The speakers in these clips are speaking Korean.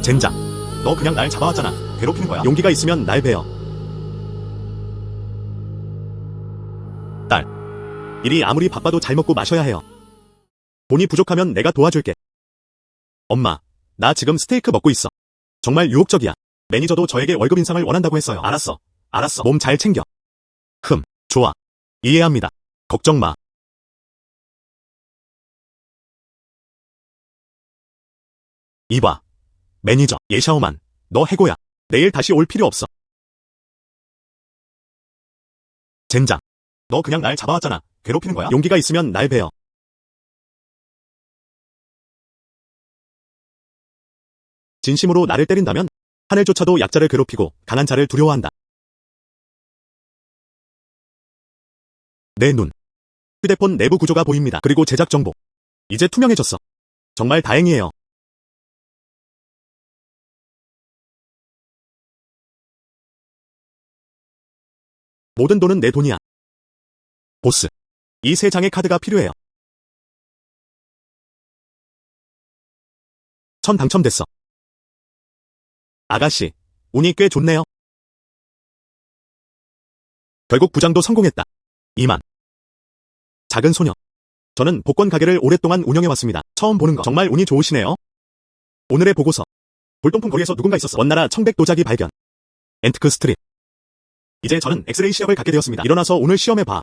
젠장. 너 그냥 날 잡아왔잖아. 괴롭히는 거야. 용기가 있으면 날 베어. 딸. 일이 아무리 바빠도 잘 먹고 마셔야 해요. 돈이 부족하면 내가 도와줄게. 엄마, 나 지금 스테이크 먹고 있어. 정말 유혹적이야. 매니저도 저에게 월급 인상을 원한다고 했어요. 알았어. 알았어. 몸 잘 챙겨. 좋아. 이해합니다. 걱정 마. 이봐. 매니저, 예샤오만. 너 해고야. 내일 다시 올 필요 없어. 젠장. 너 그냥 날 잡아왔잖아. 괴롭히는 거야. 용기가 있으면 날 베어. 진심으로 나를 때린다면 하늘조차도 약자를 괴롭히고 강한 자를 두려워한다. 내 눈. 휴대폰 내부 구조가 보입니다. 그리고 제작 정보. 이제 투명해졌어. 정말 다행이에요. 모든 돈은 내 돈이야. 보스. 이 세 장의 카드가 필요해요. 1000 당첨됐어. 아가씨, 운이 꽤 좋네요. 결국 부장도 성공했다. 2만. 작은 소녀. 저는 복권 가게를 오랫동안 운영해왔습니다. 처음 보는 거 정말 운이 좋으시네요. 오늘의 보고서. 골동품 거리에서 누군가 있었어. 원나라 청백 도자기 발견. 엔트크 스트릿. 이제 저는 엑스레이 시험을 갖게 되었습니다. 일어나서 오늘 시험해봐.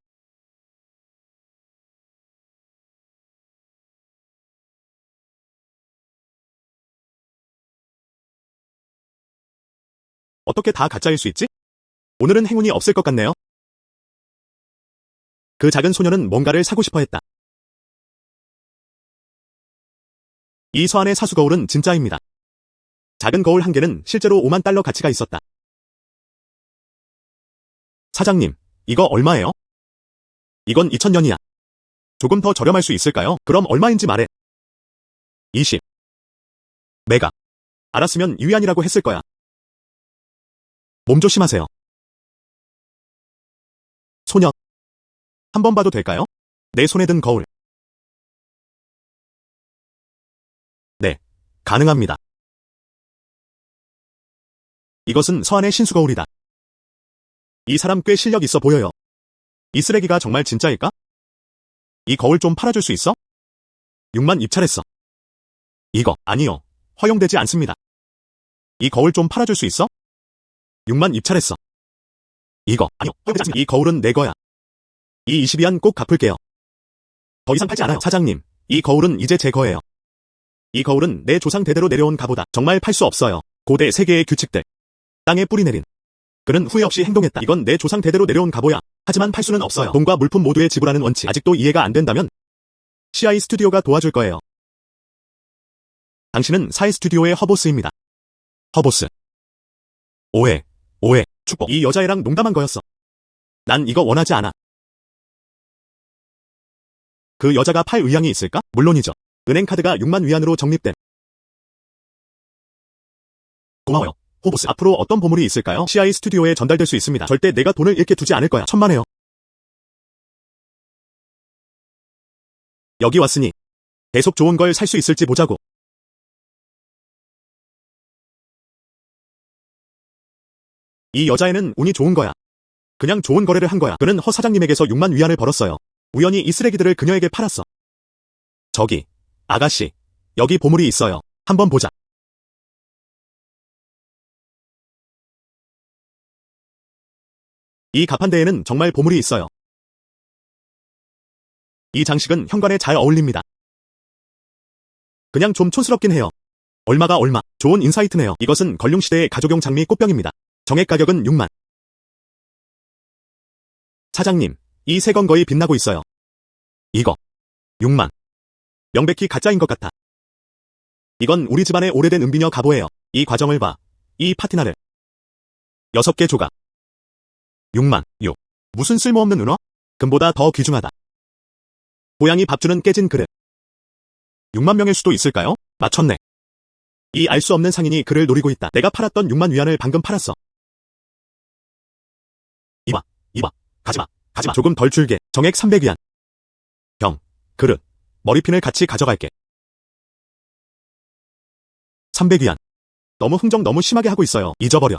어떻게 다 가짜일 수 있지? 오늘은 행운이 없을 것 같네요. 그 작은 소녀는 뭔가를 사고 싶어 했다. 이 서안의 사수 거울은 진짜입니다. 작은 거울 한 개는 실제로 5만 달러 가치가 있었다. 사장님, 이거 얼마예요? 이건 2000년이야. 조금 더 저렴할 수 있을까요? 그럼 얼마인지 말해. 20. 메가. 알았으면 유연이라고 했을 거야. 몸 조심하세요. 소녀. 한 번 봐도 될까요? 내 손에 든 거울. 네, 가능합니다. 이것은 서안의 신수 거울이다. 이 사람 꽤 실력 있어 보여요. 이 쓰레기가 정말 진짜일까? 이 거울 좀 팔아줄 수 있어? 6만 입찰했어. 이거, 아니요. 허용되지 않습니다. 이 거울 좀 팔아줄 수 있어? 6만 입찰했어. 이거, 아니요. 허용되지 않습니다. 이 거울은 내 거야. 이 22안 꼭 갚을게요. 더 이상 팔지 않아요. 사장님, 이 거울은 이제 제 거예요. 이 거울은 내 조상 대대로 내려온 가보다 정말 팔 수 없어요. 고대 세계의 규칙들. 땅에 뿌리 내린. 그는 후회 없이 행동했다. 이건 내 조상 대대로 내려온 가보야. 하지만 팔 수는 없어요. 돈과 물품 모두에 지불하는 원칙. 아직도 이해가 안 된다면 CI 스튜디오가 도와줄 거예요. 당신은 사이 스튜디오의 허보스입니다. 허보스. 오해, 축복. 이 여자애랑 농담한 거였어. 난 이거 원하지 않아. 그 여자가 팔 의향이 있을까? 물론이죠. 은행카드가 6만 위안으로 적립된. 고마워요. 호보스. 앞으로 어떤 보물이 있을까요? CI 스튜디오에 전달될 수 있습니다. 절대 내가 돈을 잃게 두지 않을 거야. 천만에요. 여기 왔으니 계속 좋은 걸 살 수 있을지 보자고. 이 여자애는 운이 좋은 거야. 그냥 좋은 거래를 한 거야. 그는 허 사장님에게서 6만 위안을 벌었어요. 우연히 이 쓰레기들을 그녀에게 팔았어. 저기, 아가씨, 여기 보물이 있어요. 한번 보자. 이 가판대에는 정말 보물이 있어요. 이 장식은 현관에 잘 어울립니다. 그냥 좀 촌스럽긴 해요. 얼마가 얼마. 좋은 인사이트네요. 이것은 걸륭시대의 가족용 장미 꽃병입니다. 정액 가격은 6만. 사장님, 이 새 건 거의 빛나고 있어요. 이거 6만. 명백히 가짜인 것 같아. 이건 우리 집안의 오래된 은비녀 갑오예요. 이 과정을 봐. 이 파티나를 6개 조각. 6만. 6. 무슨 쓸모없는 은화? 금보다 더 귀중하다. 고양이 밥 주는 깨진 그릇. 6만 명일 수도 있을까요? 맞췄네. 이 알 수 없는 상인이 그를 노리고 있다. 내가 팔았던 6만 위안을 방금 팔았어. 이봐. 가지마. 조금 덜 줄게. 정액 300위안. 병, 그릇, 머리핀을 같이 가져갈게. 300위안. 너무 흥정 너무 심하게 하고 있어요. 잊어버려.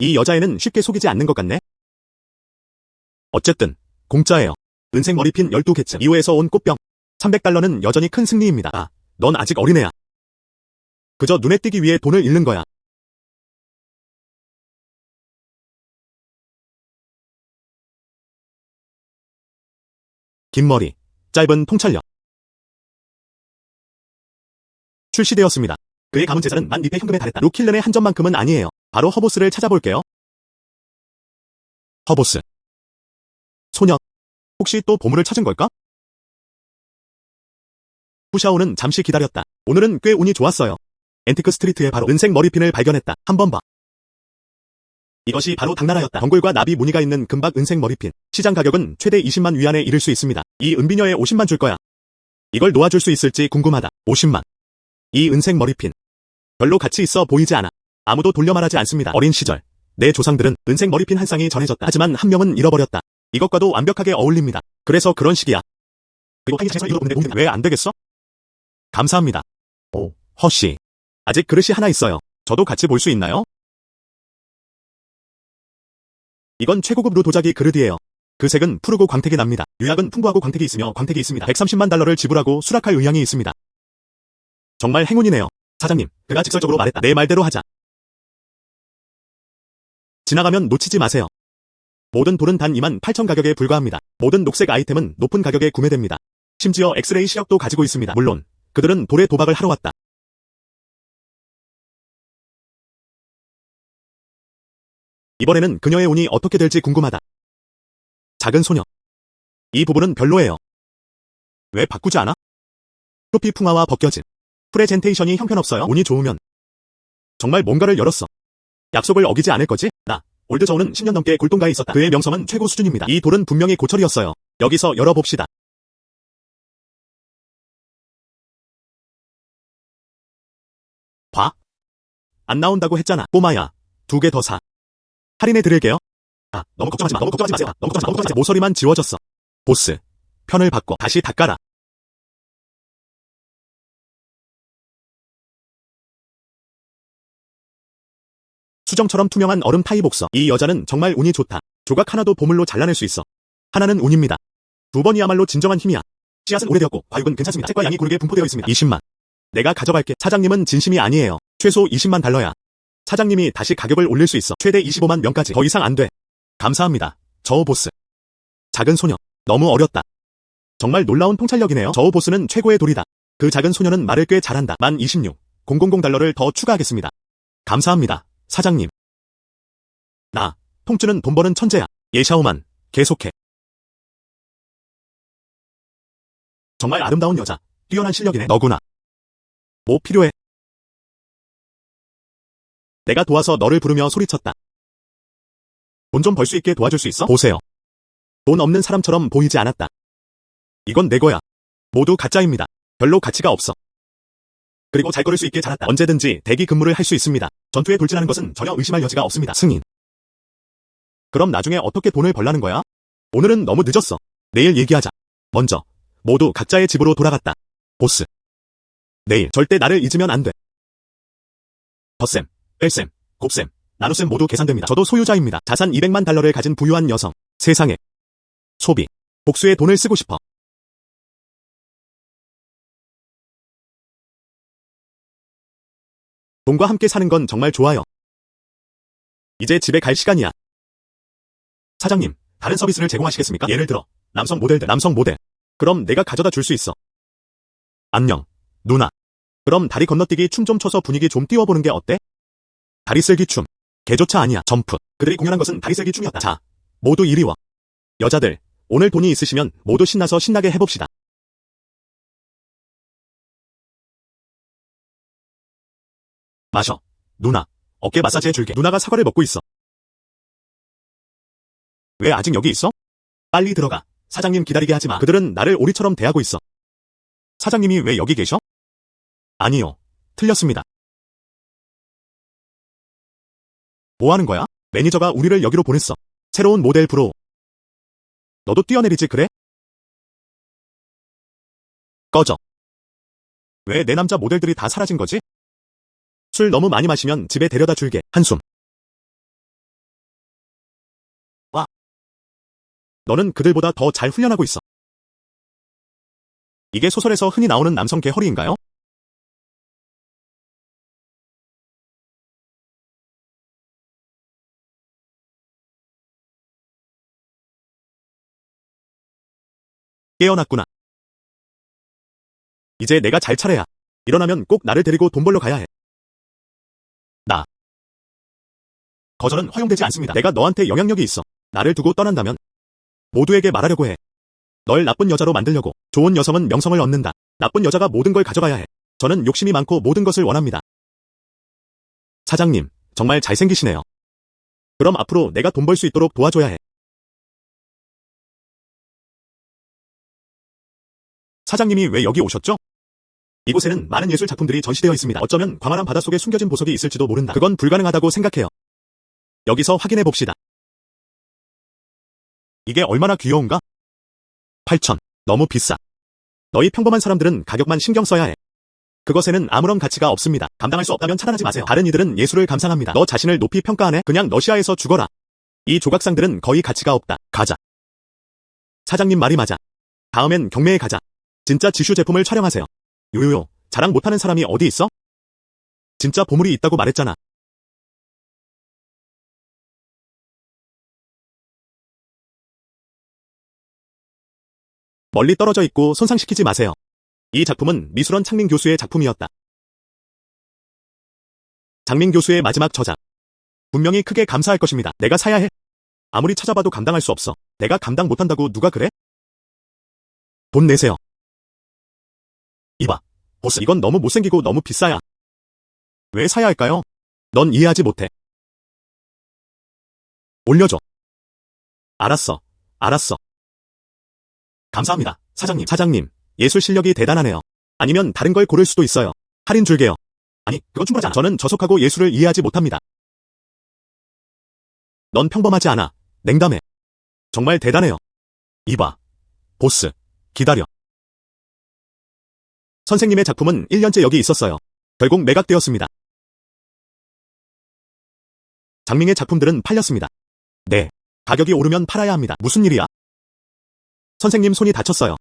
이 여자애는 쉽게 속이지 않는 것 같네. 어쨌든 공짜예요. 은색 머리핀 12개쯤 이후에서 온 꽃병. $300는 여전히 큰 승리입니다. 아, 넌 아직 어린애야. 그저 눈에 띄기 위해 돈을 잃는 거야. 긴 머리, 짧은 통찰력. 출시되었습니다. 그의 가문 재산은 만 리페 현금에 달했다. 루킬렌의 한 점만큼은 아니에요. 바로 허보스를 찾아볼게요. 허보스. 소녀. 혹시 또 보물을 찾은 걸까? 후샤오는 잠시 기다렸다. 오늘은 꽤 운이 좋았어요. 앤티크 스트리트에 바로 은색 머리핀을 발견했다. 한번 봐. 이것이 바로 당나라였다. 덩굴과 나비 무늬가 있는 금박 은색 머리핀. 시장 가격은 최대 20만 위안에 이를 수 있습니다. 이 은비녀에 50만 줄 거야. 이걸 놓아줄 수 있을지 궁금하다. 50만. 이 은색 머리핀. 별로 가치 있어 보이지 않아. 아무도 돌려 말하지 않습니다. 어린 시절. 내 조상들은 은색 머리핀 한 쌍이 전해졌다. 하지만 한 명은 잃어버렸다. 이것과도 완벽하게 어울립니다. 그래서 그런 식이야. 그리고 하이에서 잃어보는데 왜 안 되겠어? 감사합니다. 오, 허씨. 아직 그릇이 하나 있어요. 저도 같이 볼 수 있나요? 이건 최고급 루 도자기 그릇이에요. 그 색은 푸르고 광택이 납니다. 유약은 풍부하고 광택이 있으며 광택이 있습니다. $130만 지불하고 수락할 의향이 있습니다. 정말 행운이네요. 사장님, 그가 직설적으로 말했다. 내 말대로 하자. 지나가면 놓치지 마세요. 모든 돌은 단 28,000 가격에 불과합니다. 모든 녹색 아이템은 높은 가격에 구매됩니다. 심지어 엑스레이 시력도 가지고 있습니다. 물론 그들은 돌에 도박을 하러 왔다. 이번에는 그녀의 운이 어떻게 될지 궁금하다. 작은 소녀. 이 부분은 별로예요. 왜 바꾸지 않아? 트로피 풍화와 벗겨짐. 프레젠테이션이 형편없어요. 운이 좋으면. 정말 뭔가를 열었어. 약속을 어기지 않을 거지? 나, 올드저우는 10년 넘게 골동가에 있었다. 그의 명성은 최고 수준입니다. 이 돌은 분명히 고철이었어요. 여기서 열어봅시다. 봐. 안 나온다고 했잖아. 꼬마야. 2개 더 사. 할인해 드릴게요. 아, 너무 걱정하지 마. 너무 걱정하지 마세요. 너무 걱정하지 마세요. 모서리만 지워졌어. 보스. 편을 바꿔. 다시 닦아라. 수정처럼 투명한 얼음 타입 옥서. 이 여자는 정말 운이 좋다. 조각 하나도 보물로 잘라낼 수 있어. 하나는 운입니다. 2번이야말로 진정한 힘이야. 씨앗은 오래되었고 과육은 괜찮습니다. 색과 양이 고르게 분포되어 있습니다. 20만. 내가 가져갈게. 사장님은 진심이 아니에요. 최소 $200만. 사장님이 다시 가격을 올릴 수 있어. 최대 25만 명까지. 더 이상 안 돼. 감사합니다. 저우 보스. 작은 소녀. 너무 어렸다. 정말 놀라운 통찰력이네요. 저우 보스는 최고의 돌이다. 그 작은 소녀는 말을 꽤 잘한다. 만 26,000 더 추가하겠습니다. 감사합니다. 사장님. 나, 통주는 돈 버는 천재야. 예샤오만, 계속해. 정말 아름다운 여자. 뛰어난 실력이네. 너구나. 뭐 필요해? 내가 도와서 너를 부르며 소리쳤다. 돈 좀 벌 수 있게 도와줄 수 있어? 보세요. 돈 없는 사람처럼 보이지 않았다. 이건 내 거야. 모두 가짜입니다. 별로 가치가 없어. 그리고 잘 걸을 수 있게 자랐다. 언제든지 대기 근무를 할 수 있습니다. 전투에 돌진하는 것은 전혀 의심할 여지가 없습니다. 승인. 그럼 나중에 어떻게 돈을 벌라는 거야? 오늘은 너무 늦었어. 내일 얘기하자. 먼저 모두 각자의 집으로 돌아갔다. 보스. 내일 절대 나를 잊으면 안 돼. 덧셈, 뺄셈, 곱셈, 나눗셈 모두 계산됩니다. 저도 소유자입니다. 자산 $200만 가진 부유한 여성. 세상에. 소비. 복수에 돈을 쓰고 싶어. 돈과 함께 사는 건 정말 좋아요. 이제 집에 갈 시간이야. 사장님, 다른 서비스를 제공하시겠습니까? 예를 들어, 남성 모델. 그럼 내가 가져다 줄 수 있어. 안녕, 누나. 그럼 다리 건너뛰기 춤 좀 춰서 분위기 좀 띄워보는 게 어때? 다리 쓸기 춤. 개조차 아니야, 점프. 그들이 공연한 것은 다리 쓸기 춤이었다. 자, 모두 이리 와. 여자들, 오늘 돈이 있으시면 모두 신나서 신나게 해봅시다. 마셔. 누나, 어깨 마사지 해줄게. 누나가 사과를 먹고 있어. 왜 아직 여기 있어? 빨리 들어가. 사장님 기다리게 하지 마. 그들은 나를 오리처럼 대하고 있어. 사장님이 왜 여기 계셔? 아니요. 틀렸습니다. 뭐 하는 거야? 매니저가 우리를 여기로 보냈어. 새로운 모델 브로. 너도 뛰어내리지 그래? 꺼져. 왜 내 남자 모델들이 다 사라진 거지? 술 너무 많이 마시면 집에 데려다 줄게. 한숨. 와. 너는 그들보다 더 잘 훈련하고 있어. 이게 소설에서 흔히 나오는 남성 개허리인가요? 깨어났구나. 이제 내가 잘 차려야. 일어나면 꼭 나를 데리고 돈 벌러 가야 해. 나. 거절은 허용되지 않습니다. 내가 너한테 영향력이 있어. 나를 두고 떠난다면 모두에게 말하려고 해. 널 나쁜 여자로 만들려고. 좋은 여성은 명성을 얻는다. 나쁜 여자가 모든 걸 가져가야 해. 저는 욕심이 많고 모든 것을 원합니다. 사장님, 정말 잘생기시네요. 그럼 앞으로 내가 돈 벌 수 있도록 도와줘야 해. 사장님이 왜 여기 오셨죠? 이곳에는 많은 예술 작품들이 전시되어 있습니다. 어쩌면 광활한 바닷속에 숨겨진 보석이 있을지도 모른다. 그건 불가능하다고 생각해요. 여기서 확인해 봅시다. 이게 얼마나 귀여운가? 8천. 너무 비싸. 너희 평범한 사람들은 가격만 신경 써야 해. 그것에는 아무런 가치가 없습니다. 감당할 수 없다면 차단하지 마세요. 다른 이들은 예술을 감상합니다. 너 자신을 높이 평가하네? 그냥 러시아에서 죽어라. 이 조각상들은 거의 가치가 없다. 가자. 사장님 말이 맞아. 다음엔 경매에 가자. 진짜 지슈 제품을 촬영하세요. 요요요, 자랑 못하는 사람이 어디 있어? 진짜 보물이 있다고 말했잖아. 멀리 떨어져 있고 손상시키지 마세요. 이 작품은 미술원 창민 교수의 작품이었다. 장민 교수의 마지막 저작. 분명히 크게 감사할 것입니다. 내가 사야 해. 아무리 찾아봐도 감당할 수 없어. 내가 감당 못한다고 누가 그래? 돈 내세요. 이봐. 보스, 이건 너무 못생기고 너무 비싸야. 왜 사야 할까요? 넌 이해하지 못해. 올려줘. 알았어. 알았어. 감사합니다. 사장님, 예술 실력이 대단하네요. 아니면 다른 걸 고를 수도 있어요. 할인 줄게요. 아니, 그건 충분하지 않아. 저는 저속하고 예술을 이해하지 못합니다. 넌 평범하지 않아. 냉담해. 정말 대단해요. 이봐. 보스, 기다려. 선생님의 작품은 1년째 여기 있었어요. 결국 매각되었습니다. 장밍의 작품들은 팔렸습니다. 네. 가격이 오르면 팔아야 합니다. 무슨 일이야? 선생님 손이 다쳤어요.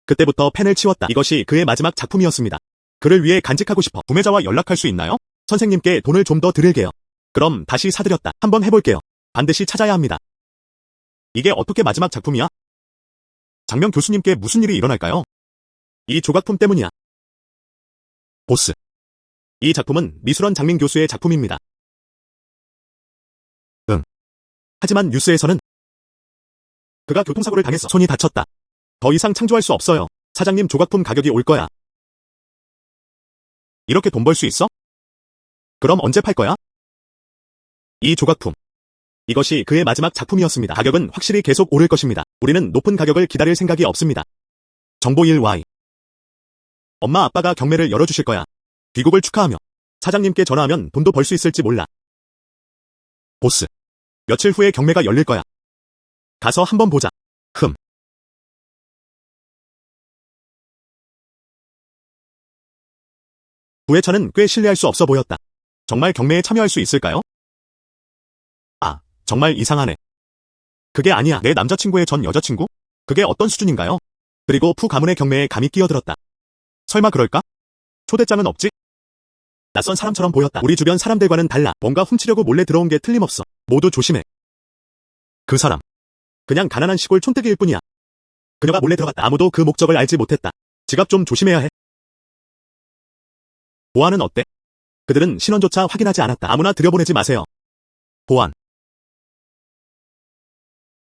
그때부터 펜을 치웠다. 이것이 그의 마지막 작품이었습니다. 그를 위해 간직하고 싶어. 구매자와 연락할 수 있나요? 선생님께 돈을 좀 더 드릴게요. 그럼 다시 사드렸다. 한번 해볼게요. 반드시 찾아야 합니다. 이게 어떻게 마지막 작품이야? 장명 교수님께 무슨 일이 일어날까요? 이 조각품 때문이야. 보스. 이 작품은 미술원 장민 교수의 작품입니다. 응. 하지만 뉴스에서는 그가 교통사고를 당했어. 손이 다쳤다. 더 이상 창조할 수 없어요. 사장님 조각품 가격이 올 거야. 이렇게 돈 벌 수 있어? 그럼 언제 팔 거야? 이 조각품. 이것이 그의 마지막 작품이었습니다. 가격은 확실히 계속 오를 것입니다. 우리는 높은 가격을 기다릴 생각이 없습니다. 정보 1Y. 엄마 아빠가 경매를 열어주실 거야. 귀국을 축하하며 사장님께 전화하면 돈도 벌 수 있을지 몰라. 보스. 며칠 후에 경매가 열릴 거야. 가서 한번 보자. 흠. 부회차는 꽤 신뢰할 수 없어 보였다. 정말 경매에 참여할 수 있을까요? 아, 정말 이상하네. 그게 아니야. 내 남자친구의 전 여자친구? 그게 어떤 수준인가요? 그리고 푸 가문의 경매에 감히 끼어들었다. 설마 그럴까? 초대장은 없지? 낯선 사람처럼 보였다. 우리 주변 사람들과는 달라. 뭔가 훔치려고 몰래 들어온 게 틀림없어. 모두 조심해. 그 사람. 그냥 가난한 시골 촌뜨기일 뿐이야. 그녀가 몰래 들어갔다. 아무도 그 목적을 알지 못했다. 지갑 좀 조심해야 해. 보안은 어때? 그들은 신원조차 확인하지 않았다. 아무나 들여보내지 마세요. 보안.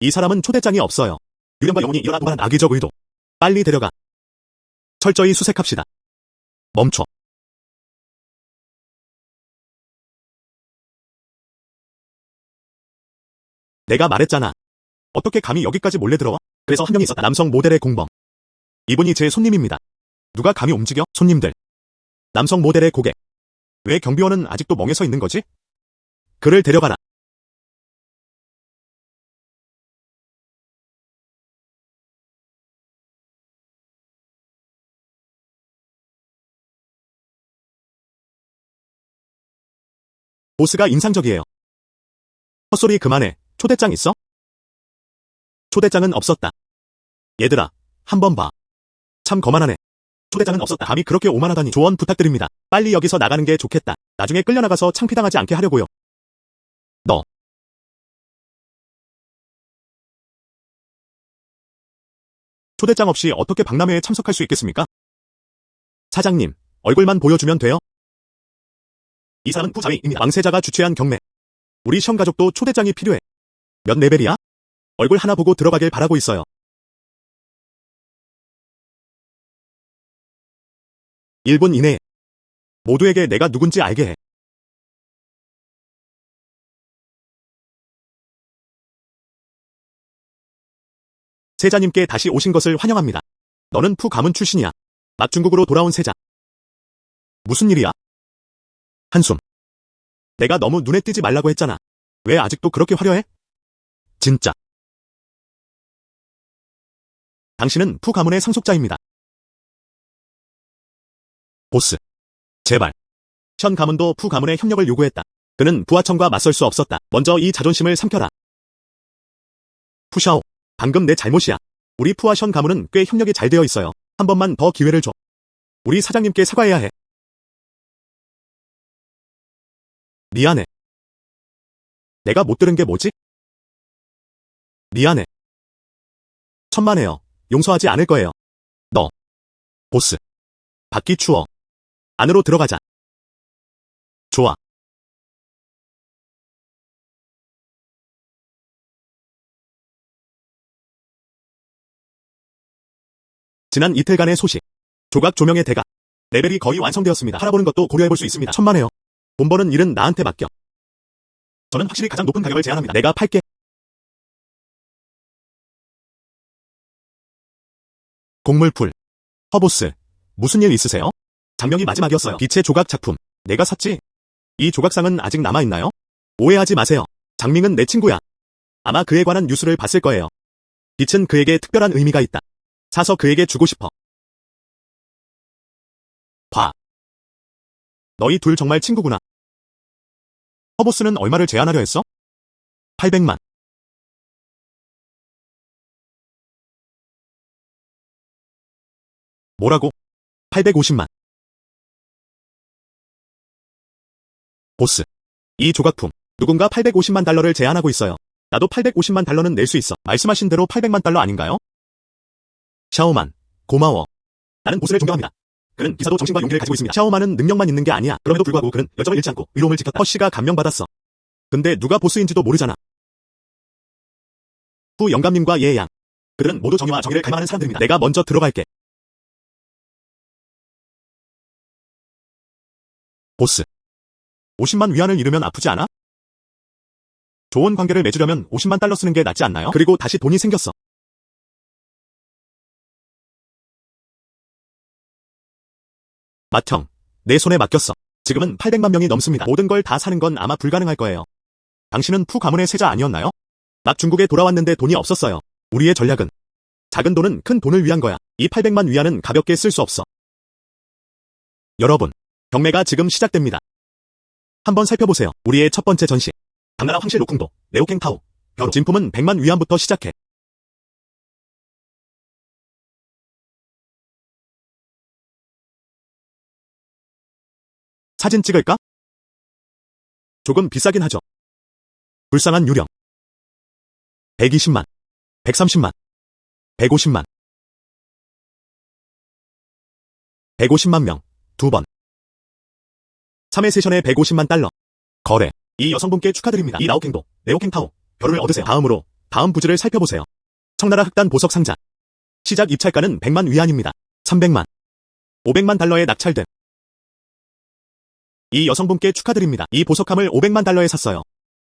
이 사람은 초대장이 없어요. 유령과 영혼이 일어나 도발한 악의적 의도. 빨리 데려가. 철저히 수색합시다. 멈춰. 내가 말했잖아. 어떻게 감히 여기까지 몰래 들어와? 그래서 한 명이 있었다. 남성 모델의 공범. 이분이 제 손님입니다. 누가 감히 움직여? 손님들. 남성 모델의 고객. 왜 경비원은 아직도 멍해 서 있는 거지? 그를 데려가라. 보스가 인상적이에요. 헛소리 그만해. 초대장 있어? 초대장은 없었다. 얘들아, 한번 봐. 참 거만하네. 초대장은 없었다. 감히 그렇게 오만하다니. 조언 부탁드립니다. 빨리 여기서 나가는 게 좋겠다. 나중에 끌려나가서 창피당하지 않게 하려고요. 너. 초대장 없이 어떻게 박람회에 참석할 수 있겠습니까? 사장님, 얼굴만 보여주면 돼요? 이 사람은 부자위입니다. 왕세자가 주최한 경매. 우리 션 가족도 초대장이 필요해. 몇 레벨이야? 얼굴 하나 보고 들어가길 바라고 있어요. (1분) 이내에 모두에게 내가 누군지 알게 해. 세자님께 다시 오신 것을 환영합니다. 너는 푸 가문 출신이야. 막 중국으로 돌아온 세자. 무슨 일이야? 한숨. 내가 너무 눈에 띄지 말라고 했잖아. 왜 아직도 그렇게 화려해? 진짜. 당신은 푸 가문의 상속자입니다. 보스. 제발. 션 가문도 푸 가문의 협력을 요구했다. 그는 부하청과 맞설 수 없었다. 먼저 이 자존심을 삼켜라. 푸샤오. 방금 내 잘못이야. 우리 푸와 션 가문은 꽤 협력이 잘 되어 있어요. 한 번만 더 기회를 줘. 우리 사장님께 사과해야 해. 미안해. 내가 못 들은 게 뭐지? 미안해. 천만에요. 용서하지 않을 거예요. 너. 보스. 밖이 추워. 안으로 들어가자. 좋아. 지난 이틀간의 소식. 조각 조명의 대가. 레벨이 거의 완성되었습니다. 팔아보는 것도 고려해볼 수 있습니다. 천만에요. 돈 버는 일은 나한테 맡겨. 저는 확실히 가장 높은 가격을 제안합니다. 내가 팔게. 곡물풀. 허보스. 무슨 일 있으세요? 장명이 마지막이었어요. 빛의 조각 작품. 내가 샀지? 이 조각상은 아직 남아있나요? 오해하지 마세요. 장밍은 내 친구야. 아마 그에 관한 뉴스를 봤을 거예요. 빛은 그에게 특별한 의미가 있다. 사서 그에게 주고 싶어. 봐. 너희 둘 정말 친구구나. 허보스는 얼마를 제안하려 했어? 800만. 뭐라고? 850만. 보스. 이 조각품. 누군가 850만 달러를 제안하고 있어요. 나도 850만 달러는 낼 수 있어. 말씀하신 대로 800만 달러 아닌가요? 샤오만. 고마워. 나는 보스를 존경합니다. 그는 기사도 정신과 용기를 가지고 있습니다. 샤오만은 능력만 있는 게 아니야. 그럼에도 불구하고 그는 열정을 잃지 않고 의로움을 지켰다. 허씨가 감명받았어. 근데 누가 보스인지도 모르잖아. 후 영감님과 예양. 그들은 모두 정의와 정의를 갈망하는 사람들입니다. 내가 먼저 들어갈게. 보스. 50만 위안을 잃으면 아프지 않아? 좋은 관계를 맺으려면 50만 달러 쓰는 게 낫지 않나요? 그리고 다시 돈이 생겼어. 맏형. 내 손에 맡겼어. 지금은 800만 명이 넘습니다. 모든 걸 다 사는 건 아마 불가능할 거예요. 당신은 푸 가문의 세자 아니었나요? 막 중국에 돌아왔는데 돈이 없었어요. 우리의 전략은 작은 돈은 큰 돈을 위한 거야. 이 800만 위안은 가볍게 쓸 수 없어. 여러분, 경매가 지금 시작됩니다. 한번 살펴보세요. 우리의 첫 번째 전시. 당나라 황실 로쿵도, 레오캥타오, 벼루. 진품은 100만 위안부터 시작해. 사진 찍을까? 조금 비싸긴 하죠. 불쌍한 유령. 120만, 130만, 150만. 150만 명, 2번. 3회 세션에 150만 달러. 거래. 이 여성분께 축하드립니다. 이 라오캥도, 레오캥타오, 벼루를 얻으세요. 다음으로, 다음 부지를 살펴보세요. 청나라 흑단 보석 상자. 시작 입찰가는 100만 위안입니다. 300만, 500만 달러에 낙찰됨. 이 여성분께 축하드립니다. 이 보석함을 500만 달러에 샀어요.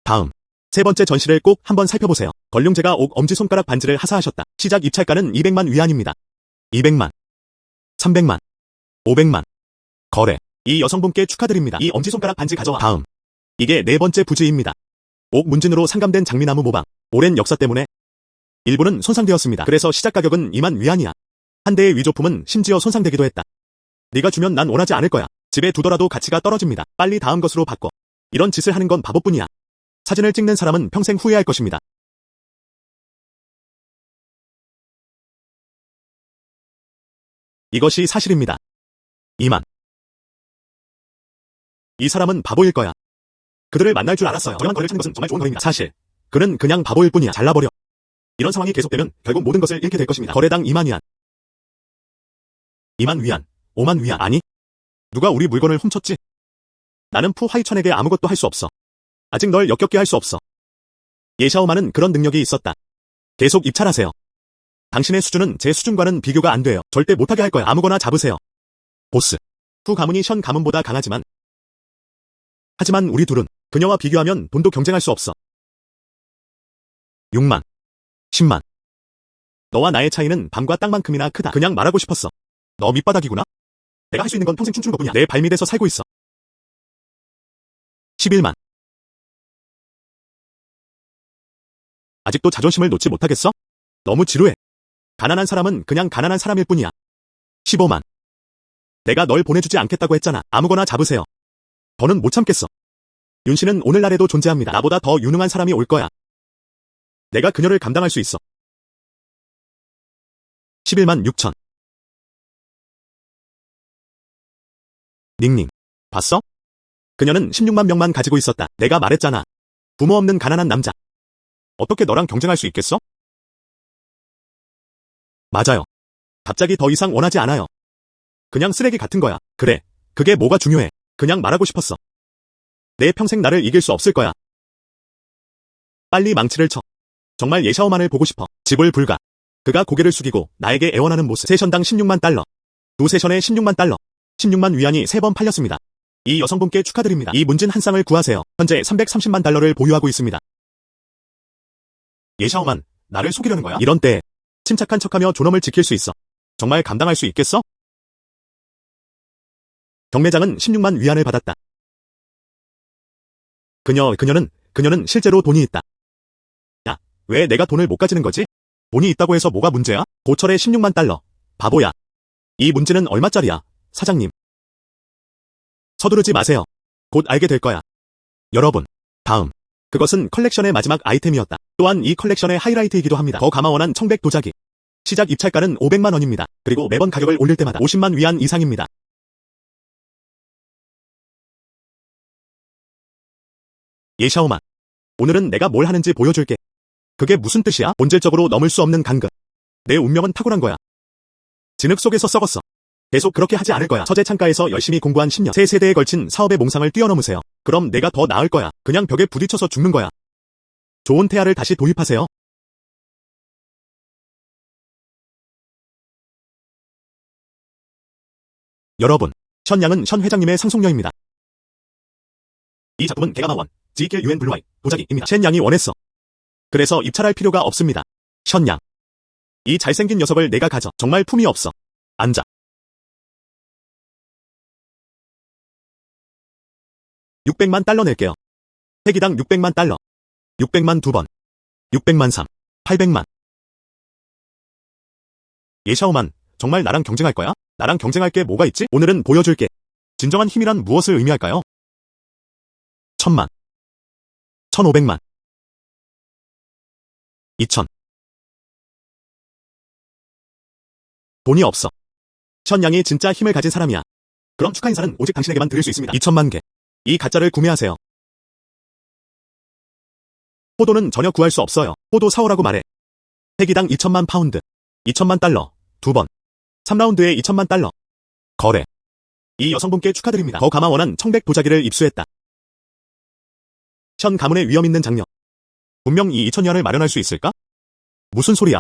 다음. 세 번째 전시를 꼭 한번 살펴보세요. 걸륭제가 옥 엄지손가락 반지를 하사하셨다. 시작 입찰가는 200만 위안입니다. 200만, 300만, 500만. 거래. 이 여성분께 축하드립니다. 이 엄지손가락 반지 가져와. 다음. 이게 네 번째 부지입니다. 옥 문진으로 상감된 장미나무 모방. 오랜 역사 때문에 일부는 손상되었습니다. 그래서 시작 가격은 2만 위안이야. 한 대의 위조품은 심지어 손상되기도 했다. 네가 주면 난 원하지 않을 거야. 집에 두더라도 가치가 떨어집니다. 빨리 다음 것으로 바꿔. 이런 짓을 하는 건 바보뿐이야. 사진을 찍는 사람은 평생 후회할 것입니다. 이것이 사실입니다. 이만. 이 사람은 바보일 거야. 그들을 만날 줄 알았어요. 저렴한 거래를 찾는 것은 정말 좋은 거래입니다. 사실 그는 그냥 바보일 뿐이야. 잘라버려. 이런 상황이 계속되면 결국 모든 것을 잃게 될 것입니다. 거래당 2만 위안. 2만 위안, 5만 위안. 아니, 누가 우리 물건을 훔쳤지? 나는 푸 화이천에게 아무것도 할 수 없어. 아직 널 역겹게 할 수 없어. 예샤오만은 그런 능력이 있었다. 계속 입찰하세요. 당신의 수준은 제 수준과는 비교가 안 돼요. 절대 못하게 할 거야. 아무거나 잡으세요. 보스. 푸 가문이 션 가문보다 강하지만 하지만 우리 둘은 그녀와 비교하면 돈도 경쟁할 수 없어. 6만. 10만. 너와 나의 차이는 밤과 땅만큼이나 크다. 그냥 말하고 싶었어. 너 밑바닥이구나? 내가 할 수 있는 건 평생 춤추는 것뿐이야. 내 발밑에서 살고 있어. 11만. 아직도 자존심을 놓지 못하겠어? 너무 지루해. 가난한 사람은 그냥 가난한 사람일 뿐이야. 15만. 내가 널 보내주지 않겠다고 했잖아. 아무거나 잡으세요. 더는 못 참겠어. 윤 씨는 오늘날에도 존재합니다. 나보다 더 유능한 사람이 올 거야. 내가 그녀를 감당할 수 있어. 11만 6천. 닝닝. 봤어? 그녀는 16만 명만 가지고 있었다. 내가 말했잖아. 부모 없는 가난한 남자. 어떻게 너랑 경쟁할 수 있겠어? 맞아요. 갑자기 더 이상 원하지 않아요. 그냥 쓰레기 같은 거야. 그래. 그게 뭐가 중요해. 그냥 말하고 싶었어. 내 평생 나를 이길 수 없을 거야. 빨리 망치를 쳐. 정말 예샤오만을 보고 싶어. 지불 불가. 그가 고개를 숙이고 나에게 애원하는 모습. 세션당 16만 달러. 두 세션에 16만 달러. 16만 위안이 3번 팔렸습니다. 이 여성분께 축하드립니다. 이 문진 한 쌍을 구하세요. 현재 330만 달러를 보유하고 있습니다. 예샤오만, 나를 속이려는 거야? 이런 때에 침착한 척하며 존엄을 지킬 수 있어. 정말 감당할 수 있겠어? 경매장은 16만 위안을 받았다. 그녀는 실제로 돈이 있다. 야, 왜 내가 돈을 못 가지는 거지? 돈이 있다고 해서 뭐가 문제야? 고철에 16만 달러. 바보야. 이 문제는 얼마짜리야, 사장님? 서두르지 마세요. 곧 알게 될 거야. 여러분, 다음. 그것은 컬렉션의 마지막 아이템이었다. 또한 이 컬렉션의 하이라이트이기도 합니다. 더 가마원한 청백 도자기. 시작 입찰가는 500만 원입니다. 그리고 매번 가격을 올릴 때마다 50만 위안 이상입니다. 예샤오만. 오늘은 내가 뭘 하는지 보여줄게. 그게 무슨 뜻이야? 본질적으로 넘을 수 없는 간극. 내 운명은 탁월한 거야. 진흙 속에서 썩었어. 계속 그렇게 하지 않을 거야. 서재 창가에서 열심히 공부한 10년. 세 세대에 걸친 사업의 몽상을 뛰어넘으세요. 그럼 내가 더 나을 거야. 그냥 벽에 부딪혀서 죽는 거야. 좋은 태아를 다시 도입하세요. 여러분, 션 양은 션 회장님의 상속녀입니다. 이 작품은 개가마원, 지킬 유엔 블루아이, 도자기입니다. 션 양이 원했어. 그래서 입찰할 필요가 없습니다. 션 양. 이 잘생긴 녀석을 내가 가져. 정말 품이 없어. 앉아. $600만 달러 낼게요. 회기당 600만 달러. 600만 2번. 600만 3. 800만. 예샤오만, 정말 나랑 경쟁할 거야? 나랑 경쟁할 게 뭐가 있지? 오늘은 보여줄게. 진정한 힘이란 무엇을 의미할까요? 1000만. 1500만. 2000. 돈이 없어. 션 양이 진짜 힘을 가진 사람이야. 그럼 축하 인사는 오직 당신에게만 드릴 수 있습니다. 2000만 개. 이 가짜를 구매하세요. 포도는 전혀 구할 수 없어요. 포도 사오라고 말해. 회기당 2000만 파운드. 2000만 달러. 2번. 3라운드에 2000만 달러. 거래. 이 여성분께 축하드립니다. 더 가마 원한 청백 도자기를 입수했다. 션 가문의 위험 있는 장녀. 분명 이 2000년을 마련할 수 있을까? 무슨 소리야?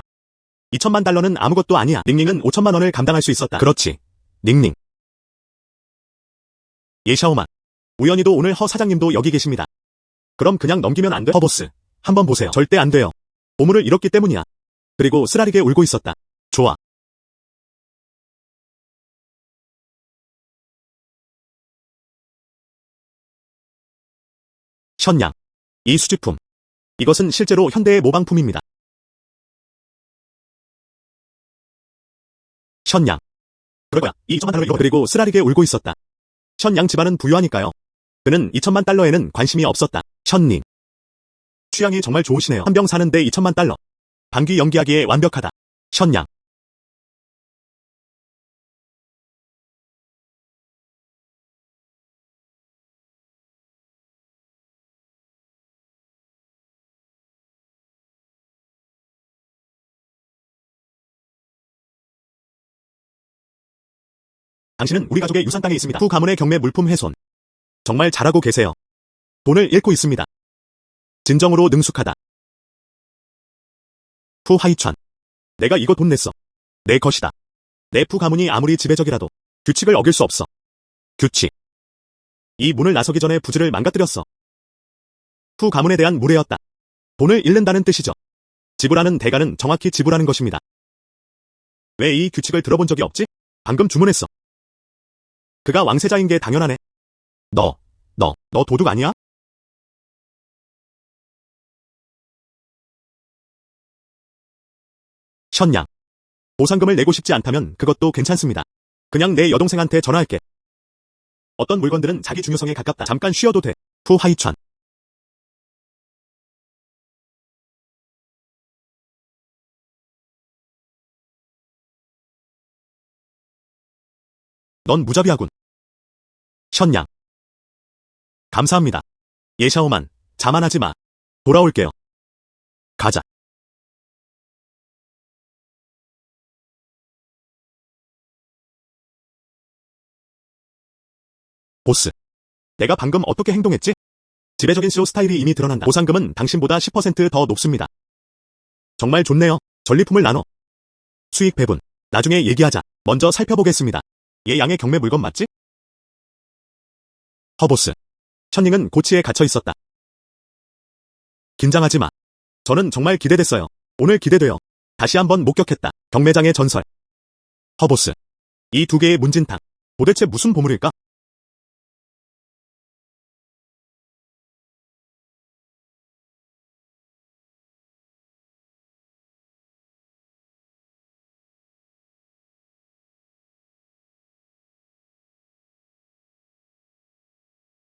2000만 달러는 아무것도 아니야. 닝닝은 5천만 원을 감당할 수 있었다. 그렇지. 닝닝. 예샤오만. 우연히도 오늘 허 사장님도 여기 계십니다. 그럼 그냥 넘기면 안 돼? 허보스. 한번 보세요. 절대 안 돼요. 보물을 잃었기 때문이야. 그리고 쓰라리게 울고 있었다. 좋아. 션 양. 이 수집품. 이것은 실제로 현대의 모방품입니다. 션 양. 그럴 거야. 이 2천만 달러 이거. 그리고 쓰라리게 울고 있었다. 션 양 집안은 부유하니까요. 그는 2천만 달러에는 관심이 없었다. 션님. 취향이 정말 좋으시네요. 한 병 사는데 2천만 달러. 방귀 연기하기에 완벽하다. 션양. 당신은 우리 가족의 유산 땅에 있습니다. 후 가문의 경매 물품 훼손. 정말 잘하고 계세요. 돈을 잃고 있습니다. 진정으로 능숙하다. 후 하이찬. 내가 이거 돈 냈어. 내 것이다. 내 푸 가문이 아무리 지배적이라도 규칙을 어길 수 없어. 규칙. 이 문을 나서기 전에 부지를 망가뜨렸어. 푸 가문에 대한 무례였다. 돈을 잃는다는 뜻이죠. 지불하는 대가는 정확히 지불하는 것입니다. 왜 이 규칙을 들어본 적이 없지? 방금 주문했어. 그가 왕세자인 게 당연하네. 너 도둑 아니야? 션양. 보상금을 내고 싶지 않다면 그것도 괜찮습니다. 그냥 내 여동생한테 전화할게. 어떤 물건들은 자기 중요성에 가깝다. 잠깐 쉬어도 돼. 후 하이찬. 넌 무자비하군. 션양. 감사합니다. 예샤오만, 자만하지 마. 돌아올게요. 가자. 보스. 내가 방금 어떻게 행동했지? 지배적인 쇼 스타일이 이미 드러난다. 보상금은 당신보다 10%더 높습니다. 정말 좋네요. 전리품을 나눠. 수익 배분. 나중에 얘기하자. 먼저 살펴보겠습니다. 얘 양의 경매 물건 맞지? 허보스. 천닝은 고치에 갇혀 있었다. 긴장하지 마. 저는 정말 기대됐어요. 오늘 기대돼요. 다시 한번 목격했다. 경매장의 전설. 허보스. 이 두 개의 문진탕. 도대체 무슨 보물일까?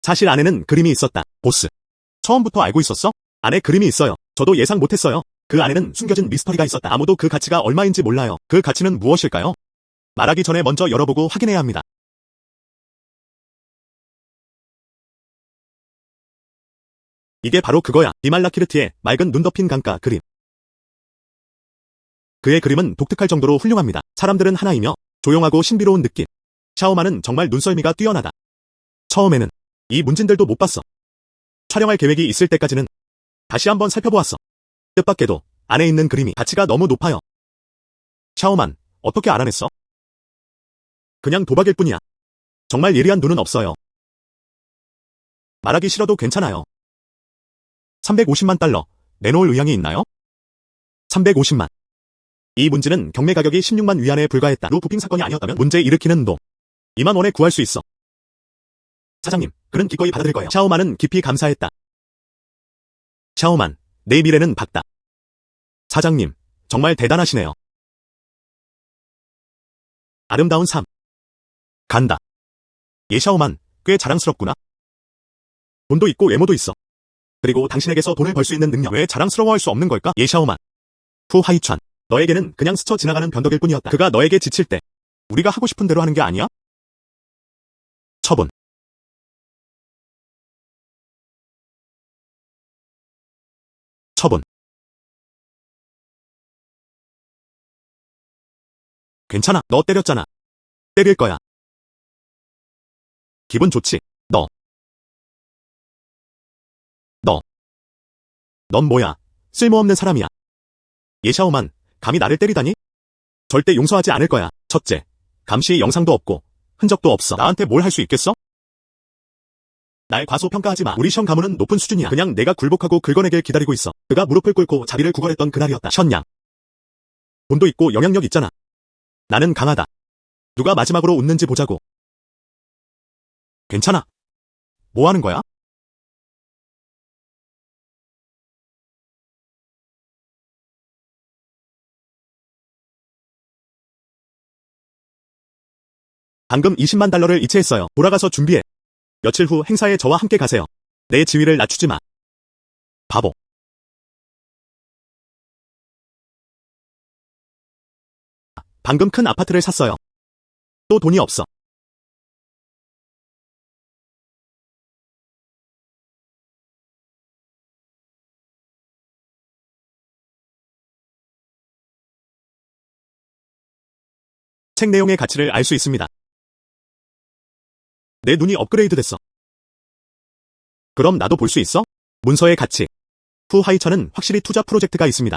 사실 안에는 그림이 있었다. 보스. 처음부터 알고 있었어? 안에 그림이 있어요. 저도 예상 못했어요. 그 안에는 숨겨진 미스터리가 있었다. 아무도 그 가치가 얼마인지 몰라요. 그 가치는 무엇일까요? 말하기 전에 먼저 열어보고 확인해야 합니다. 이게 바로 그거야. 이말라키르티의 맑은 눈 덮인 강가 그림. 그의 그림은 독특할 정도로 훌륭합니다. 사람들은 하나이며 조용하고 신비로운 느낌. 샤오만은 정말 눈썰미가 뛰어나다. 처음에는 이 문진들도 못 봤어. 촬영할 계획이 있을 때까지는 다시 한번 살펴보았어. 뜻밖에도 안에 있는 그림이 가치가 너무 높아요. 샤오만, 어떻게 알아냈어? 그냥 도박일 뿐이야. 정말 예리한 눈은 없어요. 말하기 싫어도 괜찮아요. 350만 달러, 내놓을 의향이 있나요? 350만. 이 문진은 경매 가격이 16만 위안에 불과했다. 루 부핑 사건이 아니었다면 문제 일으키는 놈. 2만 원에 구할 수 있어. 사장님, 그는 기꺼이 받아들일 거예요. 샤오만은 깊이 감사했다. 샤오만, 내 미래는 밝다. 사장님, 정말 대단하시네요. 아름다운 삶. 간다. 샤오만, 꽤 자랑스럽구나. 돈도 있고 외모도 있어. 그리고 당신에게서 돈을 벌 수 있는 능력. 왜 자랑스러워할 수 없는 걸까? 샤오만. 후 하이찬. 너에게는 그냥 스쳐 지나가는 변덕일 뿐이었다. 그가 너에게 지칠 때 우리가 하고 싶은 대로 하는 게 아니야? 처분. 처분. 괜찮아. 너 때렸잖아. 때릴 거야. 기분 좋지? 넌 뭐야? 쓸모없는 사람이야. 샤오만, 감히 나를 때리다니? 절대 용서하지 않을 거야. 첫째, 감시 영상도 없고 흔적도 없어. 나한테 뭘 할 수 있겠어? 날 과소평가하지 마. 우리 션 가문은 높은 수준이야. 그냥 내가 굴복하고 긁어내길 기다리고 있어. 그가 무릎을 꿇고 자비를 구걸했던 그날이었다. 션양. 돈도 있고 영향력 있잖아. 나는 강하다. 누가 마지막으로 웃는지 보자고. 괜찮아. 뭐 하는 거야? 방금 20만 달러를 이체했어요. 돌아가서 준비해. 며칠 후 행사에 저와 함께 가세요. 내 지위를 낮추지 마. 바보. 방금 큰 아파트를 샀어요. 또 돈이 없어. 책 내용의 가치를 알 수 있습니다. 내 눈이 업그레이드 됐어. 그럼 나도 볼 수 있어? 문서의 가치. 푸하이천은 확실히 투자 프로젝트가 있습니다.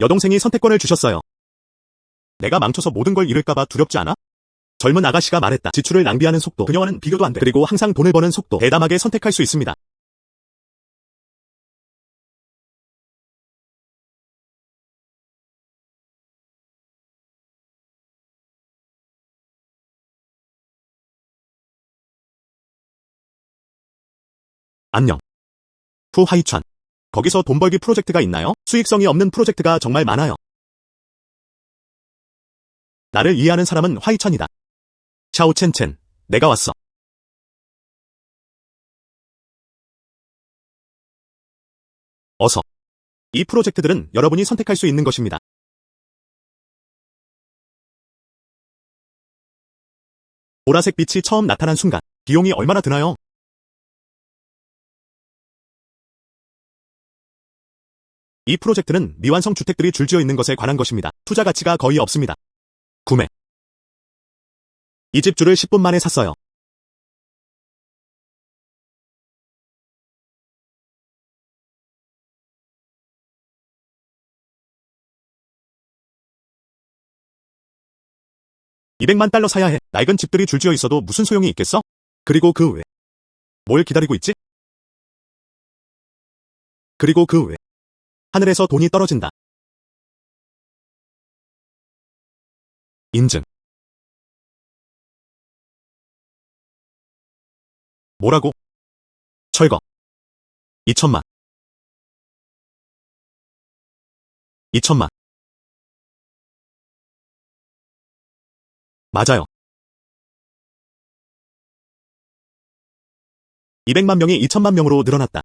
여동생이 선택권을 주셨어요. 내가 망쳐서 모든 걸 잃을까봐 두렵지 않아? 젊은 아가씨가 말했다. 지출을 낭비하는 속도, 그녀와는 비교도 안 돼. 그리고 항상 돈을 버는 속도, 대담하게 선택할 수 있습니다. 안녕. 푸하이천. 거기서 돈 벌기 프로젝트가 있나요? 수익성이 없는 프로젝트가 정말 많아요. 나를 이해하는 사람은 화이천이다. 샤오첸첸, 내가 왔어. 어서. 이 프로젝트들은 여러분이 선택할 수 있는 것입니다. 보라색 빛이 처음 나타난 순간, 비용이 얼마나 드나요? 이 프로젝트는 미완성 주택들이 줄지어 있는 것에 관한 것입니다. 투자 가치가 거의 없습니다. 구매. 이 집주를 10분 만에 샀어요. $200만 사야 해. 낡은 집들이 줄지어 있어도 무슨 소용이 있겠어? 그리고 그 외. 뭘 기다리고 있지? 그리고 그 외. 하늘에서 돈이 떨어진다. 인증. 뭐라고? 철거. 2천만. 2천만. 맞아요. 200만 명이 2천만 명으로 늘어났다.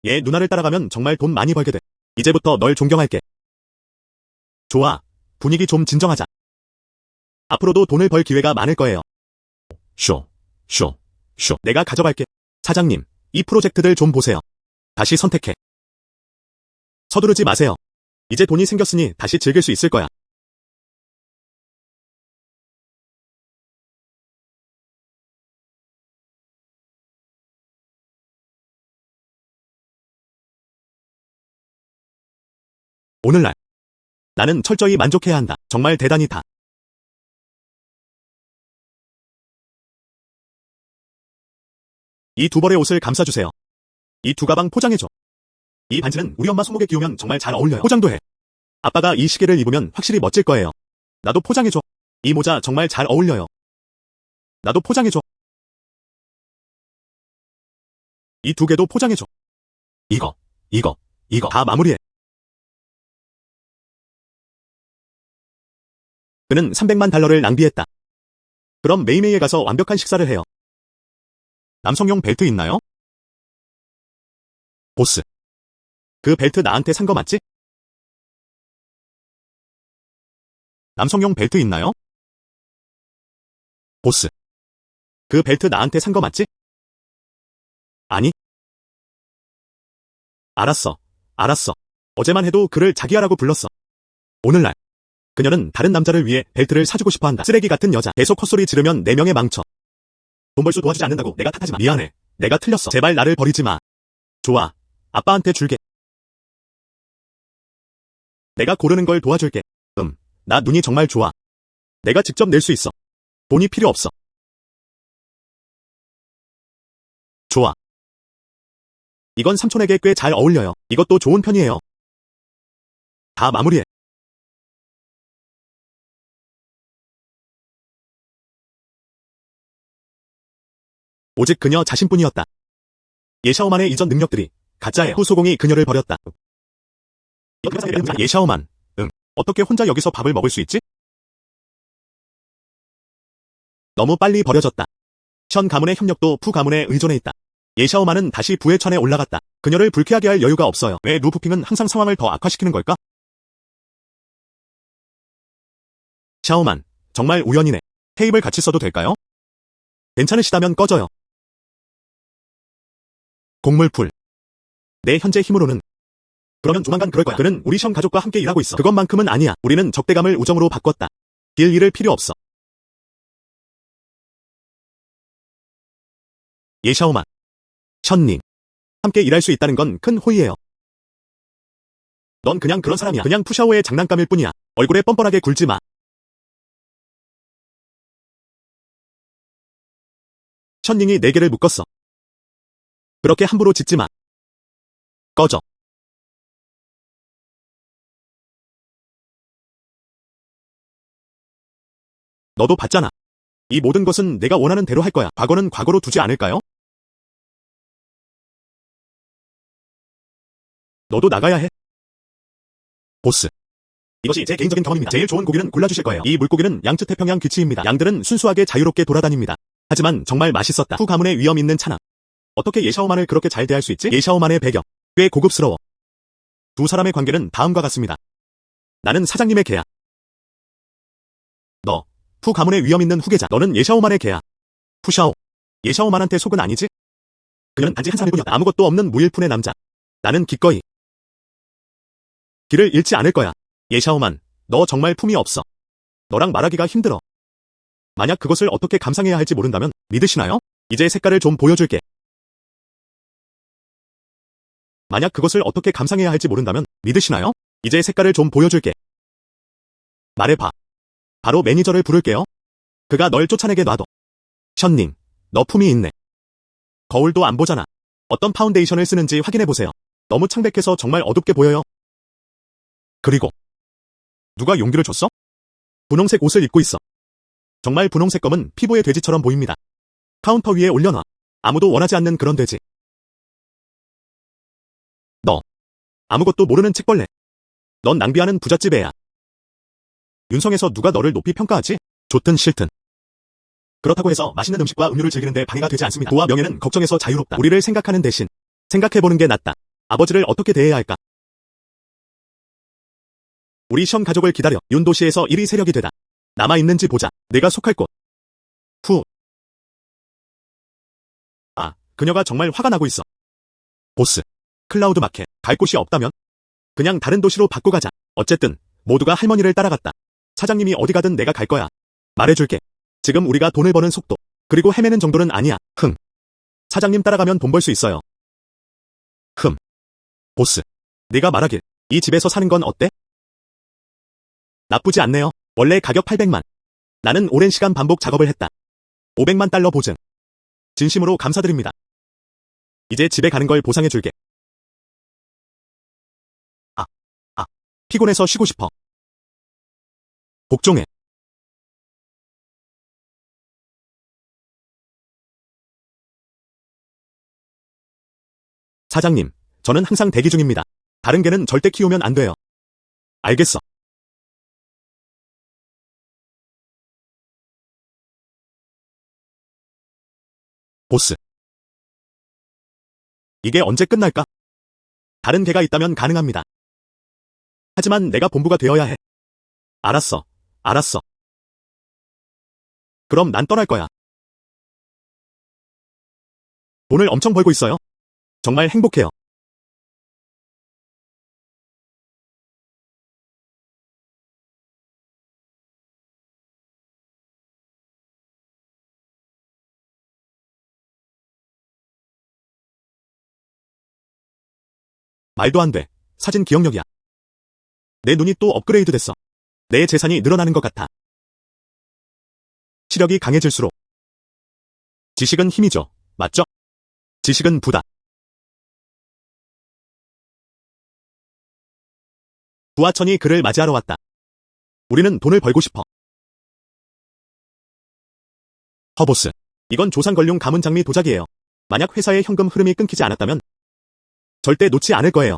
얘 누나를 따라가면 정말 돈 많이 벌게 돼. 이제부터 널 존경할게. 좋아. 분위기 좀 진정하자. 앞으로도 돈을 벌 기회가 많을 거예요. 쇼. 내가 가져갈게. 사장님, 이 프로젝트들 좀 보세요. 다시 선택해. 서두르지 마세요. 이제 돈이 생겼으니 다시 즐길 수 있을 거야. 오늘날. 나는 철저히 만족해야 한다. 정말 대단히 다. 이 두 벌의 옷을 감싸주세요. 이 두 가방 포장해줘. 이 반지는 우리 엄마 손목에 끼우면 정말 잘 어울려요. 포장도 해. 아빠가 이 시계를 입으면 확실히 멋질 거예요. 나도 포장해줘. 이 모자 정말 잘 어울려요. 나도 포장해줘. 이 두 개도 포장해줘. 이거 다 마무리해. 그는 $300만 낭비했다. 그럼 메이메이에 가서 완벽한 식사를 해요. 남성용 벨트 있나요? 보스. 그 벨트 나한테 산 거 맞지? 남성용 벨트 있나요? 보스. 그 벨트 나한테 산 거 맞지? 아니. 알았어. 어제만 해도 그를 자기야라고 불렀어. 오늘날. 그녀는 다른 남자를 위해 벨트를 사주고 싶어 한다. 쓰레기 같은 여자. 계속 헛소리 지르면 내 명예 망쳐. 돈 벌 수 도와주지 않는다고 내가 탓하지 마. 미안해. 내가 틀렸어. 제발 나를 버리지 마. 좋아. 아빠한테 줄게. 내가 고르는 걸 도와줄게. 나 눈이 정말 좋아. 내가 직접 낼 수 있어. 돈이 필요 없어. 좋아. 이건 삼촌에게 꽤 잘 어울려요. 이것도 좋은 편이에요. 다 마무리해. 오직 그녀 자신뿐이었다. 예샤오만의 이전 능력들이 가짜의 후소공이 그녀를 버렸다. 예, 샤오만. 응. 어떻게 혼자 여기서 밥을 먹을 수 있지? 너무 빨리 버려졌다. 션 가문의 협력도 푸 가문에 의존해 있다. 예 샤오만은 다시 부의 천에 올라갔다. 그녀를 불쾌하게 할 여유가 없어요. 왜 루프핑은 항상 상황을 더 악화시키는 걸까? 샤오만, 정말 우연이네. 테이블 같이 써도 될까요? 괜찮으시다면 꺼져요. 곡물풀. 내 현재 힘으로는. 그러면 조만간 그럴 거야. 그는 우리 션 가족과 함께 일하고 있어. 그것만큼은 아니야. 우리는 적대감을 우정으로 바꿨다. 길 잃을 필요 없어. 예 샤오만. 션님. 함께 일할 수 있다는 건 큰 호의예요. 넌 그냥 그런 사람이야. 그냥 푸샤오의 장난감일 뿐이야. 얼굴에 뻔뻔하게 굴지 마. 션닝이 네 개를 묶었어. 그렇게 함부로 짓지 마. 꺼져. 너도 봤잖아. 이 모든 것은 내가 원하는 대로 할 거야. 과거는 과거로 두지 않을까요? 너도 나가야 해. 보스. 이것이 제 개인적인 경험입니다. 제일 좋은 고기는 골라주실 거예요. 이 물고기는 양쯔 태평양 귀치입니다. 양들은 순수하게 자유롭게 돌아다닙니다. 하지만 정말 맛있었다. 후 가문의 위험 있는 찬함. 어떻게 예샤오만을 그렇게 잘 대할 수 있지? 예샤오만의 배경. 꽤 고급스러워. 두 사람의 관계는 다음과 같습니다. 나는 사장님의 개야. 너. 후 가문의 위험 있는 후계자. 너는 예샤오만의 개야. 푸샤오. 예샤오만한테 속은 아니지? 그는 단지 한 사람일 뿐이었다. 아무것도 없는 무일푼의 남자. 나는 기꺼이 길을 잃지 않을 거야. 예샤오만, 너 정말 품이 없어. 너랑 말하기가 힘들어. 만약 그것을 어떻게 감상해야 할지 모른다면 믿으시나요? 이제 색깔을 좀 보여줄게. 만약 그것을 어떻게 감상해야 할지 모른다면 믿으시나요? 이제 색깔을 좀 보여줄게. 말해봐. 바로 매니저를 부를게요. 그가 널 쫓아내게 놔둬. 션님, 너 품이 있네. 거울도 안 보잖아. 어떤 파운데이션을 쓰는지 확인해보세요. 너무 창백해서 정말 어둡게 보여요. 그리고 누가 용기를 줬어? 분홍색 옷을 입고 있어. 정말 분홍색 검은 피부의 돼지처럼 보입니다. 카운터 위에 올려놔. 아무도 원하지 않는 그런 돼지. 너. 아무것도 모르는 책벌레. 넌 낭비하는 부잣집 애야. 윤성에서 누가 너를 높이 평가하지? 좋든 싫든. 그렇다고 해서 맛있는 음식과 음료를 즐기는데 방해가 되지 않습니다. 도와 명예는 걱정에서 자유롭다. 우리를 생각하는 대신 생각해보는 게 낫다. 아버지를 어떻게 대해야 할까? 우리 션 가족을 기다려. 윤도시에서 1위 세력이 되다. 남아있는지 보자. 내가 속할 곳. 후. 아, 그녀가 정말 화가 나고 있어. 보스. 클라우드 마켓. 갈 곳이 없다면? 그냥 다른 도시로 바꿔 가자. 어쨌든 모두가 할머니를 따라갔다. 사장님이 어디 가든 내가 갈 거야. 말해줄게. 지금 우리가 돈을 버는 속도. 그리고 헤매는 정도는 아니야. 사장님 따라가면 돈 벌 수 있어요. 보스. 네가 말하길. 이 집에서 사는 건 어때? 나쁘지 않네요. 원래 가격 800만. 나는 오랜 시간 반복 작업을 했다. 500만 달러 보증. 진심으로 감사드립니다. 이제 집에 가는 걸 보상해줄게. 피곤해서 쉬고 싶어. 복종해. 사장님, 저는 항상 대기 중입니다. 다른 개는 절대 키우면 안 돼요. 알겠어. 보스. 이게 언제 끝날까? 다른 개가 있다면 가능합니다. 하지만 내가 본부가 되어야 해. 알았어. 알았어. 그럼 난 떠날 거야. 돈을 엄청 벌고 있어요. 정말 행복해요. 말도 안 돼. 사진 기억력이야. 내 눈이 또 업그레이드 됐어. 내 재산이 늘어나는 것 같아. 시력이 강해질수록 지식은 힘이죠. 맞죠? 지식은 부다. 부하천이 그를 맞이하러 왔다. 우리는 돈을 벌고 싶어. 허보스. 이건 조상걸륭 가문 장미 도자기예요. 만약 회사의 현금 흐름이 끊기지 않았다면 절대 놓지 않을 거예요.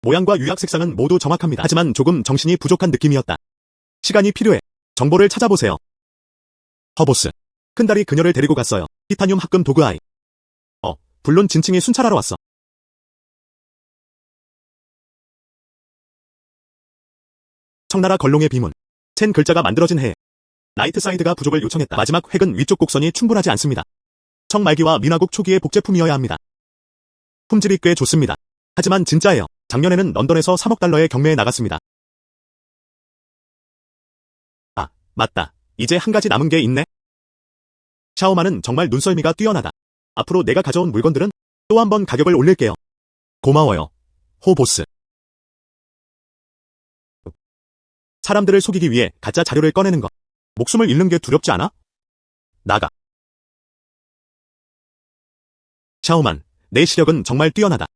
모양과 유약 색상은 모두 정확합니다. 하지만 조금 정신이 부족한 느낌이었다. 시간이 필요해. 정보를 찾아보세요. 허보스. 큰달이 그녀를 데리고 갔어요. 티타늄 합금 도구 아이. 물론 진층이 순찰하러 왔어. 청나라 걸롱의 비문. 챈 글자가 만들어진 해. 나이트사이드가 부족을 요청했다. 마지막 획은 위쪽 곡선이 충분하지 않습니다. 청 말기와 민화국 초기의 복제품이어야 합니다. 품질이 꽤 좋습니다. 하지만 진짜예요. 작년에는 런던에서 3억 달러의 경매에 나갔습니다. 아, 맞다. 이제 한 가지 남은 게 있네. 샤오만은 정말 눈썰미가 뛰어나다. 앞으로 내가 가져온 물건들은 또 한 번 가격을 올릴게요. 고마워요. 호 보스. 사람들을 속이기 위해 가짜 자료를 꺼내는 것. 목숨을 잃는 게 두렵지 않아? 나가. 샤오만, 내 시력은 정말 뛰어나다.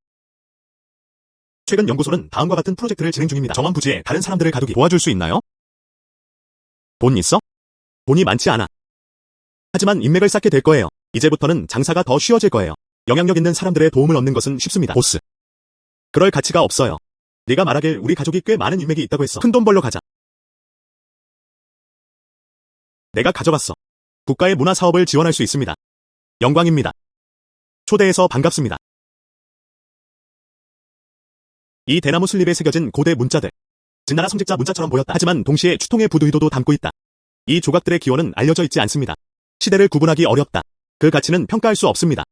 최근 연구소는 다음과 같은 프로젝트를 진행 중입니다. 정원 부지에 다른 사람들을 가두기. 도와줄 수 있나요? 돈 있어? 돈이 많지 않아. 하지만 인맥을 쌓게 될 거예요. 이제부터는 장사가 더 쉬워질 거예요. 영향력 있는 사람들의 도움을 얻는 것은 쉽습니다. 보스. 그럴 가치가 없어요. 네가 말하길 우리 가족이 꽤 많은 인맥이 있다고 했어. 큰돈 벌러 가자. 내가 가져갔어. 국가의 문화 사업을 지원할 수 있습니다. 영광입니다. 초대해서 반갑습니다. 이 대나무 슬립에 새겨진 고대 문자들. 진나라 성직자 문자처럼 보였다. 하지만 동시에 추통의 부두 의도도 담고 있다. 이 조각들의 기원은 알려져 있지 않습니다. 시대를 구분하기 어렵다. 그 가치는 평가할 수 없습니다.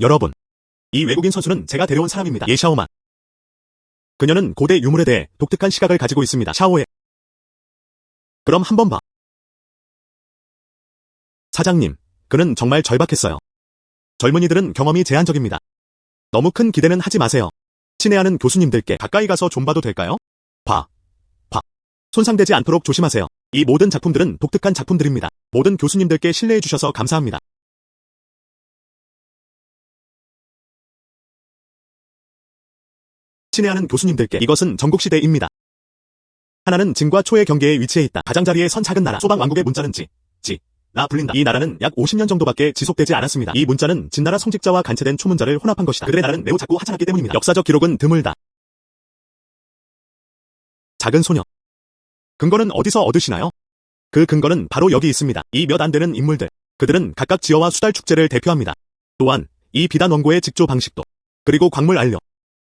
여러분, 이 외국인 선수는 제가 데려온 사람입니다. 예 샤오만. 그녀는 고대 유물에 대해 독특한 시각을 가지고 있습니다. 샤오에. 그럼 한번 봐. 사장님, 그는 정말 절박했어요. 젊은이들은 경험이 제한적입니다. 너무 큰 기대는 하지 마세요. 친애하는 교수님들께 가까이 가서 좀 봐도 될까요? 봐. 손상되지 않도록 조심하세요. 이 모든 작품들은 독특한 작품들입니다. 모든 교수님들께 신뢰해 주셔서 감사합니다. 친애하는 교수님들께 이것은 전국시대입니다. 하나는 진과 초의 경계에 위치해 있다. 가장자리에 선 작은 나라. 소방 왕국의 문자는 나 불린다. 이 나라는 약 50년 정도밖에 지속되지 않았습니다. 이 문자는 진나라 성직자와 간체된 초문자를 혼합한 것이다. 그들의 나라는 매우 작고 하찮았기 때문입니다. 역사적 기록은 드물다. 작은 소녀. 근거는 어디서 얻으시나요? 그 근거는 바로 여기 있습니다. 이 몇 안 되는 인물들. 그들은 각각 지어와 수달 축제를 대표합니다. 또한 이 비단 원고의 직조 방식도. 그리고 광물 안료.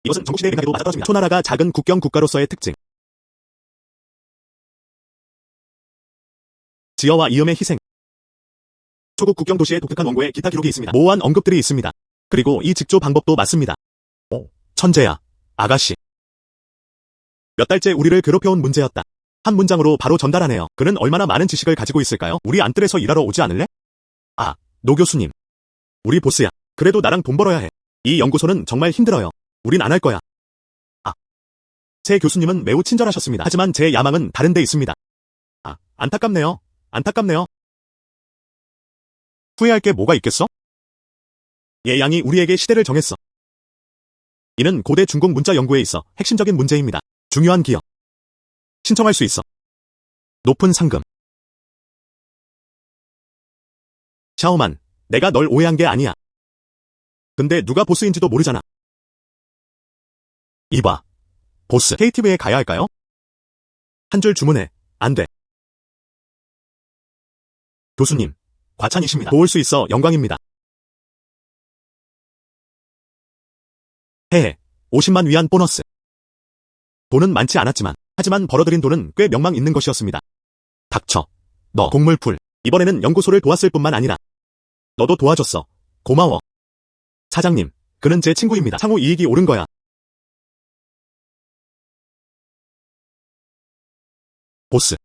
이것은 전국시대의 맥락에도 맞아떨어집니다. 초나라가 작은 국경 국가로서의 특징. 지어와 이음의 희생. 초국 국경 도시의 독특한 원고에 기타 기록이 있습니다. 모호한 언급들이 있습니다. 그리고 이 직조 방법도 맞습니다. 천재야, 아가씨. 몇 달째 우리를 괴롭혀온 문제였다. 한 문장으로 바로 전달하네요. 그는 얼마나 많은 지식을 가지고 있을까요? 우리 안뜰에서 일하러 오지 않을래? 아, 노 교수님. 우리 보스야. 그래도 나랑 돈 벌어야 해. 이 연구소는 정말 힘들어요. 우린 안 할 거야. 새 교수님은 매우 친절하셨습니다. 하지만 제 야망은 다른 데 있습니다. 안타깝네요. 후회할 게 뭐가 있겠어? 얘 양이 우리에게 시대를 정했어. 이는 고대 중국 문자 연구에 있어 핵심적인 문제입니다. 중요한 기여. 신청할 수 있어. 높은 상금. 샤오만, 내가 널 오해한 게 아니야. 근데 누가 보스인지도 모르잖아. 이봐. 보스, KTV에 가야 할까요? 한 줄 주문해. 안 돼. 교수님, 과찬이십니다. 도울 수 있어 영광입니다. 헤헤, 50만 위안 보너스. 돈은 많지 않았지만, 하지만 벌어들인 돈은 꽤 명망 있는 것이었습니다. 닥쳐. 너 곡물풀. 이번에는 연구소를 도왔을 뿐만 아니라 너도 도와줬어. 고마워. 사장님, 그는 제 친구입니다. 상호 이익이 오른 거야. 보스.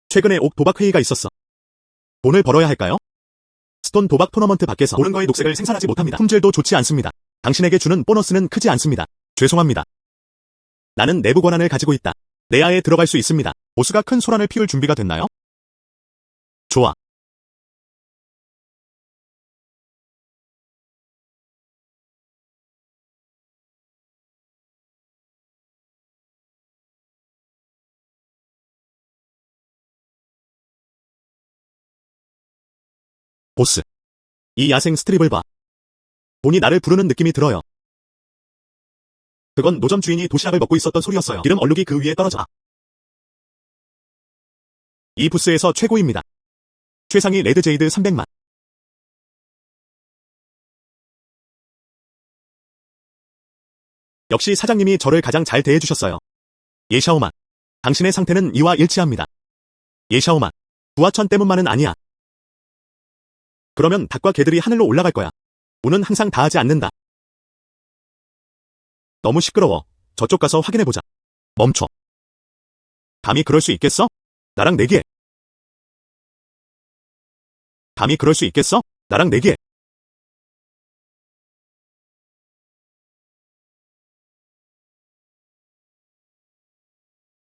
최근에 옥 도박 회의가 있었어. 돈을 벌어야 할까요? 스톤 도박 토너먼트 밖에서 옳은 거의 녹색을 생산하지 못합니다. 품질도 좋지 않습니다. 당신에게 주는 보너스는 크지 않습니다. 죄송합니다. 나는 내부 권한을 가지고 있다. 내야에 들어갈 수 있습니다. 보스가 큰 소란을 피울 준비가 됐나요? 좋아. 보스. 이 야생 스트립을 봐. 돈이 나를 부르는 느낌이 들어요. 그건 노점 주인이 도시락을 먹고 있었던 소리였어요. 기름 얼룩이 그 위에 떨어져. 이 부스에서 최고입니다. 최상위 레드제이드 300만. 역시 사장님이 저를 가장 잘 대해주셨어요. 예샤오만. 당신의 상태는 이와 일치합니다. 예샤오만. 부하천 때문만은 아니야. 그러면 닭과 개들이 하늘로 올라갈 거야. 운은 항상 다하지 않는다. 너무 시끄러워. 저쪽 가서 확인해보자. 멈춰. 감히 그럴 수 있겠어? 나랑 내기해. 감히 그럴 수 있겠어? 나랑 내기해.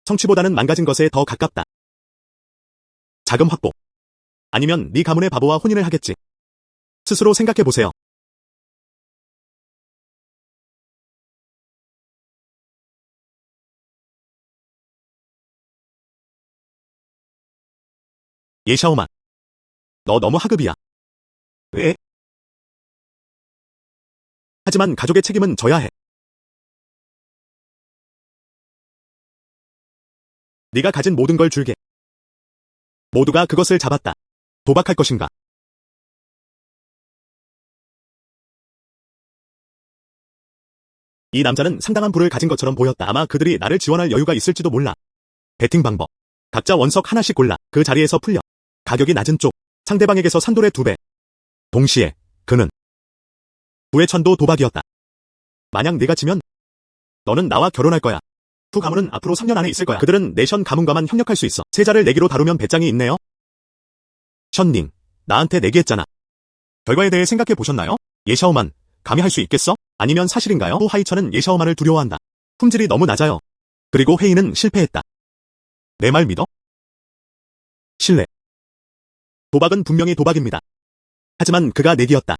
성취보다는 망가진 것에 더 가깝다. 자금 확보. 아니면 네 가문의 바보와 혼인을 하겠지. 스스로 생각해보세요. 예샤오만. 너 너무 하급이야. 왜? 하지만 가족의 책임은 져야 해. 네가 가진 모든 걸 줄게. 모두가 그것을 잡았다. 도박할 것인가? 이 남자는 상당한 부를 가진 것처럼 보였다. 아마 그들이 나를 지원할 여유가 있을지도 몰라. 베팅 방법. 각자 원석 하나씩 골라 그 자리에서 풀려. 가격이 낮은 쪽. 상대방에게서 산돌의 2배. 동시에 그는 부의 천도 도박이었다. 만약 네가 지면 너는 나와 결혼할 거야. 후 가문은 앞으로 3년 안에 있을 거야. 그들은 내션 가문과만 협력할 수 있어. 세자를 내기로 다루면 배짱이 있네요. 션닝, 나한테 내기했잖아. 결과에 대해 생각해 보셨나요? 예샤오만, 감히 할 수 있겠어? 아니면 사실인가요? 후 하이천은 예샤오만을 두려워한다. 품질이 너무 낮아요. 그리고 회의는 실패했다. 내 말 믿어? 신뢰. 도박은 분명히 도박입니다. 하지만 그가 내기였다.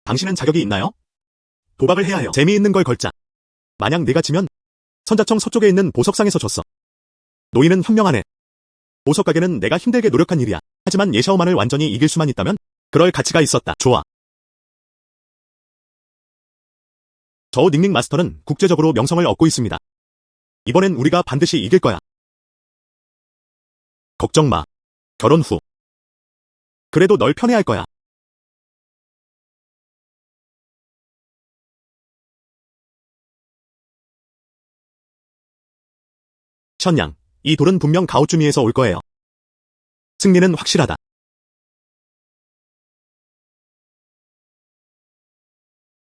당신은 자격이 있나요? 도박을 해야 해요. 재미있는 걸 걸자. 만약 네가 지면 선자청 서쪽에 있는 보석상에서 줬어. 노인은 현명하네. 보석 가게는 내가 힘들게 노력한 일이야. 하지만 예샤오만을 완전히 이길 수만 있다면 그럴 가치가 있었다. 좋아. 저 닝닝 마스터는 국제적으로 명성을 얻고 있습니다. 이번엔 우리가 반드시 이길 거야. 걱정 마. 결혼 후. 그래도 널 편애할 거야. 션양, 이 돌은 분명 가오쭈미에서 올 거예요. 승리는 확실하다.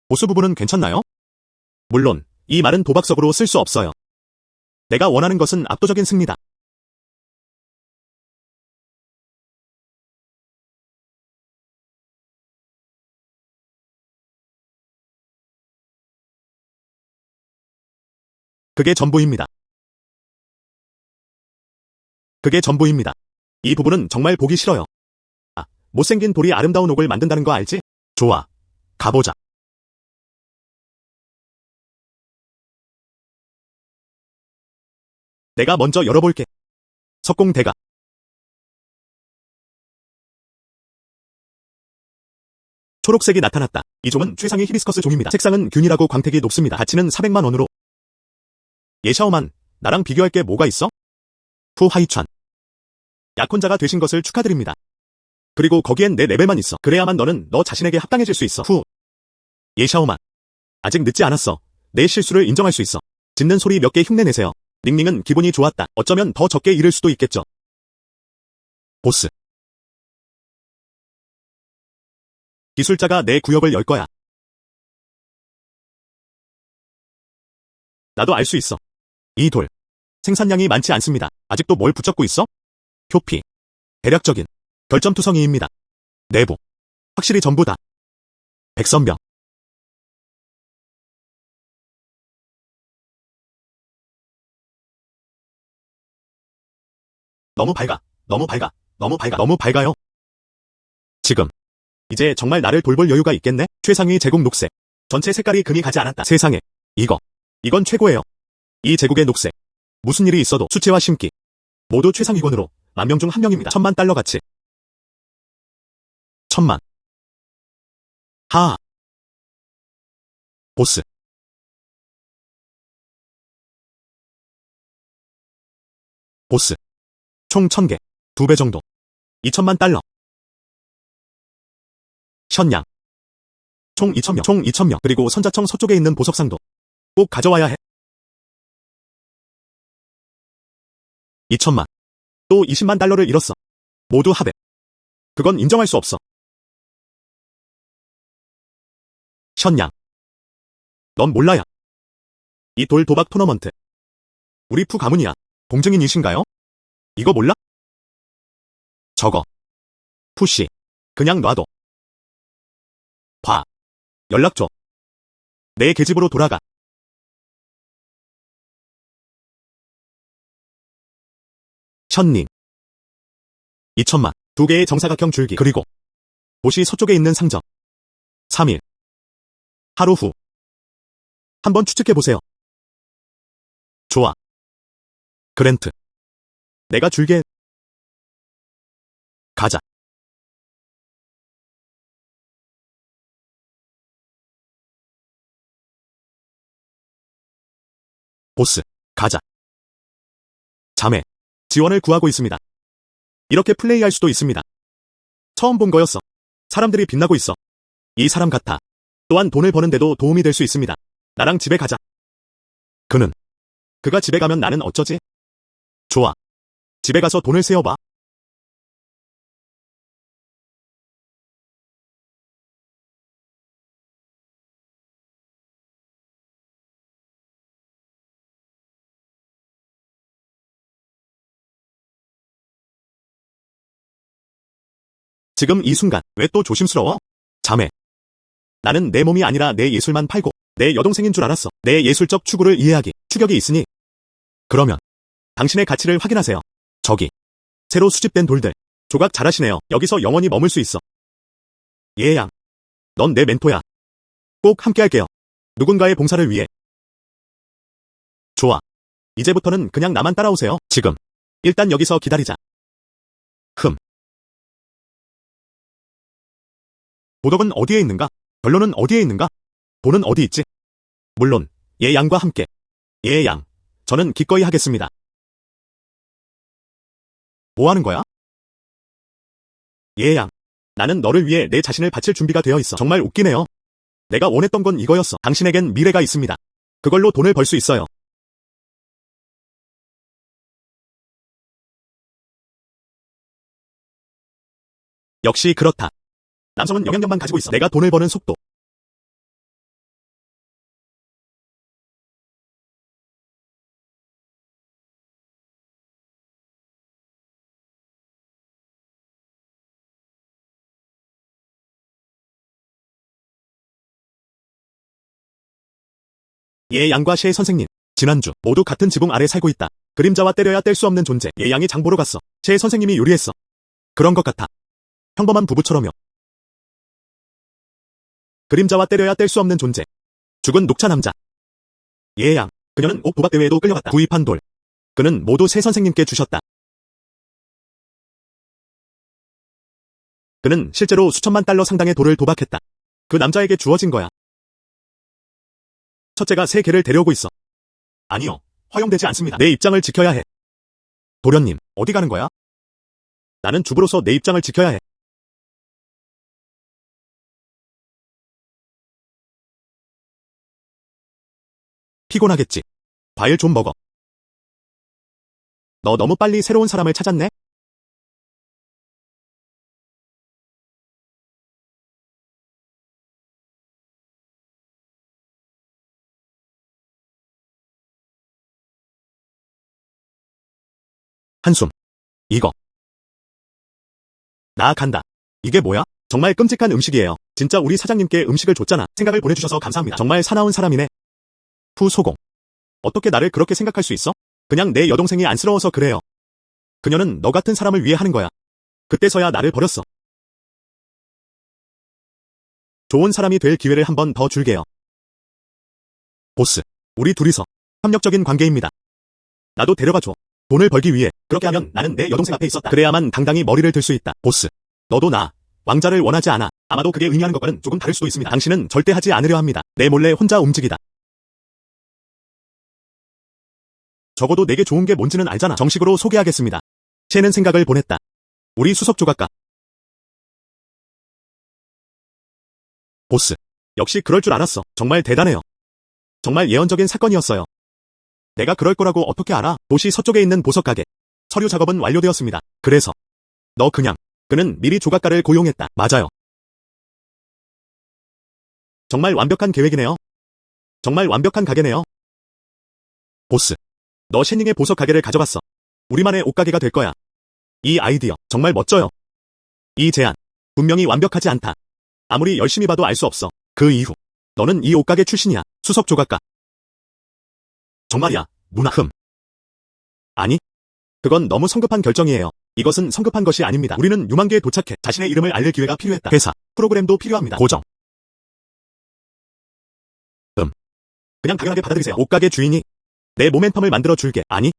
보스 부부는 괜찮나요? 물론, 이 말은 도박석으로 쓸 수 없어요. 내가 원하는 것은 압도적인 승리다. 그게 전부입니다. 그게 전부입니다. 이 부분은 정말 보기 싫어요. 아, 못생긴 돌이 아름다운 옥을 만든다는 거 알지? 좋아. 가보자. 내가 먼저 열어볼게. 석공대가. 초록색이 나타났다. 이 종은 최상위 히비스커스 종입니다. 색상은 균일하고 광택이 높습니다. 가치는 400만 원으로. 예샤오만, 나랑 비교할 게 뭐가 있어? 후 하이찬. 약혼자가 되신 것을 축하드립니다. 그리고 거기엔 내 레벨만 있어. 그래야만 너는 너 자신에게 합당해질 수 있어. 후. 예샤오만. 아직 늦지 않았어. 내 실수를 인정할 수 있어. 짖는 소리 몇 개 흉내내세요. 닝닝은 기분이 좋았다. 어쩌면 더 적게 잃을 수도 있겠죠. 보스. 기술자가 내 구역을 열 거야. 나도 알 수 있어. 이 돌. 생산량이 많지 않습니다. 아직도 뭘 붙잡고 있어? 표피. 대략적인. 결점투성이입니다. 내부. 확실히 전부다. 백선병. 너무 밝아. 너무 밝아. 너무 밝아. 너무 밝아요. 지금. 이제 정말 나를 돌볼 여유가 있겠네? 최상위 제국 녹색. 전체 색깔이 금이 가지 않았다. 세상에. 이건 최고예요. 이 제국의 녹색. 무슨 일이 있어도 수채화 심기. 모두 최상위권으로 10,000명 중 1명입니다. 1,000만 달러 가치. 1,000만. 하하. 보스. 보스. 총 1000개. 2배 정도. 2천만 달러. 현양. 총 2,000명. 총 2,000명. 그리고 선자청 서쪽에 있는 보석상도 꼭 가져와야 해. 2천만. 또 20만 달러를 잃었어. 모두 합해. 그건 인정할 수 없어. 현양. 넌 몰라야. 이 돌 도박 토너먼트. 우리 푸 가문이야. 공증인이신가요? 이거 몰라? 저거. 푸씨. 그냥 놔둬. 봐. 연락 줘. 내 계집으로 돌아가. 현님. 2천만. 2개의 정사각형 줄기. 그리고 도시 서쪽에 있는 상점. 3일. 하루 후. 한번 추측해보세요. 좋아. 그랜트. 내가 줄게. 가자. 보스. 가자. 자매. 지원을 구하고 있습니다. 이렇게 플레이할 수도 있습니다. 처음 본 거였어. 사람들이 빛나고 있어. 이 사람 같아. 또한 돈을 버는데도 도움이 될 수 있습니다. 나랑 집에 가자. 그가 집에 가면 나는 어쩌지? 좋아. 집에 가서 돈을 세어봐. 지금 이 순간 왜 또 조심스러워? 자매. 나는 내 몸이 아니라 내 예술만 팔고 내 여동생인 줄 알았어. 내 예술적 추구를 이해하기, 추격이 있으니. 그러면 당신의 가치를 확인하세요. 저기. 새로 수집된 돌들. 조각 잘하시네요. 여기서 영원히 머물 수 있어. 예양. 넌 내 멘토야. 꼭 함께할게요. 누군가의 봉사를 위해. 좋아. 이제부터는 그냥 나만 따라오세요. 지금. 일단 여기서 기다리자. 보덕은 어디에 있는가? 결론은 어디에 있는가? 돈은 어디 있지? 물론 예양과 함께. 예양. 저는 기꺼이 하겠습니다. 뭐 하는 거야? 예양. 나는 너를 위해 내 자신을 바칠 준비가 되어 있어. 정말 웃기네요. 내가 원했던 건 이거였어. 당신에겐 미래가 있습니다. 그걸로 돈을 벌 수 있어요. 역시 그렇다. 남성은 영향력만 가지고 있어. 내가 돈을 버는 속도. 예양과 셰 선생님. 지난주 모두 같은 지붕 아래 살고 있다. 그림자와 때려야 뗄 수 없는 존재. 예양이 장 보러 갔어. 셰 선생님이 요리했어. 그런 것 같아. 평범한 부부처럼요. 그림자와 때려야 뗄 수 없는 존재. 죽은 녹차 남자. 예양. 그녀는 옷 도박 대회에도 끌려갔다. 구입한 돌. 그는 모두 셰 선생님께 주셨다. 그는 실제로 수천만 달러 상당의 돌을 도박했다. 그 남자에게 주어진 거야. 첫째가 3개를 데려오고 있어. 아니요. 허용되지 않습니다. 내 입장을 지켜야 해. 도련님, 어디 가는 거야? 나는 주부로서 내 입장을 지켜야 해. 피곤하겠지. 과일 좀 먹어. 너 너무 빨리 새로운 사람을 찾았네? 한숨. 이거. 나 간다. 이게 뭐야? 정말 끔찍한 음식이에요. 진짜 우리 사장님께 음식을 줬잖아. 생각을 보내주셔서 감사합니다. 정말 사나운 사람이네. 푸 소공. 어떻게 나를 그렇게 생각할 수 있어? 그냥 내 여동생이 안쓰러워서 그래요. 그녀는 너 같은 사람을 위해 하는 거야. 그때서야 나를 버렸어. 좋은 사람이 될 기회를 한 번 더 줄게요. 보스. 우리 둘이서 협력적인 관계입니다. 나도 데려가줘. 돈을 벌기 위해. 그렇게 하면 나는 내 여동생 앞에 있었다. 그래야만 당당히 머리를 들 수 있다. 보스. 너도 나. 왕자를 원하지 않아. 아마도 그게 의미하는 것과는 조금 다를 수도 있습니다. 당신은 절대 하지 않으려 합니다. 내 몰래 혼자 움직이다. 적어도 내게 좋은 게 뭔지는 알잖아. 정식으로 소개하겠습니다. 쟤는 생각을 보냈다. 우리 수석 조각가. 보스. 역시 그럴 줄 알았어. 정말 대단해요. 정말 예언적인 사건이었어요. 내가 그럴 거라고 어떻게 알아? 도시 서쪽에 있는 보석 가게. 서류 작업은 완료되었습니다. 그래서 그는 미리 조각가를 고용했다. 맞아요. 정말 완벽한 계획이네요. 정말 완벽한 가게네요. 보스. 너 셰닝의 보석 가게를 가져갔어. 우리만의 옷가게가 될 거야. 이 아이디어 정말 멋져요. 이 제안 분명히 완벽하지 않다. 아무리 열심히 봐도 알 수 없어. 그 이후 너는 이 옷가게 출신이야. 수석 조각가. 정말이야, 누나. 아니, 그건 너무 성급한 결정이에요. 이것은 성급한 것이 아닙니다. 우리는 유망계에 도착해 자신의 이름을 알릴 기회가 필요했다. 회사, 프로그램도 필요합니다. 고정. 그냥 당연하게 받아들이세요. 옷가게 주인이 내 모멘텀을 만들어 줄게. 아니,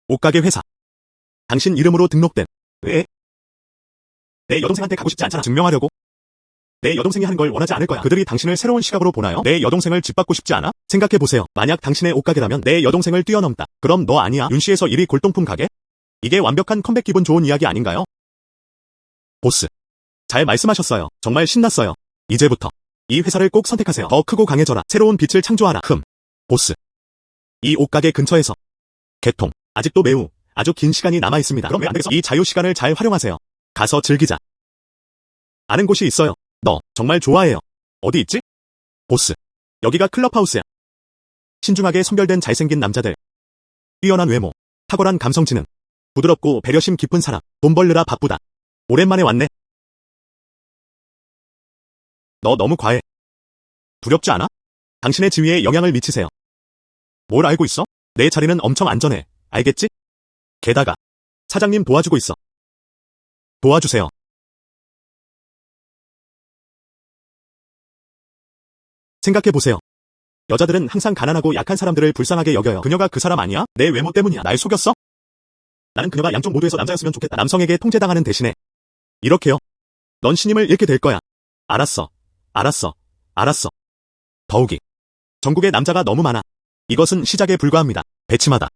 옷가게 회사. 당신 이름으로 등록된. 왜? 내 여동생한테 가고 싶지 않잖아. 증명하려고? 내 여동생이 하는 걸 원하지 않을 거야. 그들이 당신을 새로운 시각으로 보나요? 내 여동생을 짓밟고 싶지 않아? 생각해보세요. 만약 당신의 옷가게라면 내 여동생을 뛰어넘다. 그럼 너 아니야? 윤씨에서 1위 골동품 가게? 이게 완벽한 컴백 기분 좋은 이야기 아닌가요? 보스. 잘 말씀하셨어요. 정말 신났어요. 이제부터 이 회사를 꼭 선택하세요. 더 크고 강해져라. 새로운 빛을 창조하라. 보스. 이 옷가게 근처에서 개통. 아직도 아주 긴 시간이 남아 있습니다. 그럼 왜 안 되겠어? 이 자유 시간을 잘 활용하세요. 가서 즐기자. 아는 곳이 있어요. 너 정말 좋아해요. 어디 있지? 보스. 여기가 클럽하우스야. 신중하게 선별된 잘생긴 남자들. 뛰어난 외모. 탁월한 감성지능. 부드럽고 배려심 깊은 사람. 돈 벌느라 바쁘다. 오랜만에 왔네. 너 너무 과해. 두렵지 않아? 당신의 지위에 영향을 미치세요. 뭘 알고 있어? 내 자리는 엄청 안전해. 알겠지? 게다가 사장님 도와주고 있어. 도와주세요. 생각해보세요. 여자들은 항상 가난하고 약한 사람들을 불쌍하게 여겨요. 그녀가 그 사람 아니야? 내 외모 때문이야. 날 속였어? 나는 그녀가 양쪽 모두에서 남자였으면 좋겠다. 남성에게 통제당하는 대신에. 이렇게요. 넌 신임을 잃게 될 거야. 알았어. 더욱이. 전국에 남자가 너무 많아. 이것은 시작에 불과합니다. 배치마다.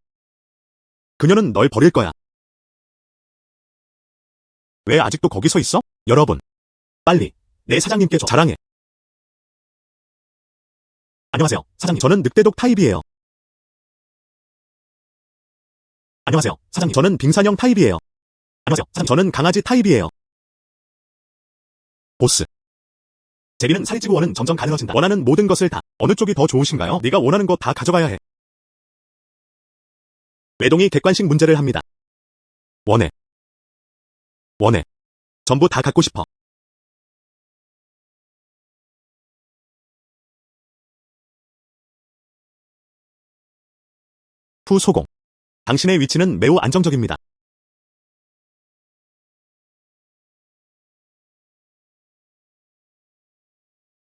그녀는 널 버릴 거야. 왜 아직도 거기 서 있어? 여러분. 빨리. 내 사장님께 자랑해. 안녕하세요, 사장님. 저는 늑대독 타입이에요. 안녕하세요, 사장님. 저는 빙산형 타입이에요. 안녕하세요, 사장님. 저는 강아지 타입이에요. 보스. 제리는 살이 찌고 원은 점점 가늘어진다. 원하는 모든 것을 다. 어느 쪽이 더 좋으신가요? 네가 원하는 거 다 가져가야 해. 외동이 객관식 문제를 합니다. 원해. 전부 다 갖고 싶어. 후 소공. 당신의 위치는 매우 안정적입니다.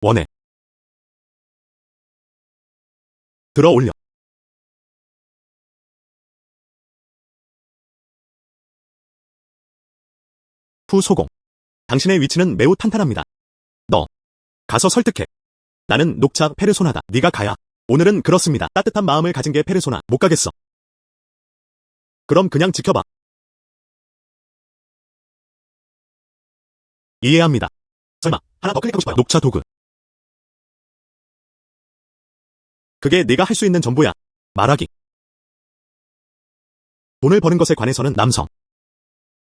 원해. 들어 올려. 후 소공. 당신의 위치는 매우 탄탄합니다. 너. 가서 설득해. 나는 녹차 페르소나다. 네가 가야. 오늘은 그렇습니다. 따뜻한 마음을 가진 게 페르소나. 못 가겠어. 그럼 그냥 지켜봐. 이해합니다. 설마 하나 더 클릭하고 싶어요. 녹차 도구. 그게 네가 할 수 있는 전부야. 말하기. 돈을 버는 것에 관해서는 남성.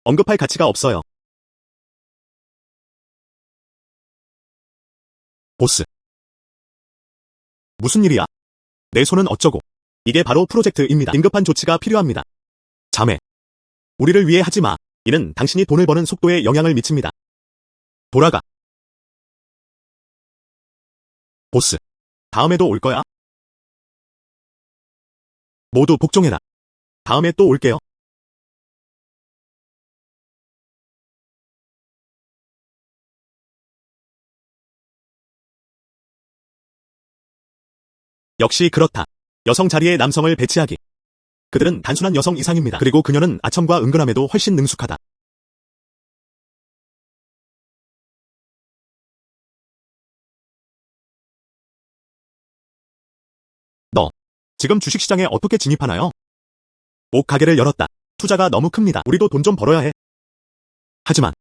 언급할 가치가 없어요. 보스. 무슨 일이야? 내 손은 어쩌고? 이게 바로 프로젝트입니다. 긴급한 조치가 필요합니다. 자매. 우리를 위해 하지 마. 이는 당신이 돈을 버는 속도에 영향을 미칩니다. 돌아가. 보스. 다음에도 올 거야? 모두 복종해라. 다음에 또 올게요. 역시 그렇다. 여성 자리에 남성을 배치하기. 그들은 단순한 여성 이상입니다. 그리고 그녀는 아첨과 은근함에도 훨씬 능숙하다. 너. 지금 주식시장에 어떻게 진입하나요? 옷 가게를 열었다. 투자가 너무 큽니다. 우리도 돈 좀 벌어야 해. 하지만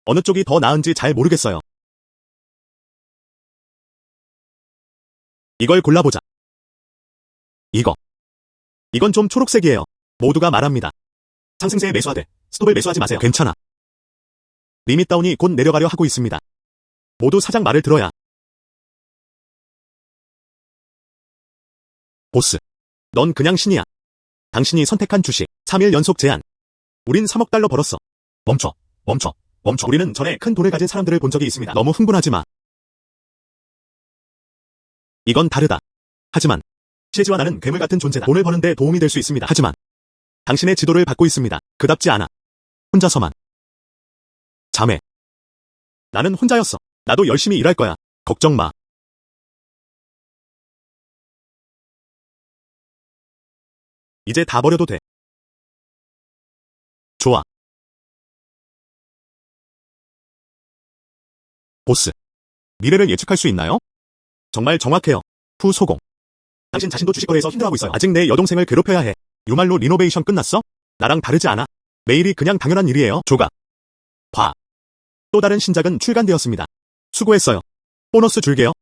어느 쪽이 더 나은지 잘 모르겠어요. 이걸 골라보자. 이건 좀 초록색이에요. 모두가 말합니다. 상승세에 매수하되 스톱을 매수하지 마세요. 괜찮아. 리밋 다운이 곧 내려가려 하고 있습니다. 모두 사장 말을 들어야. 보스, 넌 그냥 신이야. 당신이 선택한 주식 3일 연속 제한. 우린 3억 달러 벌었어. 멈춰. 우리는 전에 큰 돈을 가진 사람들을 본 적이 있습니다. 너무 흥분하지 마. 이건 다르다. 하지만 시즈와 나는 괴물 같은 존재다. 돈을 버는데 도움이 될 수 있습니다. 하지만 당신의 지도를 받고 있습니다. 그답지 않아. 혼자서만. 자매. 나는 혼자였어. 나도 열심히 일할 거야. 걱정 마. 이제 다 버려도 돼. 좋아. 보스. 미래를 예측할 수 있나요? 정말 정확해요. 후소공. 당신 자신도 주식거래에서 힘들어하고 있어요. 아직 내 여동생을 괴롭혀야 해. 유말로 리노베이션 끝났어? 나랑 다르지 않아. 매일이 그냥 당연한 일이에요. 조각. 봐. 또 다른 신작은 출간되었습니다. 수고했어요. 보너스 줄게요.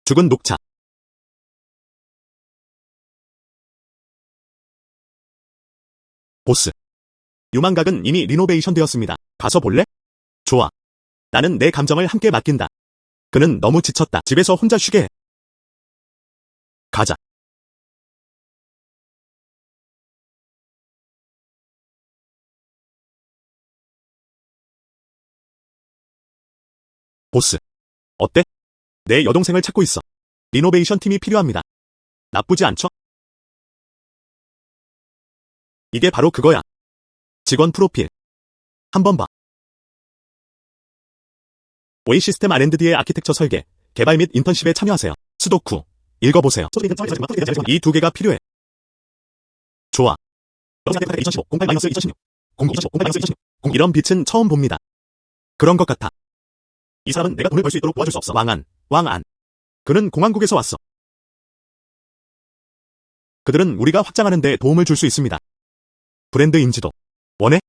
죽은 녹차. 보스. 유망각은 이미 리노베이션 되었습니다. 가서 볼래? 좋아. 나는 내 감정을 함께 맡긴다. 그는 너무 지쳤다. 집에서 혼자 쉬게 해. 가자. 보스. 어때? 내 여동생을 찾고 있어. 리노베이션 팀이 필요합니다. 나쁘지 않죠? 이게 바로 그거야. 직원 프로필. 한번 봐. 오이 시스템 R&D의 아키텍처 설계, 개발 및 인턴십에 참여하세요. 스도쿠. 읽어보세요. 이 두 개가 필요해. 좋아. 2015, 08-2016, 09-2015, 08-2016, 이런 빛은 처음 봅니다. 그런 것 같아. 이 사람은 내가 돈을 벌 수 있도록 도와줄 수 없어. 왕안. 그는 공항국에서 왔어. 그들은 우리가 확장하는 데 도움을 줄 수 있습니다. 브랜드 인지도. 원해?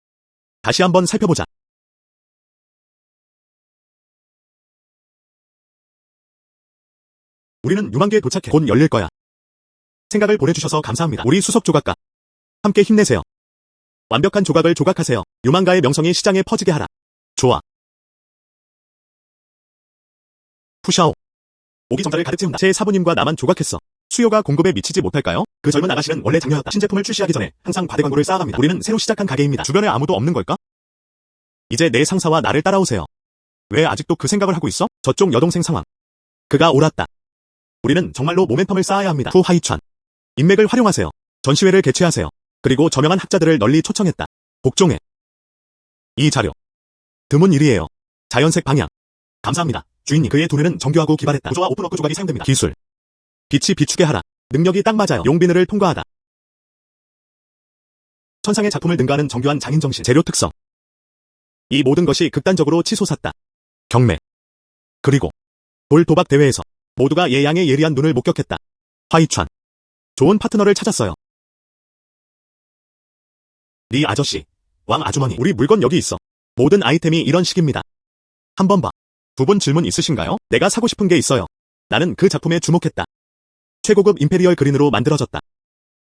다시 한번 살펴보자. 우리는 유망계에 도착해. 곧 열릴 거야. 생각을 보내주셔서 감사합니다. 우리 수석 조각가. 함께 힘내세요. 완벽한 조각을 조각하세요. 유망가의 명성이 시장에 퍼지게 하라. 좋아. 푸샤오. 오기정자를 가득 채운다. 제 사부님과 나만 조각했어. 수요가 공급에 미치지 못할까요? 그 젊은 아가씨는 원래 장녀였다. 신제품을 출시하기 전에 항상 과대 광고를 쌓아갑니다. 우리는 새로 시작한 가게입니다. 주변에 아무도 없는 걸까? 이제 내 상사와 나를 따라오세요. 왜 아직도 그 생각을 하고 있어? 저쪽 여동생 상황. 그가 옳았다. 우리는 정말로 모멘텀을 쌓아야 합니다. 후하이찬. 인맥을 활용하세요. 전시회를 개최하세요. 그리고 저명한 학자들을 널리 초청했다. 복종해. 이 자료. 드문 일이에요. 자연색 방향. 감사합니다. 주인님. 그의 두뇌는 정교하고 기발했다. 구조와 오픈워크 조각이 사용됩니다. 기술. 빛이 비추게 하라. 능력이 딱 맞아요. 용비늘을 통과하다. 천상의 작품을 능가하는 정교한 장인정신. 재료 특성. 이 모든 것이 극단적으로 치솟았다. 경매. 그리고 돌 도박 대회에서 모두가 예양의 예리한 눈을 목격했다. 화이찬. 좋은 파트너를 찾았어요. 리 아저씨. 왕 아주머니. 우리 물건 여기 있어. 모든 아이템이 이런 식입니다. 한번 봐. 두 분 질문 있으신가요? 내가 사고 싶은 게 있어요. 나는 그 작품에 주목했다. 최고급 임페리얼 그린으로 만들어졌다.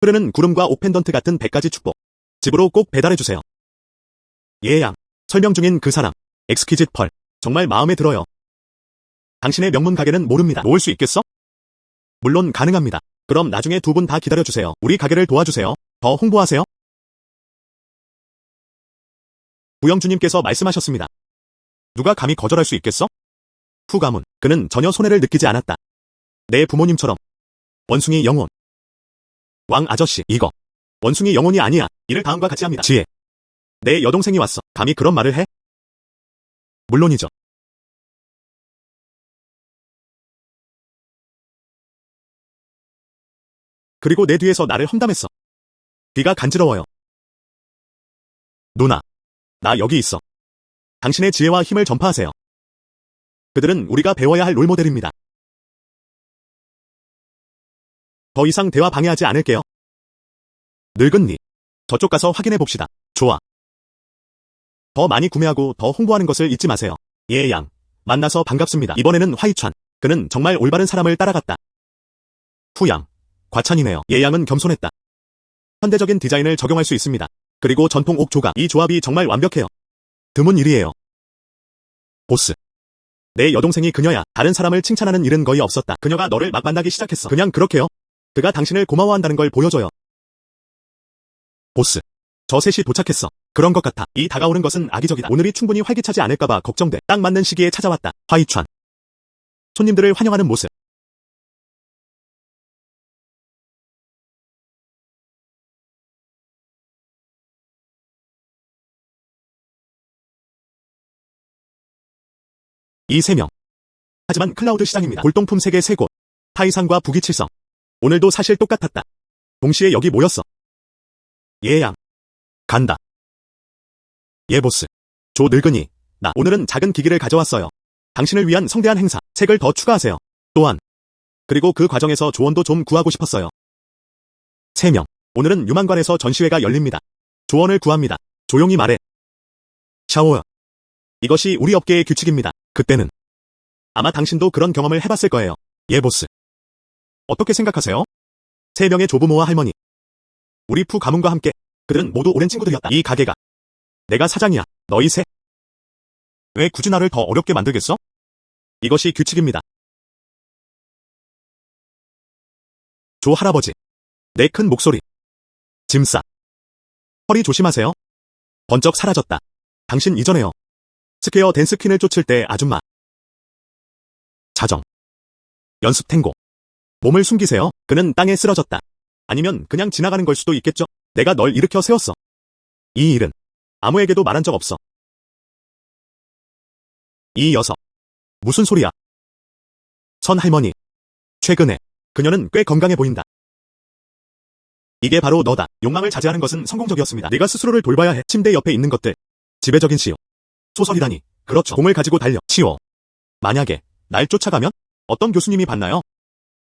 흐르는 구름과 옥펜던트 같은 100가지 축복. 집으로 꼭 배달해주세요. 예양. 설명 중인 그 사람. 엑스퀴짓 펄. 정말 마음에 들어요. 당신의 명문 가게는 모릅니다. 놓을 수 있겠어? 물론 가능합니다. 그럼 나중에 두 분 다 기다려주세요. 우리 가게를 도와주세요. 더 홍보하세요. 부영주님께서 말씀하셨습니다. 누가 감히 거절할 수 있겠어? 후가문. 그는 전혀 손해를 느끼지 않았다. 내 부모님처럼. 원숭이 영혼. 왕 아저씨. 이거. 원숭이 영혼이 아니야. 이를 다음과 같이 합니다. 지혜. 내 여동생이 왔어. 감히 그런 말을 해? 물론이죠. 그리고 내 뒤에서 나를 험담했어. 귀가 간지러워요. 누나. 나 여기 있어. 당신의 지혜와 힘을 전파하세요. 그들은 우리가 배워야 할 롤모델입니다. 더 이상 대화 방해하지 않을게요. 늙은니. 저쪽 가서 확인해 봅시다. 좋아. 더 많이 구매하고 더 홍보하는 것을 잊지 마세요. 예, 양. 만나서 반갑습니다. 이번에는 화이찬. 그는 정말 올바른 사람을 따라갔다. 후양. 과찬이네요. 예, 양은 겸손했다. 현대적인 디자인을 적용할 수 있습니다. 그리고 전통 옥 조각. 이 조합이 정말 완벽해요. 드문 일이에요. 보스. 내 여동생이 그녀야. 다른 사람을 칭찬하는 일은 거의 없었다. 그녀가 너를 막 만나기 시작했어. 그냥 그렇게요. 그가 당신을 고마워한다는 걸 보여줘요. 보스. 저 셋이 도착했어. 그런 것 같아. 이 다가오는 것은 악의적이다. 오늘이 충분히 활기차지 않을까봐 걱정돼. 딱 맞는 시기에 찾아왔다. 화이찬. 손님들을 환영하는 모습. 이 세 명. 하지만 클라우드 시장입니다. 골동품 세계 세 곳. 타이산과 부기칠성. 오늘도 사실 똑같았다. 동시에 여기 모였어. 예, 양. 간다. 예, 보스. 조 늙은이. 나 오늘은 작은 기기를 가져왔어요. 당신을 위한 성대한 행사. 색을 더 추가하세요. 또한. 그리고 그 과정에서 조언도 좀 구하고 싶었어요. 3명. 오늘은 유망관에서 전시회가 열립니다. 조언을 구합니다. 조용히 말해. 샤워. 이것이 우리 업계의 규칙입니다. 그때는. 아마 당신도 그런 경험을 해봤을 거예요. 예, 보스. 어떻게 생각하세요? 3명의 조부모와 할머니. 우리 푸 가문과 함께. 그들은 모두 오랜 친구들이었다. 이 가게가. 내가 사장이야. 너희 셋. 왜 굳이 나를 더 어렵게 만들겠어? 이것이 규칙입니다. 조 할아버지. 내 큰 목소리. 짐싸. 허리 조심하세요. 번쩍 사라졌다. 당신 이전에요. 스퀘어 댄스 퀸을 쫓을 때 아줌마. 자정. 연습 탱고. 몸을 숨기세요. 그는 땅에 쓰러졌다. 아니면 그냥 지나가는 걸 수도 있겠죠. 내가 널 일으켜 세웠어. 이 일은 아무에게도 말한 적 없어. 이 녀석. 무슨 소리야? 선 할머니. 최근에 그녀는 꽤 건강해 보인다. 이게 바로 너다. 욕망을 자제하는 것은 성공적이었습니다. 네가 스스로를 돌봐야 해. 침대 옆에 있는 것들. 지배적인 시요. 소설이라니. 그렇죠. 공을 가지고 달려. 치워. 만약에 날 쫓아가면 어떤 교수님이 봤나요?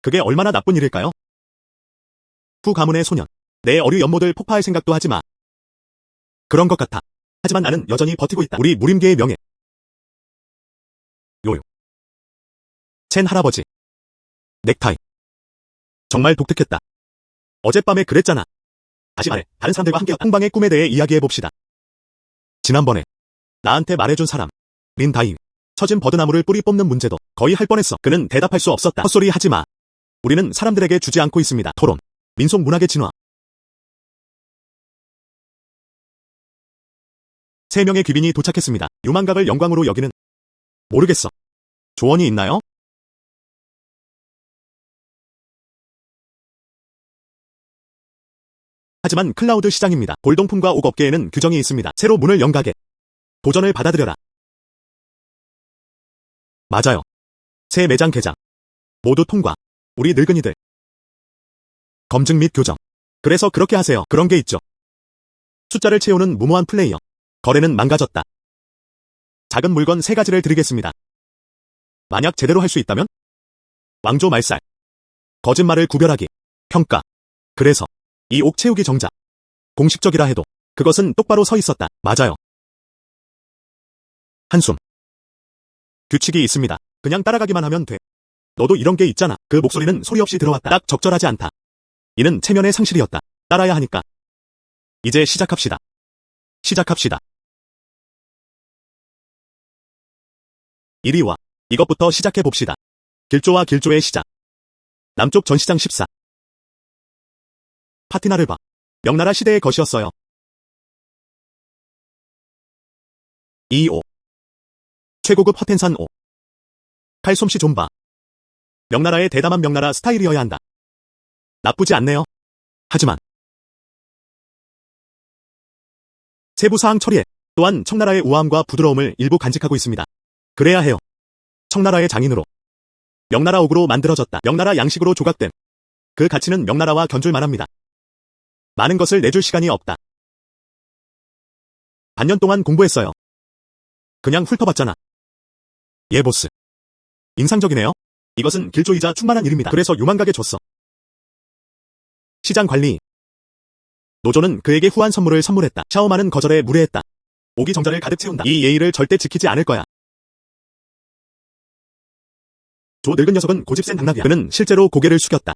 그게 얼마나 나쁜 일일까요? 후 가문의 소년. 내 어류 연모들 폭파할 생각도 하지 마. 그런 것 같아. 하지만 나는 여전히 버티고 있다. 우리 무림계의 명예. 요요. 첸 할아버지. 넥타이. 정말 독특했다. 어젯밤에 그랬잖아. 다시 말해. 다른 사람들과 함께 한방의 꿈에 대해 이야기해봅시다. 지난번에 나한테 말해준 사람. 린다잉. 처진 버드나무를 뿌리 뽑는 문제도 거의 할 뻔했어. 그는 대답할 수 없었다. 헛소리 하지 마. 우리는 사람들에게 주지 않고 있습니다. 토론. 민속 문학의 진화. 3명의 귀빈이 도착했습니다. 유망각을 영광으로 여기는. 모르겠어. 조언이 있나요? 하지만 클라우드 시장입니다. 골동품과 옥 업계에는 규정이 있습니다. 새로 문을 연 가게. 도전을 받아들여라. 맞아요. 새 매장 개장. 모두 통과. 우리 늙은이들. 검증 및 교정. 그래서 그렇게 하세요. 그런 게 있죠. 숫자를 채우는 무모한 플레이어. 거래는 망가졌다. 작은 물건 3가지를 드리겠습니다. 만약 제대로 할 수 있다면? 왕조 말살. 거짓말을 구별하기. 평가. 그래서 이 옥 채우기 정작. 공식적이라 해도 그것은 똑바로 서 있었다. 맞아요. 한숨. 규칙이 있습니다. 그냥 따라가기만 하면 돼. 너도 이런 게 있잖아. 그 목소리는 소리 없이 들어왔다. 딱 적절하지 않다. 이는 체면의 상실이었다. 따라야 하니까. 이제 시작합시다. 시작합시다. 이리 와. 이것부터 시작해봅시다. 길조와 길조의 시작. 남쪽 전시장 14. 파티나를 봐. 명나라 시대의 것이었어요. 2오. 최고급 허텐산 5. 칼솜씨 좀 봐. 명나라의 대담한 명나라 스타일이어야 한다. 나쁘지 않네요. 하지만 세부사항 처리에 또한 청나라의 우아함과 부드러움을 일부 간직하고 있습니다. 그래야 해요. 청나라의 장인으로 명나라 옥으로 만들어졌다. 명나라 양식으로 조각된 그 가치는 명나라와 견줄만 합니다. 많은 것을 내줄 시간이 없다. 반년 동안 공부했어요. 그냥 훑어봤잖아. 예, 보스. 인상적이네요. 이것은 길조이자 충만한 일입니다. 그래서 유망가게 줬어. 시장 관리. 노조는 그에게 후한 선물을 선물했다. 샤오만은 거절에 무례했다. 오기 정자를 가득 채운다. 이 예의를 절대 지키지 않을 거야. 조 늙은 녀석은 고집센 당나귀야. 그는 실제로 고개를 숙였다.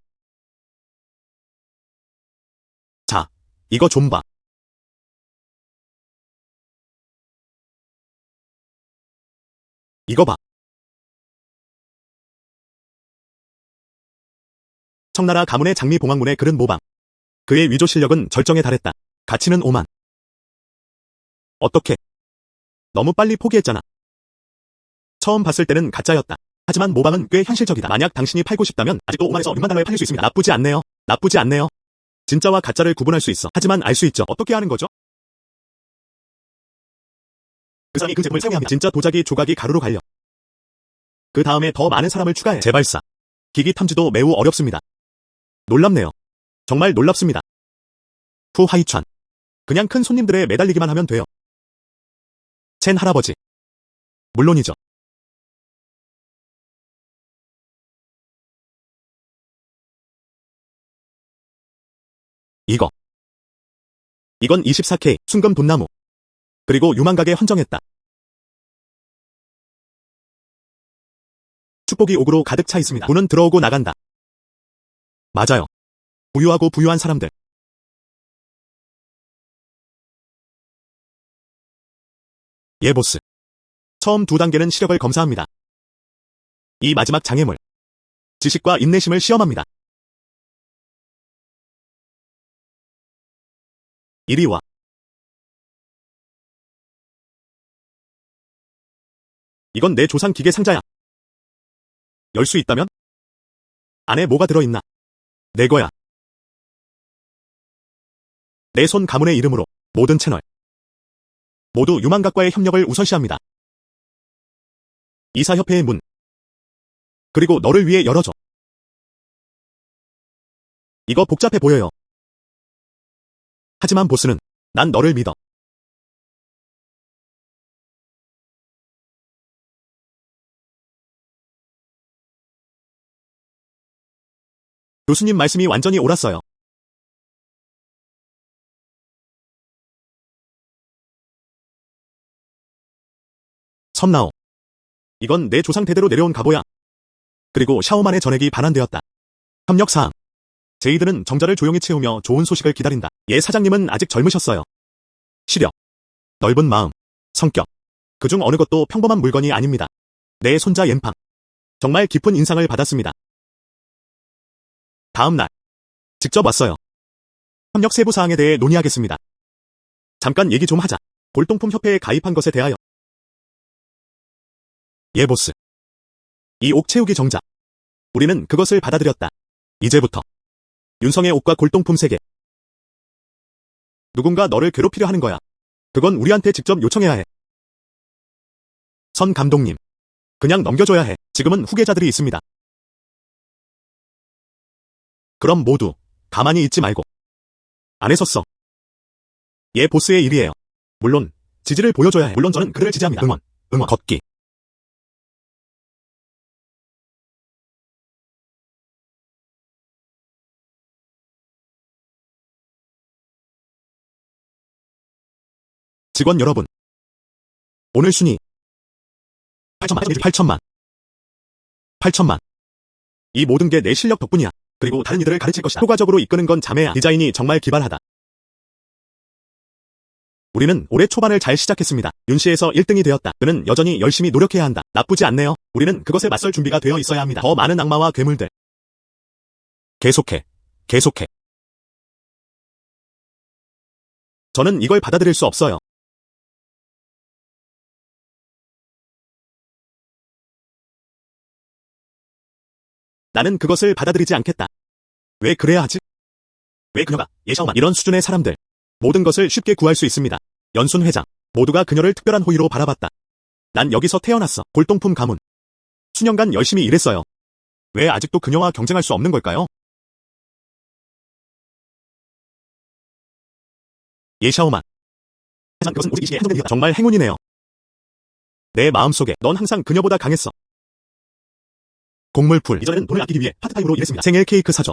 자, 이거 좀 봐. 이거 봐. 청나라 가문의 장미 봉황문에 그른 모방. 그의 위조 실력은 절정에 달했다. 가치는 5만. 어떻게? 너무 빨리 포기했잖아. 처음 봤을 때는 가짜였다. 하지만 모방은 꽤 현실적이다. 만약 당신이 팔고 싶다면 아직도 5만에서 6만 달러에 팔릴 수 있습니다. 나쁘지 않네요. 나쁘지 않네요. 진짜와 가짜를 구분할 수 있어. 하지만 알 수 있죠. 어떻게 하는 거죠? 그 사람이 그 제품을 사용합니다. 진짜 도자기 조각이 가루로 갈려. 그 다음에 더 많은 사람을 추가해. 재발사. 기기 탐지도 매우 어렵습니다. 놀랍네요. 정말 놀랍습니다. 후 하이찬. 그냥 큰 손님들에 매달리기만 하면 돼요. 첸 할아버지. 물론이죠. 이건 24K 순금 돈나무. 그리고 유망각에 헌정했다. 축복이 옥으로 가득 차 있습니다. 돈은 들어오고 나간다. 맞아요. 부유하고 부유한 사람들. 예 보스. 처음 두 단계는 시력을 검사합니다. 이 마지막 장애물. 지식과 인내심을 시험합니다. 이리 와. 이건 내 조상 기계 상자야. 열 수 있다면? 안에 뭐가 들어있나? 내 거야. 내 손 가문의 이름으로 모든 채널. 모두 유망각과의 협력을 우선시합니다. 이사협회의 문. 그리고 너를 위해 열어줘. 이거 복잡해 보여요. 하지만 보스는 난 너를 믿어. 교수님 말씀이 완전히 옳았어요. 섬나오. 이건 내 조상 대대로 내려온 갑오야. 그리고 샤오만의 전액이 반환되었다. 협력사항. 제이드는 정자를 조용히 채우며 좋은 소식을 기다린다. 예 사장님은 아직 젊으셨어요. 시력. 넓은 마음. 성격. 그중 어느 것도 평범한 물건이 아닙니다. 내 손자 옌팡. 정말 깊은 인상을 받았습니다. 다음 날. 직접 왔어요. 협력 세부 사항에 대해 논의하겠습니다. 잠깐 얘기 좀 하자. 골동품 협회에 가입한 것에 대하여. 예 보스. 이 옥 채우기 정자. 우리는 그것을 받아들였다. 이제부터 윤성의 옥과 골동품 세계. 누군가 너를 괴롭히려 하는 거야. 그건 우리한테 직접 요청해야 해. 선 감독님. 그냥 넘겨줘야 해. 지금은 후계자들이 있습니다. 그럼 모두 가만히 있지 말고 안에서 써. 예 보스의 일이에요. 물론 지지를 보여줘야 해. 물론 저는 그를 지지합니다. 응원. 걷기. 직원 여러분. 오늘 순위 8천만. 이 모든 게 내 실력 덕분이야. 그리고 다른 이들을 가르칠 것이다. 효과적으로 이끄는 건 자매야. 디자인이 정말 기발하다. 우리는 올해 초반을 잘 시작했습니다. 윤시에서 1등이 되었다. 그는 여전히 열심히 노력해야 한다. 나쁘지 않네요. 우리는 그것에 맞설 준비가 되어 있어야 합니다. 더 많은 악마와 괴물들. 계속해. 저는 이걸 받아들일 수 없어요. 나는 그것을 받아들이지 않겠다. 왜 그래야 하지? 왜 그녀가 예샤오만 이런 수준의 사람들 모든 것을 쉽게 구할 수 있습니다. 연순 회장 모두가 그녀를 특별한 호의로 바라봤다. 난 여기서 태어났어. 골동품 가문. 수년간 열심히 일했어요. 왜 아직도 그녀와 경쟁할 수 없는 걸까요? 예샤오만. 하지만 그것은 오직 이 시기에 한정된 일이다. 정말 행운이네요. 내 마음속에 넌 항상 그녀보다 강했어. 곡물풀. 이전에는 돈을 아끼기 위해 파트타임으로 일했습니다. 생일 케이크 사줘.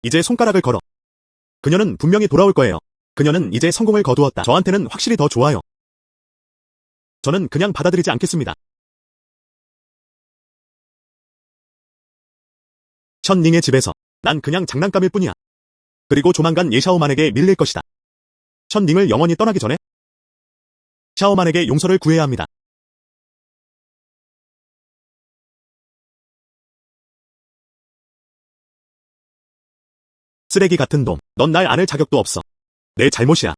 이제 손가락을 걸어. 그녀는 분명히 돌아올 거예요. 그녀는 이제 성공을 거두었다. 저한테는 확실히 더 좋아요. 저는 그냥 받아들이지 않겠습니다. 션닝의 집에서 난 그냥 장난감일 뿐이야. 그리고 조만간 예샤오만에게 밀릴 것이다. 션닝을 영원히 떠나기 전에 샤오만에게 용서를 구해야 합니다. 쓰레기 같은 놈, 넌 날 안을 자격도 없어. 내 잘못이야.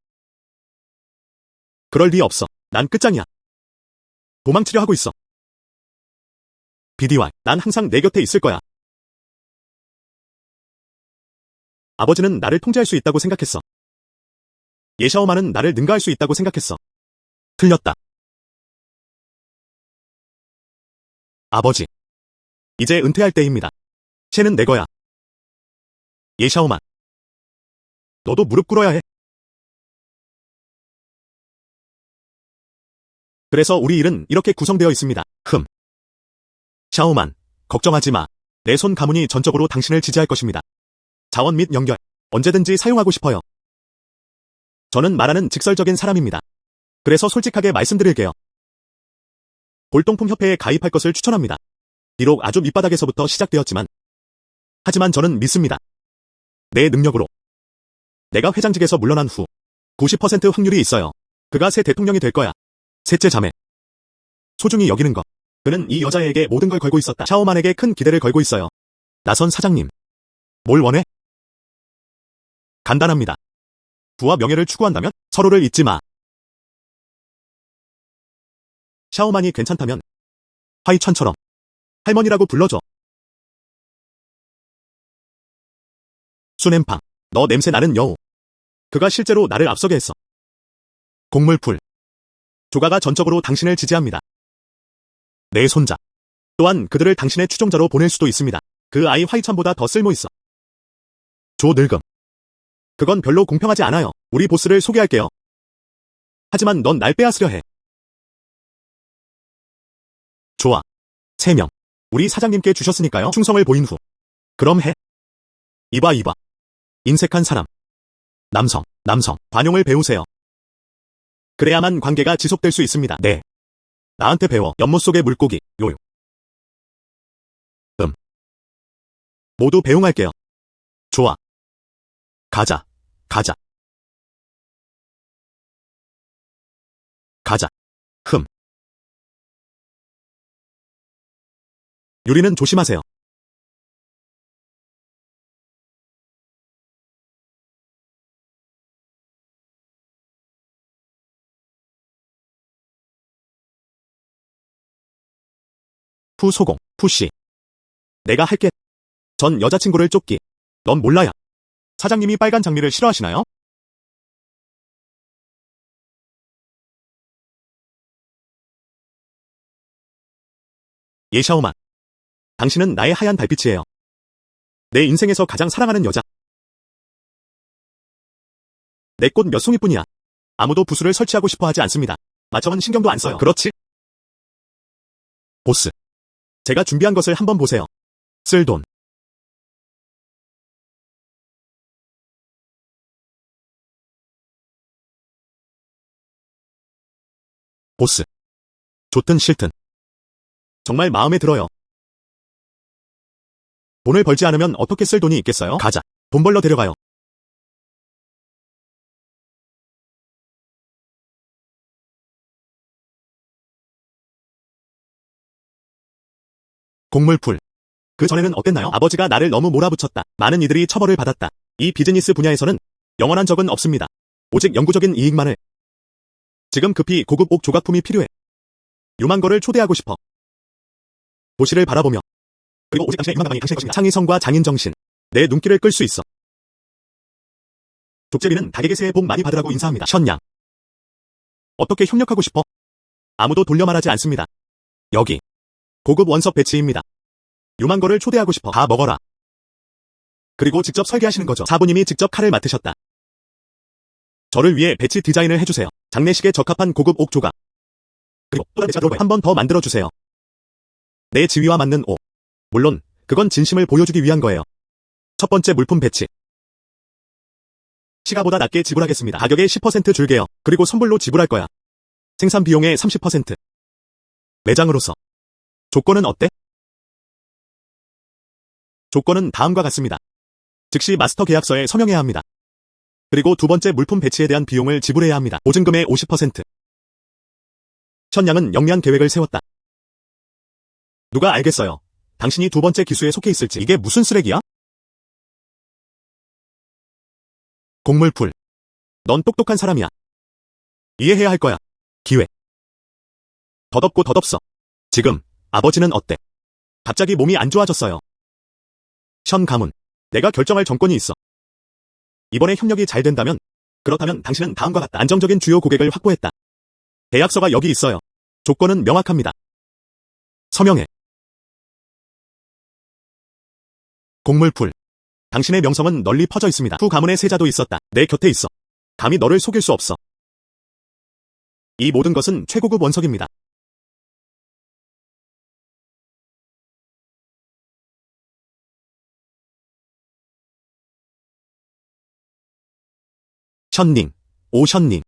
그럴 리 없어. 난 끝장이야. 도망치려 하고 있어. BDY, 난 항상 내 곁에 있을 거야. 아버지는 나를 통제할 수 있다고 생각했어. 예샤오만은 나를 능가할 수 있다고 생각했어. 틀렸다. 아버지. 이제 은퇴할 때입니다. 쟤는 내 거야. 예샤오만. 너도 무릎 꿇어야 해. 그래서 우리 일은 이렇게 구성되어 있습니다. 샤오만, 걱정하지 마. 내 손 가문이 전적으로 당신을 지지할 것입니다. 자원 및 연결, 언제든지 사용하고 싶어요. 저는 말하는 직설적인 사람입니다. 그래서 솔직하게 말씀드릴게요. 골동품 협회에 가입할 것을 추천합니다. 비록 아주 밑바닥에서부터 시작되었지만, 하지만 저는 믿습니다. 내 능력으로. 내가 회장직에서 물러난 후 90% 확률이 있어요. 그가 새 대통령이 될 거야. 셋째 자매. 소중히 여기는 것. 그는 이 여자에게 모든 걸 걸고 있었다. 샤오만에게 큰 기대를 걸고 있어요. 나선 사장님. 뭘 원해? 간단합니다. 부와 명예를 추구한다면 서로를 잊지 마. 샤오만이 괜찮다면 화이천처럼 할머니라고 불러줘. 수냄팡, 너 냄새 나는 여우. 그가 실제로 나를 앞서게 했어. 곡물풀. 조가가 전적으로 당신을 지지합니다. 내 손자. 또한 그들을 당신의 추종자로 보낼 수도 있습니다. 그 아이 화이천보다 더 쓸모있어. 조 늙음. 그건 별로 공평하지 않아요. 우리 보스를 소개할게요. 하지만 넌 날 빼앗으려 해. 좋아. 3명. 우리 사장님께 주셨으니까요. 충성을 보인 후. 그럼 해. 이봐. 인색한 사람. 남성. 관용을 배우세요. 그래야만 관계가 지속될 수 있습니다. 네. 나한테 배워. 연못 속의 물고기. 요요. 모두 배웅할게요. 좋아. 가자. 유리는 조심하세요. 푸소공, 푸씨. 내가 할게. 전 여자친구를 쫓기. 넌 몰라야. 사장님이 빨간 장미를 싫어하시나요? 예샤오만. 당신은 나의 하얀 달빛이에요. 내 인생에서 가장 사랑하는 여자. 내 꽃 몇 송이뿐이야. 아무도 부수를 설치하고 싶어 하지 않습니다. 마청은 신경도 안 써요. 그렇지? 보스. 제가 준비한 것을 한번 보세요. 쓸 돈. 보스. 좋든 싫든. 정말 마음에 들어요. 돈을 벌지 않으면 어떻게 쓸 돈이 있겠어요? 가자. 돈 벌러 데려가요. 곡물풀. 그 전에는 어땠나요? 아버지가 나를 너무 몰아붙였다. 많은 이들이 처벌을 받았다. 이 비즈니스 분야에서는 영원한 적은 없습니다. 오직 영구적인 이익만을. 지금 급히 고급 옥 조각품이 필요해. 유망거를 초대하고 싶어. 도시를 바라보며. 그리고 오직 당신의 유망가만이 당신의 것입니다. 창의성과 장인정신. 내 눈길을 끌 수 있어. 족제비는 닭에게 새해 복 많이 받으라고 인사합니다. 션양. 어떻게 협력하고 싶어? 아무도 돌려 말하지 않습니다. 여기. 고급 원석 배치입니다. 유망거를 초대하고 싶어. 다 먹어라. 그리고 직접 설계하시는 거죠. 사부님이 직접 칼을 맡으셨다. 저를 위해 배치 디자인을 해주세요. 장례식에 적합한 고급 옥 조각. 그리고 또 다른 배치가 들어올 거예요. 한 번 더 만들어주세요. 내 지위와 맞는 옥. 물론 그건 진심을 보여주기 위한 거예요. 첫 번째 물품 배치. 시가보다 낮게 지불하겠습니다. 가격의 10% 줄게요. 그리고 선불로 지불할 거야. 생산 비용의 30%. 매장으로서. 조건은 어때? 조건은 다음과 같습니다. 즉시 마스터 계약서에 서명해야 합니다. 그리고 두 번째 물품 배치에 대한 비용을 지불해야 합니다. 보증금의 50%. 현양은 영리한 계획을 세웠다. 누가 알겠어요. 당신이 두 번째 기수에 속해 있을지. 이게 무슨 쓰레기야? 곡물풀. 넌 똑똑한 사람이야. 이해해야 할 거야. 기회. 덧없고 덧없어. 지금 아버지는 어때? 갑자기 몸이 안 좋아졌어요. 현 가문. 내가 결정할 정권이 있어. 이번에 협력이 잘 된다면, 그렇다면 당신은 다음과 같다. 안정적인 주요 고객을 확보했다. 계약서가 여기 있어요. 조건은 명확합니다. 서명해. 곡물풀. 당신의 명성은 널리 퍼져 있습니다. 후 가문의 세자도 있었다. 내 곁에 있어. 감히 너를 속일 수 없어. 이 모든 것은 최고급 원석입니다. 현닝. 오 현닝.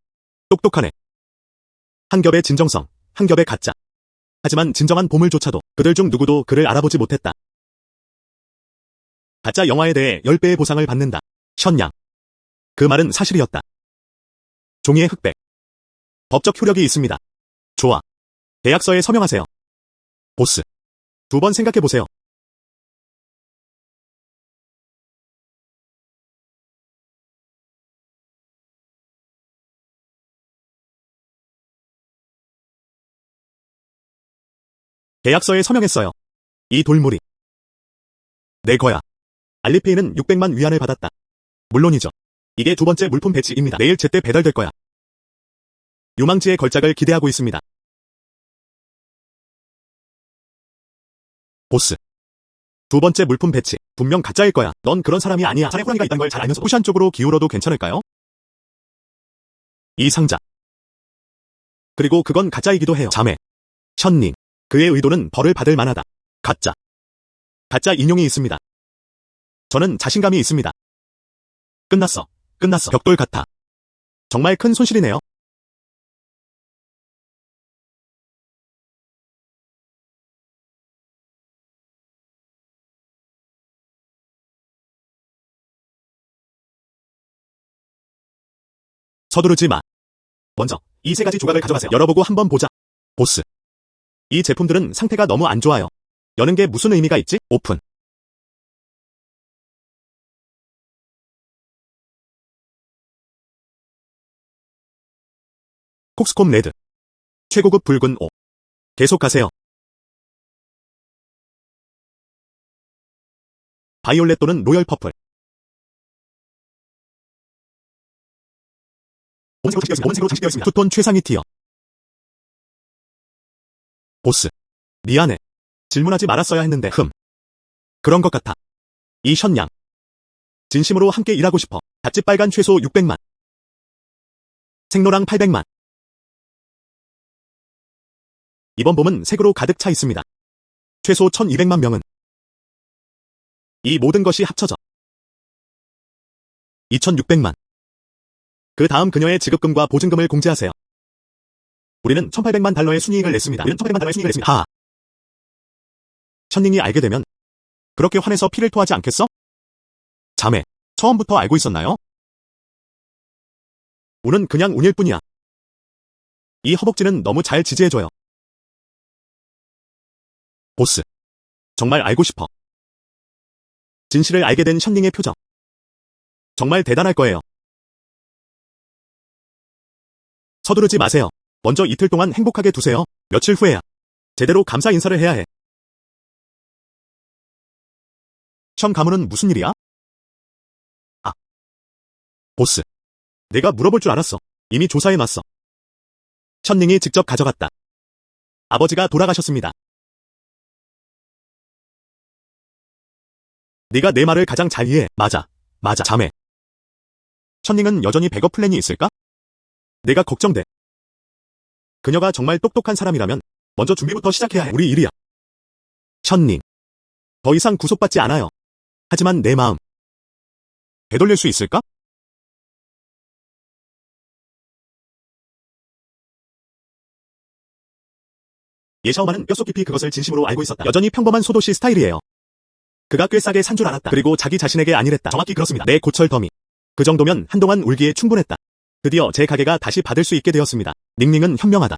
똑똑하네. 한 겹의 진정성, 한 겹의 가짜. 하지만 진정한 보물조차도 그들 중 누구도 그를 알아보지 못했다. 가짜 영화에 대해 10배의 보상을 받는다. 현양. 그 말은 사실이었다. 종이의 흑백. 법적 효력이 있습니다. 좋아. 계약서에 서명하세요. 보스. 두 번 생각해보세요. 계약서에 서명했어요. 이 돌무리. 내 거야. 알리페이는 600만 위안을 받았다. 물론이죠. 이게 두 번째 물품 배치입니다. 내일 제때 배달될 거야. 유망지의 걸작을 기대하고 있습니다. 보스. 두 번째 물품 배치. 분명 가짜일 거야. 넌 그런 사람이 아니야. 살에 호랑이가 있다는 걸 잘 알면서 후샨 쪽으로 기울어도 괜찮을까요? 이 상자. 그리고 그건 가짜이기도 해요. 자매. 현님. 그의 의도는 벌을 받을 만하다. 가짜. 가짜 인용이 있습니다. 저는 자신감이 있습니다. 끝났어. 끝났어. 벽돌 같아. 정말 큰 손실이네요. 서두르지 마. 먼저 이 세 가지 조각을 가져가세요. 열어보고 한번 보자. 보스. 이 제품들은 상태가 너무 안 좋아요. 여는 게 무슨 의미가 있지? 오픈. 콕스콤 레드. 최고급 붉은 오. 계속 가세요. 바이올렛 또는 로열 퍼플. 검은색으로 장식되어 있습니다. 투톤 최상위 티어. 보스. 미안해. 질문하지 말았어야 했는데 그런 것 같아. 이 현양. 진심으로 함께 일하고 싶어. 갓집 빨간 최소 600만. 생로랑 800만. 이번 봄은 색으로 가득 차 있습니다. 최소 1200만 명은. 이 모든 것이 합쳐져 2600만. 그 다음 그녀의 지급금과 보증금을 공제하세요. 우리는 1800만 달러의 순이익을 냈습니다. 하. 천닝이 알게 되면 그렇게 화내서 피를 토하지 않겠어? 자매, 처음부터 알고 있었나요? 운은 그냥 운일 뿐이야. 이 허벅지는 너무 잘 지지해줘요. 보스. 정말 알고 싶어. 진실을 알게 된 현닝의 표정. 정말 대단할 거예요. 서두르지 마세요. 먼저 이틀 동안 행복하게 두세요. 며칠 후에야 제대로 감사 인사를 해야 해. 현 가문은 무슨 일이야? 아. 보스. 내가 물어볼 줄 알았어. 이미 조사해놨어. 현닝이 직접 가져갔다. 아버지가 돌아가셨습니다. 네가 내 말을 가장 잘 이해해. 맞아. 자매. 현닝은 여전히 백업 플랜이 있을까? 내가 걱정돼. 그녀가 정말 똑똑한 사람이라면 먼저 준비부터 시작해야 해. 우리 일이야. 현닝. 더 이상 구속받지 않아요. 하지만 내 마음 되돌릴 수 있을까? 예 샤오만은 뼛속 깊이 그것을 진심으로 알고 있었다. 여전히 평범한 소도시 스타일이에요. 그가 꽤 싸게 산 줄 알았다. 그리고 자기 자신에게 아니랬다. 정확히 그렇습니다. 내 고철 더미. 그 정도면 한동안 울기에 충분했다. 드디어 제 가게가 다시 받을 수 있게 되었습니다. 닝닝은 현명하다.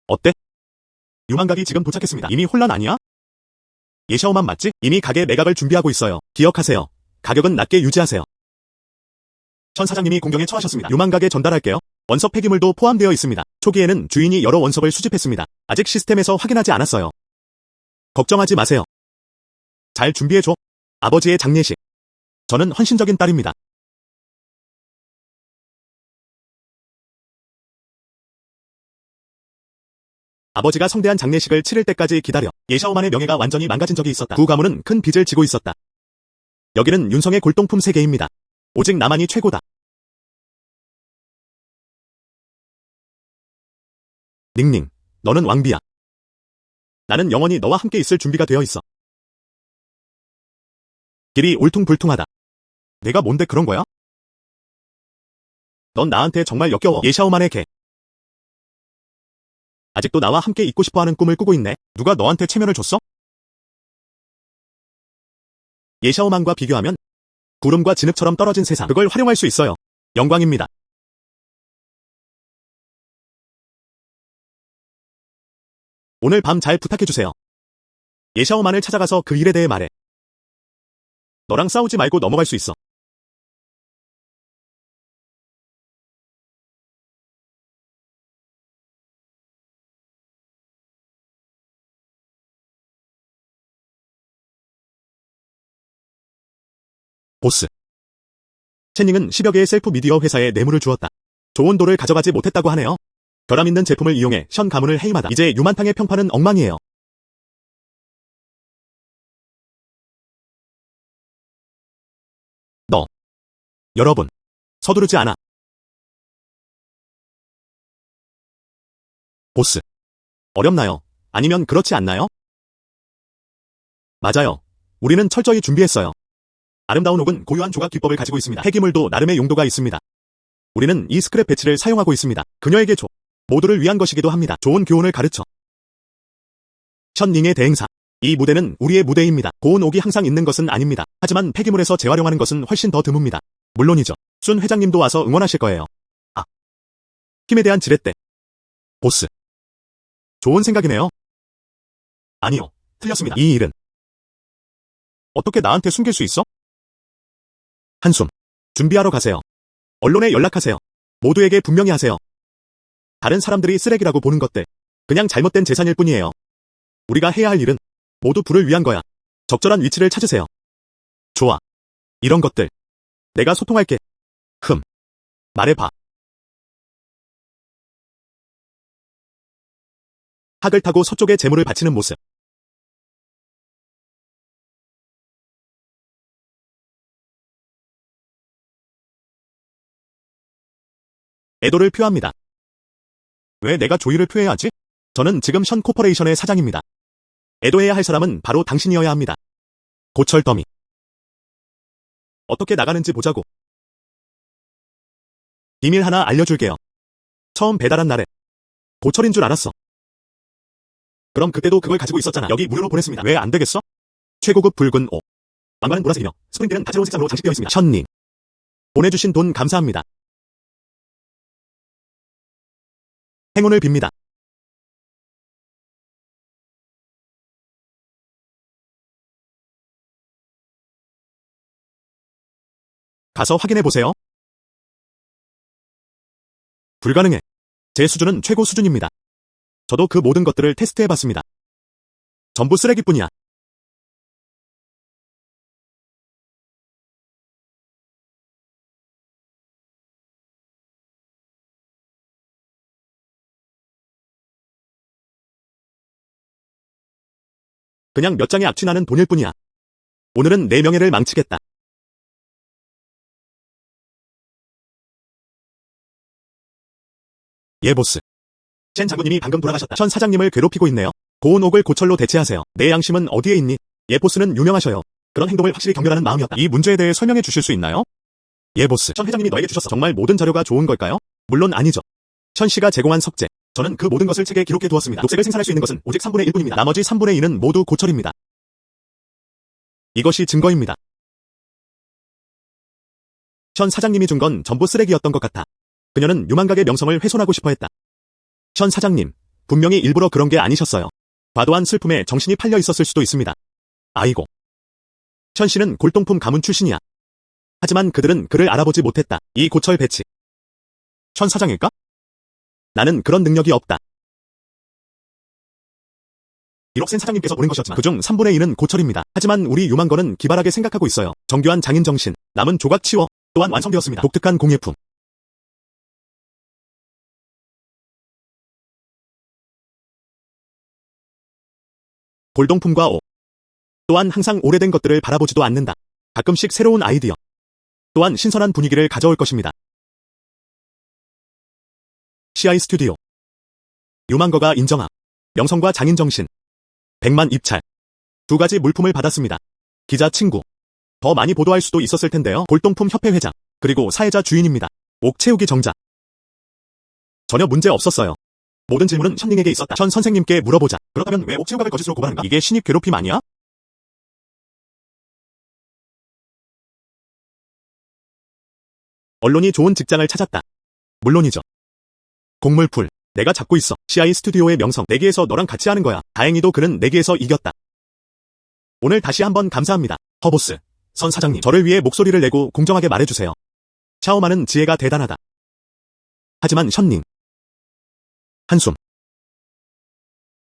어때? 유망각이 지금 도착했습니다. 이미 혼란 아니야? 예샤오만 맞지? 이미 가게 매각을 준비하고 있어요. 기억하세요. 가격은 낮게 유지하세요. 천 사장님이 공경에 처하셨습니다. 유망각에 전달할게요. 원석 폐기물도 포함되어 있습니다. 초기에는 주인이 여러 원석을 수집했습니다. 아직 시스템에서 확인하지 않았어요. 걱정하지 마세요. 잘 준비해줘. 아버지의 장례식. 저는 헌신적인 딸입니다. 아버지가 성대한 장례식을 치를 때까지 기다려. 예샤오만의 명예가 완전히 망가진 적이 있었다. 두 가문은 큰 빚을 지고 있었다. 여기는 윤성의 골동품 세계입니다. 오직 나만이 최고다. 닝닝, 너는 왕비야. 나는 영원히 너와 함께 있을 준비가 되어 있어. 길이 울퉁불퉁하다. 내가 뭔데 그런 거야? 넌 나한테 정말 역겨워. 예샤오만의 개. 아직도 나와 함께 있고 싶어하는 꿈을 꾸고 있네. 누가 너한테 체면을 줬어? 예샤오만과 비교하면 구름과 진흙처럼 떨어진 세상. 그걸 활용할 수 있어요. 영광입니다. 오늘 밤 잘 부탁해주세요. 예샤오만을 찾아가서 그 일에 대해 말해. 너랑 싸우지 말고 넘어갈 수 있어. 보스. 채닝은 10여 개의 셀프 미디어 회사에 뇌물을 주었다. 좋은 돌을 가져가지 못했다고 하네요. 결함 있는 제품을 이용해 현 가문을 해임하다. 이제 유만탕의 평판은 엉망이에요. 너. 여러분. 서두르지 않아. 보스. 어렵나요? 아니면 그렇지 않나요? 맞아요. 우리는 철저히 준비했어요. 아름다운 옥은 고유한 조각 기법을 가지고 있습니다. 폐기물도 나름의 용도가 있습니다. 우리는 이 스크랩 배치를 사용하고 있습니다. 그녀에게 줘. 모두를 위한 것이기도 합니다. 좋은 교훈을 가르쳐. 션닝의 대행사. 이 무대는 우리의 무대입니다. 고운 옥이 항상 있는 것은 아닙니다. 하지만 폐기물에서 재활용하는 것은 훨씬 더 드뭅니다. 물론이죠. 순 회장님도 와서 응원하실 거예요. 아. 힘에 대한 지렛대. 보스. 좋은 생각이네요. 아니요. 틀렸습니다. 이 일은 어떻게 나한테 숨길 수 있어? 한숨. 준비하러 가세요. 언론에 연락하세요. 모두에게 분명히 하세요. 다른 사람들이 쓰레기라고 보는 것들. 그냥 잘못된 재산일 뿐이에요. 우리가 해야 할 일은 모두 부를 위한 거야. 적절한 위치를 찾으세요. 좋아. 이런 것들. 내가 소통할게. 말해봐. 학을 타고 서쪽에 재물을 바치는 모습. 애도를 표합니다. 왜 내가 조의를 표해야 하지? 저는 지금 션 코퍼레이션의 사장입니다. 애도해야 할 사람은 바로 당신이어야 합니다. 고철 더미. 어떻게 나가는지 보자고. 비밀 하나 알려줄게요. 처음 배달한 날에 고철인 줄 알았어. 그럼 그때도 그걸 가지고 있었잖아. 여기 무료로 보냈습니다. 왜 안 되겠어? 최고급 붉은 옷. 왕관은 보라색이며 스프링대는 다채로운 색상으로 장식되어 있습니다. 션님. 보내주신 돈 감사합니다. 행운을 빕니다. 가서 확인해보세요. 불가능해. 제 수준은 최고 수준입니다. 저도 그 모든 것들을 테스트해봤습니다. 전부 쓰레기뿐이야. 그냥 몇 장의 악취나는 돈일 뿐이야. 오늘은 내 명예를 망치겠다. 예, 보스. 첸 장군님이 방금 돌아가셨다. 션 사장님을 괴롭히고 있네요. 고운 옥을 고철로 대체하세요. 내 양심은 어디에 있니? 예, 보스는 유명하셔요. 그런 행동을 확실히 경멸하는 마음이었다. 이 문제에 대해 설명해 주실 수 있나요? 예, 보스. 천 회장님이 너에게 주셨어. 정말 모든 자료가 좋은 걸까요? 물론 아니죠. 천 씨가 제공한 석재. 저는 그 모든 것을 책에 기록해 두었습니다. 녹색을 생산할 수 있는 것은 오직 3분의 1뿐입니다. 나머지 3분의 2는 모두 고철입니다. 이것이 증거입니다. 천 사장님이 준 건 전부 쓰레기였던 것 같아. 그녀는 유망각의 명성을 훼손하고 싶어 했다. 천 사장님, 분명히 일부러 그런 게 아니셨어요. 과도한 슬픔에 정신이 팔려 있었을 수도 있습니다. 아이고. 천 씨는 골동품 가문 출신이야. 하지만 그들은 그를 알아보지 못했다. 이 고철 배치. 천 사장일까? 나는 그런 능력이 없다. 비록 센 사장님께서 보낸 것이었지만 그중 3분의 2는 고철입니다. 하지만 우리 유망거는 기발하게 생각하고 있어요. 정교한 장인 정신, 남은 조각 치워. 또한 완성되었습니다. 독특한 공예품. 골동품과 옷. 또한 항상 오래된 것들을 바라보지도 않는다. 가끔씩 새로운 아이디어. 또한 신선한 분위기를 가져올 것입니다. CI 스튜디오. 유망거가 인정함. 명성과 장인정신. 100만 입찰. 두 가지 물품을 받았습니다. 기자 친구. 더 많이 보도할 수도 있었을 텐데요. 골동품 협회 회장. 그리고 사회자 주인입니다. 옥 채우기 정자. 전혀 문제 없었어요. 모든 질문은 션닝에게 있었다. 션 선생님께 물어보자. 그렇다면 왜 옥 채우각을 거짓으로 고발한가? 이게 신입 괴롭힘 아니야? 언론이 좋은 직장을 찾았다. 물론이죠. 곡물풀. 내가 잡고 있어. CI 스튜디오의 명성. 내기에서 너랑 같이 하는 거야. 다행히도 그는 내기에서 이겼다. 오늘 다시 한번 감사합니다. 허보스. 선 사장님. 저를 위해 목소리를 내고 공정하게 말해주세요. 샤오마는 지혜가 대단하다. 하지만 션닝. 한숨.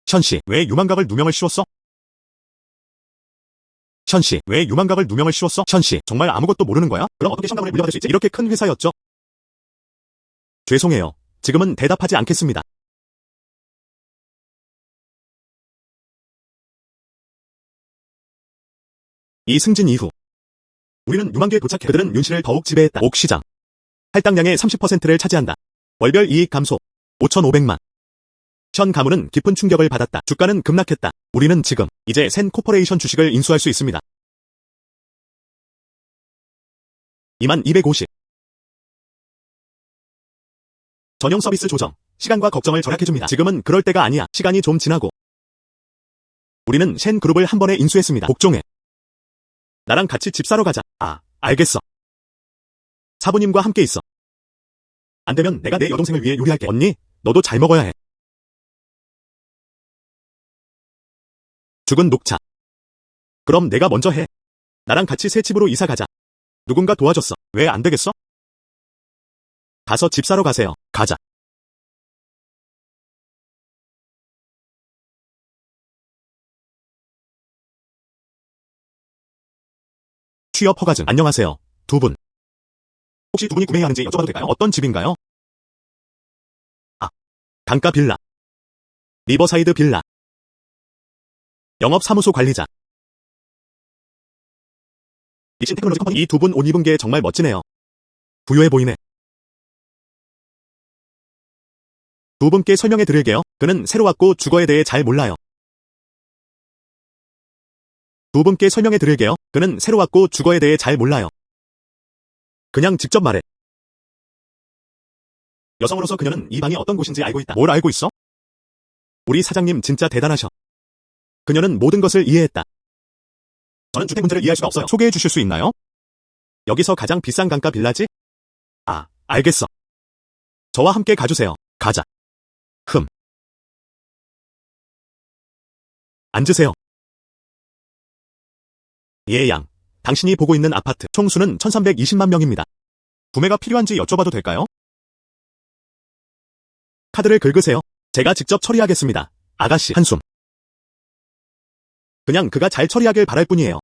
션씨, 왜 유망각을 누명을 씌웠어? 션씨, 왜 유망각을 누명을 씌웠어? 션씨, 정말 아무것도 모르는 거야? 그럼 어떻게 션가문을 물려받을 수 있지? 이렇게 큰 회사였죠? 죄송해요. 지금은 대답하지 않겠습니다. 이 승진 이후 우리는 유망계에 도착해 그들은 윤씨를 더욱 지배했다. 옥시장. 할당량의 30%를 차지한다. 월별 이익 감소. 5,500만. 션 가문은 깊은 충격을 받았다. 주가는 급락했다. 우리는 지금 이제 센 코퍼레이션 주식을 인수할 수 있습니다. 2250. 전용 서비스 조정. 시간과 걱정을 절약해줍니다. 지금은 그럴 때가 아니야. 시간이 좀 지나고. 우리는 쉔 그룹을 한 번에 인수했습니다. 복종해. 나랑 같이 집 사러 가자. 아, 알겠어. 사부님과 함께 있어. 안 되면 내가 내 여동생을 위해 요리할게. 언니, 너도 잘 먹어야 해. 죽은 녹차. 그럼 내가 먼저 해. 나랑 같이 새 집으로 이사 가자. 누군가 도와줬어. 왜 안 되겠어? 가서 집 사러 가세요. 가자. 취업 허가증. 안녕하세요. 두 분. 혹시 두 분이 구매해야 하는지 여쭤봐도 될까요? 어떤 집인가요? 아, 강가 빌라. 리버사이드 빌라. 영업사무소 관리자. 닉신 테크놀로지 컴퍼니. 이 두 분 옷 입은 게 정말 멋지네요. 부유해 보이네. 두 분께 설명해 드릴게요. 그는 새로 왔고 주거에 대해 잘 몰라요. 두 분께 설명해 드릴게요. 그는 새로 왔고 주거에 대해 잘 몰라요. 그냥 직접 말해. 여성으로서 그녀는 이 방이 어떤 곳인지 알고 있다. 뭘 알고 있어? 우리 사장님 진짜 대단하셔. 그녀는 모든 것을 이해했다. 저는 주택 문제를 이해할 수가 없어요. 소개해 주실 수 있나요? 여기서 가장 비싼 강가 빌라지? 아, 알겠어. 저와 함께 가주세요. 가자. 앉으세요. 예, 양. 당신이 보고 있는 아파트 총수는 1320만 명입니다. 구매가 필요한지 여쭤봐도 될까요? 카드를 긁으세요. 제가 직접 처리하겠습니다. 아가씨. 한숨. 그냥 그가 잘 처리하길 바랄 뿐이에요.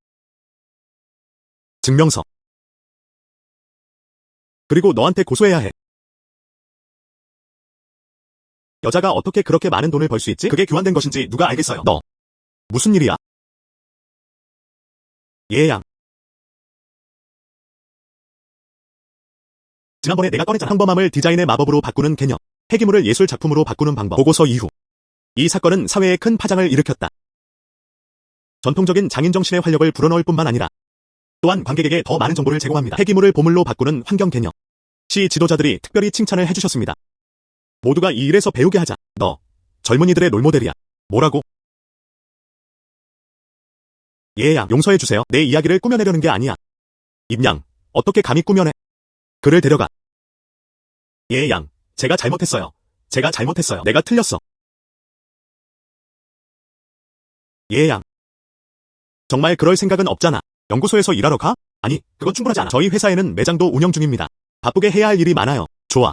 증명서. 그리고 너한테 고소해야 해. 여자가 어떻게 그렇게 많은 돈을 벌 수 있지? 그게 교환된 것인지 누가 알겠어요. 너. 무슨 일이야? 예, 양. 지난번에 내가 꺼냈잖아. 평범함을 디자인의 마법으로 바꾸는 개념. 폐기물을 예술 작품으로 바꾸는 방법. 보고서 이후. 이 사건은 사회에 큰 파장을 일으켰다. 전통적인 장인 정신의 활력을 불어넣을 뿐만 아니라 또한 관객에게 더 많은 정보를 제공합니다. 폐기물을 보물로 바꾸는 환경 개념. 시 지도자들이 특별히 칭찬을 해주셨습니다. 모두가 이 일에서 배우게 하자. 너 젊은이들의 롤모델이야. 뭐라고? 얘야, 용서해주세요. 내 이야기를 꾸며내려는 게 아니야. 임양, 어떻게 감히 꾸며내? 그를 데려가. 얘양, 제가 잘못했어요. 제가 잘못했어요. 내가 틀렸어. 얘양. 정말 그럴 생각은 없잖아. 연구소에서 일하러 가? 아니, 그건 충분하지 않아. 저희 회사에는 매장도 운영 중입니다. 바쁘게 해야 할 일이 많아요. 좋아.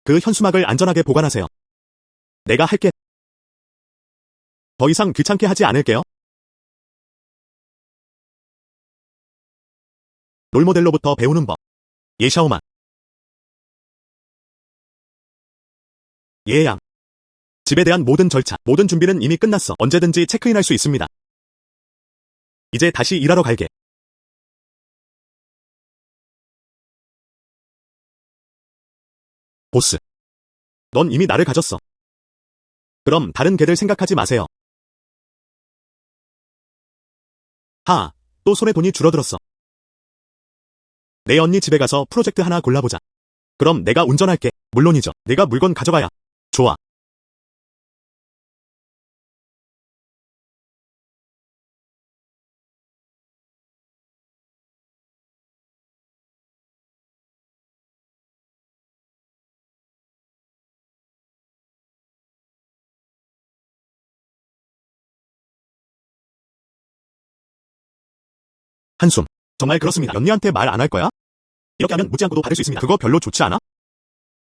그 현수막을 안전하게 보관하세요. 내가 할게. 더 이상 귀찮게 하지 않을게요. 롤모델로부터 배우는 법. 예샤오만. 예양. 집에 대한 모든 절차, 모든 준비는 이미 끝났어. 언제든지 체크인할 수 있습니다. 이제 다시 일하러 갈게. 보스. 넌 이미 나를 가졌어. 그럼 다른 개들 생각하지 마세요. 또 손에 돈이 줄어들었어. 내 언니 집에 가서 프로젝트 하나 골라보자. 그럼 내가 운전할게. 물론이죠. 내가 물건 가져가야. 좋아. 한숨. 정말 그렇습니다. 언니한테 말 안 할 거야? 이렇게 하면 묻지 않고도 받을 수 있습니다. 그거 별로 좋지 않아?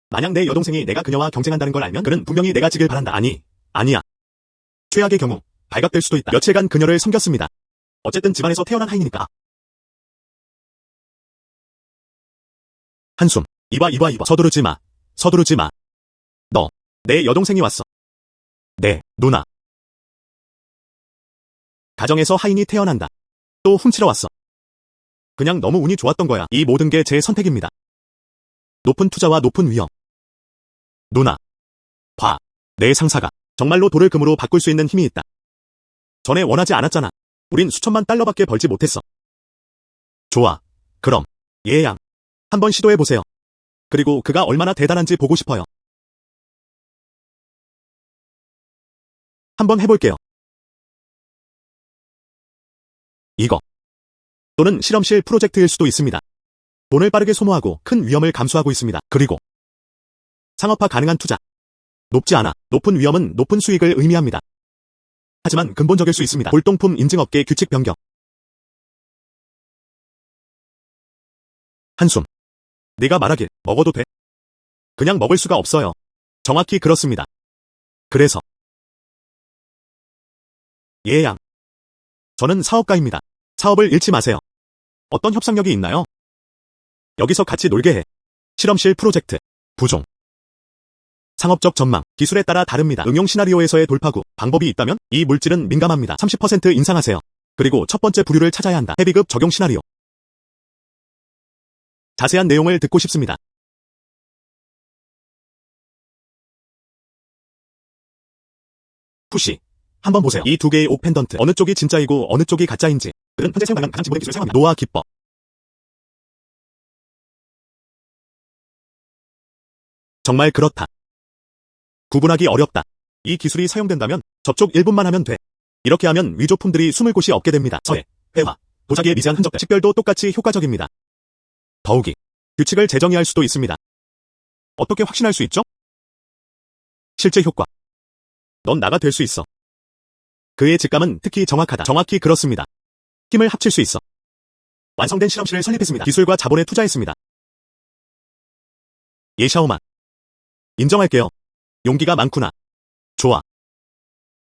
만약 내 여동생이 내가 그녀와 경쟁한다는 걸 알면 그는 분명히 내가 지길 바란다. 아니야. 최악의 경우 발각될 수도 있다. 며칠간 그녀를 섬겼습니다. 어쨌든 집안에서 태어난 하이니까. 한숨. 이봐. 서두르지 마. 너, 내 여동생이 왔어. 네, 누나. 가정에서 하인이 태어난다. 또 훔치러 왔어. 그냥 너무 운이 좋았던 거야. 이 모든 게 제 선택입니다. 높은 투자와 높은 위험. 누나. 봐. 내 상사가 정말로 돌을 금으로 바꿀 수 있는 힘이 있다. 전에 원하지 않았잖아. 우린 수천만 달러밖에 벌지 못했어. 좋아. 그럼 얘양. 한번 시도해보세요. 그리고 그가 얼마나 대단한지 보고 싶어요. 한번 해볼게요. 이거. 또는 실험실 프로젝트일 수도 있습니다. 돈을 빠르게 소모하고 큰 위험을 감수하고 있습니다. 그리고 상업화 가능한 투자. 높지 않아. 높은 위험은 높은 수익을 의미합니다. 하지만 근본적일 수 있습니다. 골동품 인증업계 규칙 변경. 한숨. 네가 말하길 먹어도 돼? 그냥 먹을 수가 없어요. 정확히 그렇습니다. 그래서 얘양. 저는 사업가입니다. 사업을 잃지 마세요. 어떤 협상력이 있나요? 여기서 같이 놀게 해. 실험실 프로젝트. 부종. 상업적 전망. 기술에 따라 다릅니다. 응용 시나리오에서의 돌파구. 방법이 있다면? 이 물질은 민감합니다. 30% 인상하세요. 그리고 첫 번째 부류를 찾아야 한다. 헤비급 적용 시나리오. 자세한 내용을 듣고 싶습니다. 푸시. 한번 보세요. 이 두 개의 옥 펜던트. 어느 쪽이 진짜이고 어느 쪽이 가짜인지. 그는 현재 사용 가능한 가장 지분의 기술을 사용합니다. 노화 기법. 정말 그렇다. 구분하기 어렵다. 이 기술이 사용된다면 접촉 1분만 하면 돼. 이렇게 하면 위조품들이 숨을 곳이 없게 됩니다. 서해, 회화, 도자기의 미세한 흔적들. 식별도 똑같이 효과적입니다. 더욱이 규칙을 재정의할 수도 있습니다. 어떻게 확신할 수 있죠? 실제 효과. 넌 나가 될 수 있어. 그의 직감은 특히 정확하다. 정확히 그렇습니다. 힘을 합칠 수 있어. 완성된 실험실을 설립했습니다. 기술과 자본에 투자했습니다. 예샤오만. 인정할게요. 용기가 많구나. 좋아.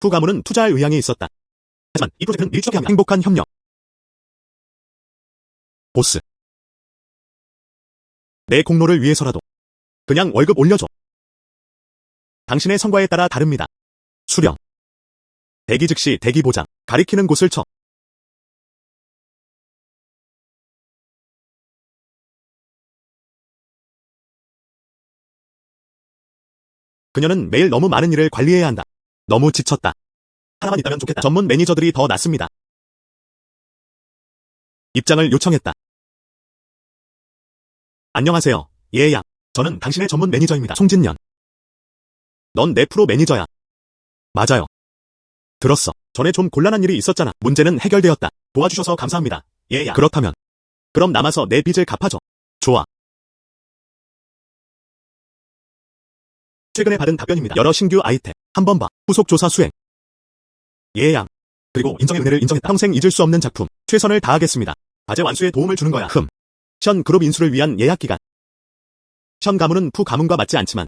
후 가문은 투자할 의향이 있었다. 하지만 이 프로젝트는 일주일에 합니다. 행복한 협력. 보스. 내 공로를 위해서라도 그냥 월급 올려줘. 당신의 성과에 따라 다릅니다. 수령. 대기 즉시 대기 보장. 가리키는 곳을 쳐. 그녀는 매일 너무 많은 일을 관리해야 한다. 너무 지쳤다. 하나만 있다면 좋겠다. 전문 매니저들이 더 낫습니다. 입장을 요청했다. 안녕하세요. 얘야. 저는 당신의 전문 매니저입니다. 송진년. 넌 내 프로 매니저야. 맞아요. 들었어. 전에 좀 곤란한 일이 있었잖아. 문제는 해결되었다. 도와주셔서 감사합니다. 얘야. 그렇다면. 그럼 남아서 내 빚을 갚아줘. 좋아. 최근에 받은 답변입니다. 여러 신규 아이템. 한번 봐. 후속 조사 수행. 얘양. 그리고 인정의 은혜를 인정했다. 평생 잊을 수 없는 작품. 최선을 다하겠습니다. 과제 완수에 도움을 주는 거야. 션 그룹 인수를 위한 예약 기간. 션 가문은 푸 가문과 맞지 않지만.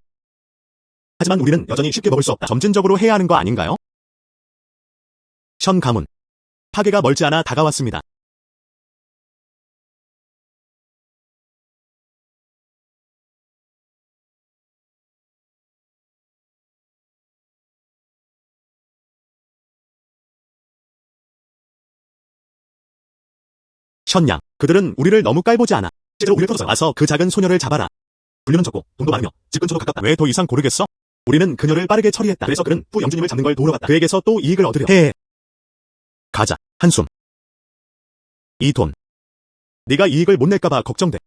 하지만 우리는 여전히 쉽게 먹을 수 없다. 점진적으로 해야 하는 거 아닌가요? 션 가문. 파괴가 멀지 않아 다가왔습니다. 션양. 그들은 우리를 너무 깔보지 않아. 실제로 우리를 털어서 와서 그 작은 소녀를 잡아라. 분류는 적고 돈도 많으며 집 근처도 가깝다. 왜 더 이상 고르겠어? 우리는 그녀를 빠르게 처리했다. 그래서 그는 푸 영주님을 잡는 걸 도우러 갔다. 그에게서 또 이익을 얻으려 해. 가자. 한숨. 이 돈. 네가 이익을 못 낼까봐 걱정돼.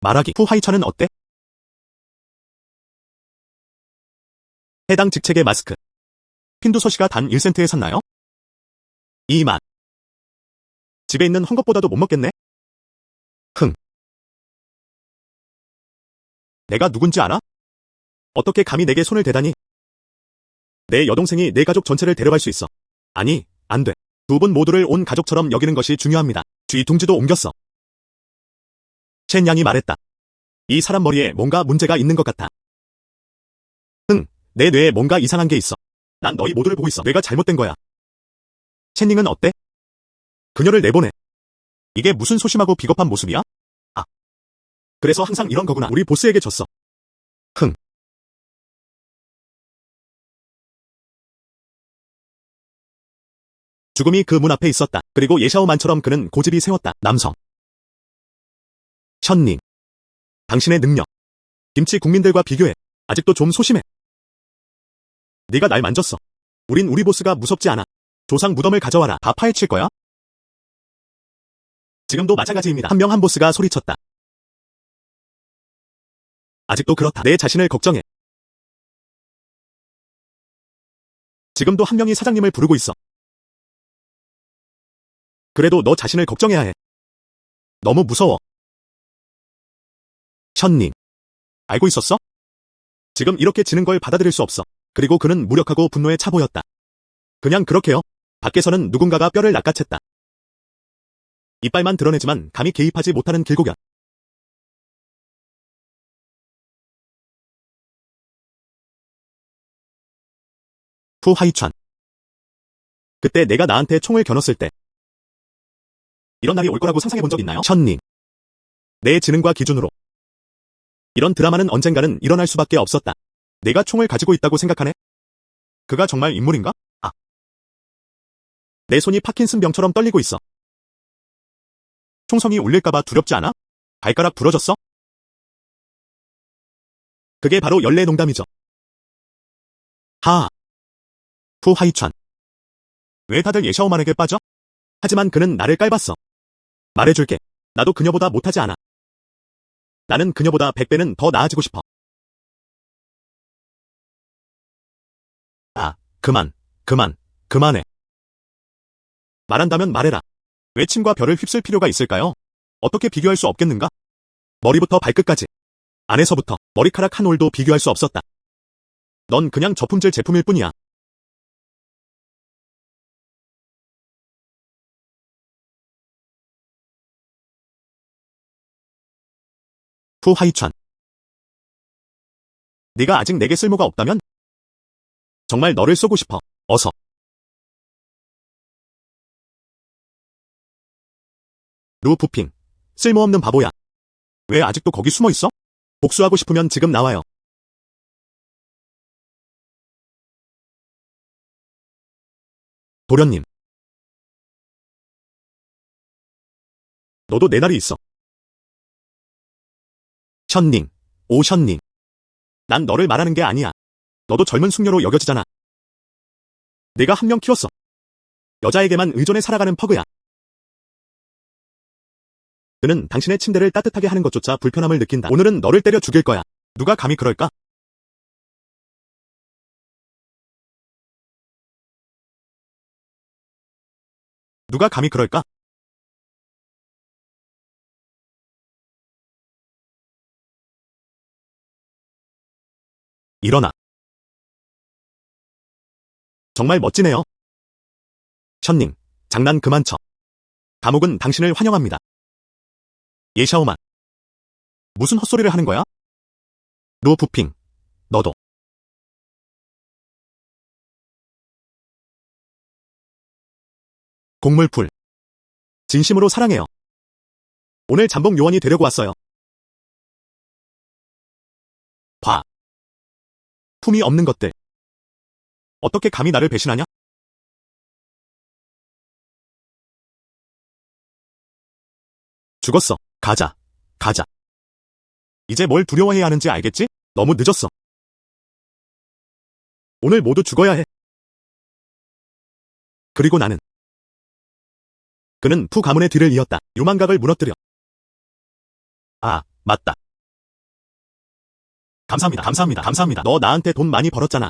말하기. 푸 하이찬은 어때? 해당 직책의 마스크. 핀두서 씨가 단 1센트에 샀나요? 이 맛. 집에 있는 헝겊보다도 못 먹겠네? 내가 누군지 알아? 어떻게 감히 내게 손을 대다니? 내 여동생이 내 가족 전체를 데려갈 수 있어. 아니, 안 돼. 두 분 모두를 온 가족처럼 여기는 것이 중요합니다. 뒤통지도 옮겼어. 첸 양이 말했다. 이 사람 머리에 뭔가 문제가 있는 것 같아. 내 뇌에 뭔가 이상한 게 있어. 난 너희 모두를 보고 있어. 뇌가 잘못된 거야. 첸닝은 어때? 그녀를 내보내. 이게 무슨 소심하고 비겁한 모습이야? 아. 그래서 항상 이런 거구나. 우리 보스에게 졌어. 죽음이 그 문 앞에 있었다. 그리고 예샤오만처럼 그는 고집이 세웠다. 남성. 션닝. 당신의 능력. 김치 국민들과 비교해. 아직도 좀 소심해. 네가 날 만졌어. 우린 우리 보스가 무섭지 않아. 조상 무덤을 가져와라. 다 파헤칠 거야? 지금도 마찬가지입니다. 한 명 한 보스가 소리쳤다. 아직도 그렇다. 내 자신을 걱정해. 지금도 한 명이 사장님을 부르고 있어. 그래도 너 자신을 걱정해야 해. 너무 무서워. 션닝. 알고 있었어? 지금 이렇게 지는 걸 받아들일 수 없어. 그리고 그는 무력하고 분노에 차 보였다. 그냥 그렇게요. 밖에서는 누군가가 뼈를 낚아챘다. 이빨만 드러내지만 감히 개입하지 못하는 길고견. 푸 하이찬. 그때 내가 나한테 총을 겨눴을 때 이런 날이 올 거라고 상상해 본 적 있나요? 션닝. 내 지능과 기준으로 이런 드라마는 언젠가는 일어날 수밖에 없었다. 내가 총을 가지고 있다고 생각하네? 그가 정말 인물인가? 아. 내 손이 파킨슨 병처럼 떨리고 있어. 총성이 울릴까봐 두렵지 않아? 발가락 부러졌어? 그게 바로 연례 농담이죠. 하아. 푸 하이찬. 왜 다들 예샤오만에게 빠져? 하지만 그는 나를 깔봤어. 말해줄게. 나도 그녀보다 못하지 않아. 나는 그녀보다 100배는 더 나아지고 싶어. 아, 그만해. 말한다면 말해라. 왜 침과 벼를 휩쓸 필요가 있을까요? 어떻게 비교할 수 없겠는가? 머리부터 발끝까지. 안에서부터 머리카락 한 올도 비교할 수 없었다. 넌 그냥 저품질 제품일 뿐이야. 푸 하이찬. 네가 아직 내게 쓸모가 없다면? 정말 너를 쏘고 싶어. 어서. 루 부핑. 쓸모없는 바보야. 왜 아직도 거기 숨어 있어? 복수하고 싶으면 지금 나와요. 도련님. 너도 내 날이 있어. 션닝, 오 션닝. 난 너를 말하는 게 아니야. 너도 젊은 숙녀로 여겨지잖아. 내가 한 명 키웠어. 여자에게만 의존해 살아가는 퍼그야. 그는 당신의 침대를 따뜻하게 하는 것조차 불편함을 느낀다. 오늘은 너를 때려 죽일 거야. 누가 감히 그럴까? 누가 감히 그럴까? 일어나. 정말 멋지네요. 션닝, 장난 그만 쳐. 감옥은 당신을 환영합니다. 예샤오만. 무슨 헛소리를 하는 거야? 루 부핑, 너도. 곡물풀. 진심으로 사랑해요. 오늘 잠복 요원이 되려고 왔어요. 봐. 품이 없는 것들. 어떻게 감히 나를 배신하냐? 죽었어. 가자. 가자. 이제 뭘 두려워해야 하는지 알겠지? 너무 늦었어. 오늘 모두 죽어야 해. 그리고 나는. 그는 푸 가문의 뒤를 이었다. 유망각을 무너뜨려. 아, 맞다. 감사합니다. 감사합니다. 감사합니다. 너 나한테 돈 많이 벌었잖아.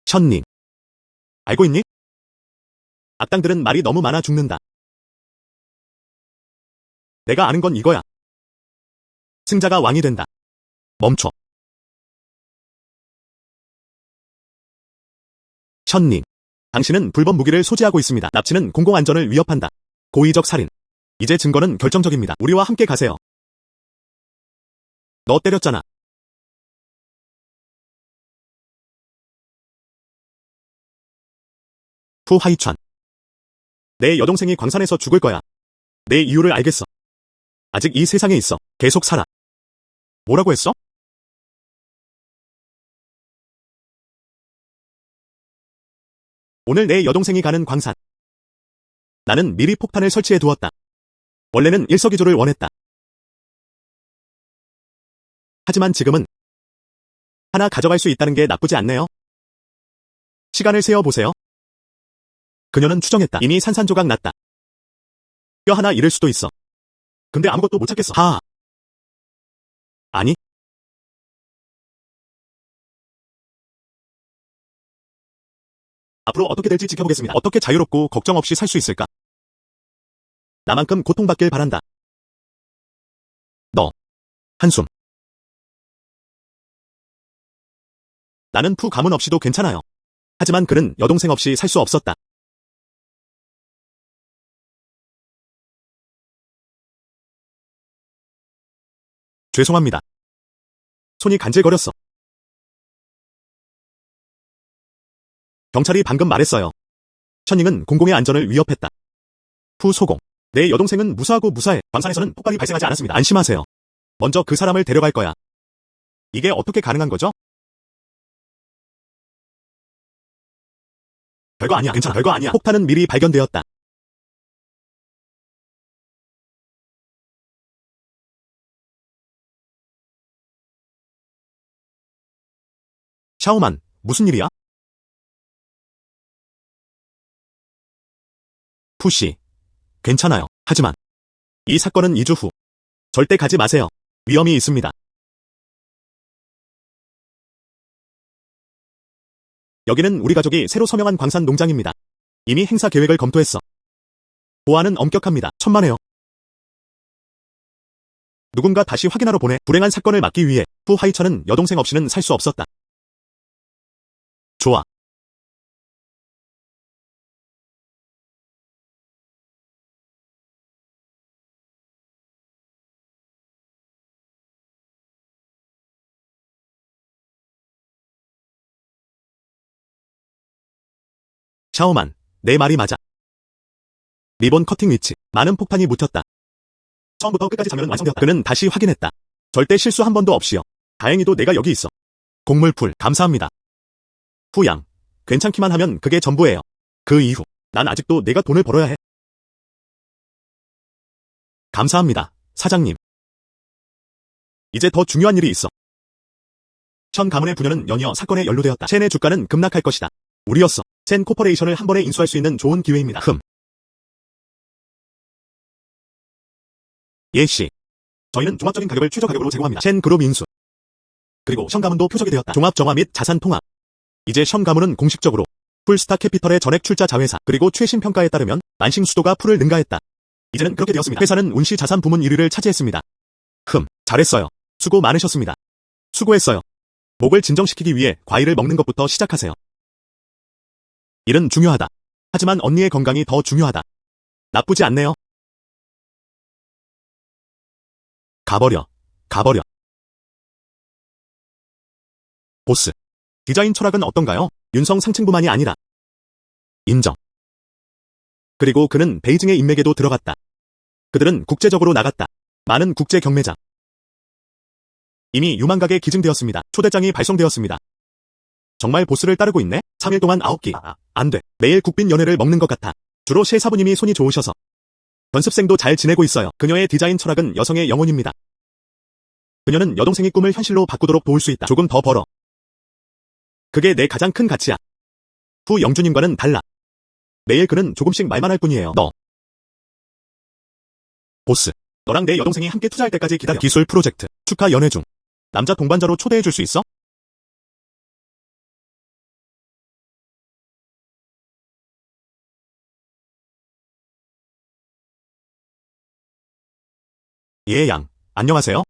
션닝. 알고 있니? 악당들은 말이 너무 많아 죽는다. 내가 아는 건 이거야. 승자가 왕이 된다. 멈춰. 션닝. 당신은 불법 무기를 소지하고 있습니다. 납치는 공공안전을 위협한다. 고의적 살인. 이제 증거는 결정적입니다. 우리와 함께 가세요. 너 때렸잖아. 푸 하이찬. 내 여동생이 광산에서 죽을 거야. 내 이유를 알겠어. 아직 이 세상에 있어. 계속 살아. 뭐라고 했어? 오늘 내 여동생이 가는 광산. 나는 미리 폭탄을 설치해 두었다. 원래는 일석이조를 원했다. 하지만 지금은 하나 가져갈 수 있다는 게 나쁘지 않네요. 시간을 세어보세요. 그녀는 추정했다. 이미 산산조각 났다. 뼈 하나 잃을 수도 있어. 근데 아무것도 못 찾겠어. 하하. 아니. 앞으로 어떻게 될지 지켜보겠습니다. 어떻게 자유롭고 걱정 없이 살 수 있을까? 나만큼 고통받길 바란다. 너. 한숨. 나는 푸 가문 없이도 괜찮아요. 하지만 그는 여동생 없이 살 수 없었다. 죄송합니다. 손이 간질거렸어. 경찰이 방금 말했어요. 션닝은 공공의 안전을 위협했다. 푸 소공. 내 여동생은 무사하고 무사해. 광산에서는 폭발이 발생하지 않았습니다. 안심하세요. 먼저 그 사람을 데려갈 거야. 이게 어떻게 가능한 거죠? 별거 아니야. 괜찮아. 별거 아니야. 폭탄은 미리 발견되었다. 샤오만, 무슨 일이야? 푸씨. 괜찮아요. 하지만 이 사건은 2주 후. 절대 가지 마세요. 위험이 있습니다. 여기는 우리 가족이 새로 서명한 광산 농장입니다. 이미 행사 계획을 검토했어. 보안은 엄격합니다. 천만에요. 누군가 다시 확인하러 보내. 불행한 사건을 막기 위해 푸 하이천은 여동생 없이는 살 수 없었다. 좋아. 샤오만, 내 말이 맞아. 리본 커팅 위치, 많은 폭탄이 묻혔다. 처음부터 끝까지 장면은 완성되었다. 그는 다시 확인했다. 절대 실수 한 번도 없이요. 다행히도 내가 여기 있어. 곡물풀, 감사합니다. 후양, 괜찮기만 하면 그게 전부예요. 그 이후, 난 아직도 내가 돈을 벌어야 해. 감사합니다, 사장님. 이제 더 중요한 일이 있어. 션 가문의 부녀는 연이어 사건에 연루되었다. 첸의 주가는 급락할 것이다. 우리였어. 첸 코퍼레이션을 한 번에 인수할 수 있는 좋은 기회입니다. 예씨. 저희는 종합적인 가격을 최저 가격으로 제공합니다. 첸 그룹 인수. 그리고 션 가문도 표적이 되었다. 종합 정화 및 자산 통합. 이제 션 가문은 공식적으로 풀스타 캐피털의 전액 출자 자회사, 그리고 최신 평가에 따르면 만싱 수도가 풀을 능가했다. 이제는 그렇게 되었습니다. 회사는 운시 자산 부문 1위를 차지했습니다. 잘했어요. 수고 많으셨습니다. 수고했어요. 목을 진정시키기 위해 과일을 먹는 것부터 시작하세요. 일은 중요하다. 하지만 언니의 건강이 더 중요하다. 나쁘지 않네요. 가버려. 보스. 디자인 철학은 어떤가요? 윤성 상층부만이 아니라. 인정. 그리고 그는 베이징의 인맥에도 들어갔다. 그들은 국제적으로 나갔다. 많은 국제 경매장. 이미 유망각에 기증되었습니다. 초대장이 발송되었습니다. 정말 보스를 따르고 있네? 3일 동안 9끼. 안 돼. 매일 국빈 연회를 먹는 것 같아. 주로 셰사부님이 손이 좋으셔서. 연습생도 잘 지내고 있어요. 그녀의 디자인 철학은 여성의 영혼입니다. 그녀는 여동생의 꿈을 현실로 바꾸도록 도울 수 있다. 조금 더 벌어. 그게 내 가장 큰 가치야. 후 영주님과는 달라. 매일 그는 조금씩 말만 할 뿐이에요. 너. 보스. 너랑 내 여동생이 함께 투자할 때까지 기다려. 기술 프로젝트. 축하 연회 중. 남자 동반자로 초대해줄 수 있어? 예, 양. 안녕하세요.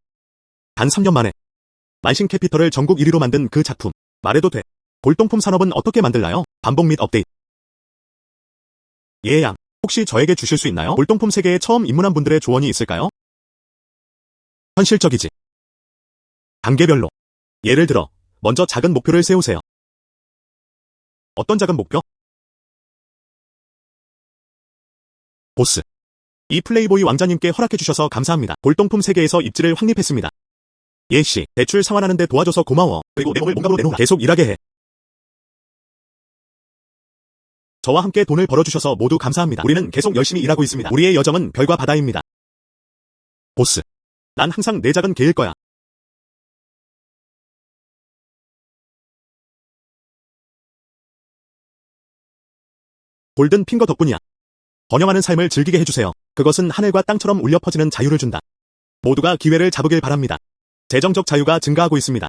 단 3년 만에 만싱 캐피털을 전국 1위로 만든 그 작품. 말해도 돼. 골동품 산업은 어떻게 만들나요? 반복 및 업데이트. 예, 양. 혹시 저에게 주실 수 있나요? 골동품 세계에 처음 입문한 분들의 조언이 있을까요? 현실적이지. 단계별로. 예를 들어, 먼저 작은 목표를 세우세요. 어떤 작은 목표? 보스. 이 플레이보이 왕자님께 허락해주셔서 감사합니다. 골동품 세계에서 입지를 확립했습니다. 예씨, 대출 상환하는데 도와줘서 고마워. 그리고 내 몸을 몸값으로 내놓아. 계속 일하게 해. 저와 함께 돈을 벌어주셔서 모두 감사합니다. 우리는 계속 열심히 일하고 있습니다. 우리의 여정은 별과 바다입니다. 보스. 난 항상 내 작은 개일 거야. 골든 핑거 덕분이야. 번영하는 삶을 즐기게 해주세요. 그것은 하늘과 땅처럼 울려 퍼지는 자유를 준다. 모두가 기회를 잡으길 바랍니다. 재정적 자유가 증가하고 있습니다.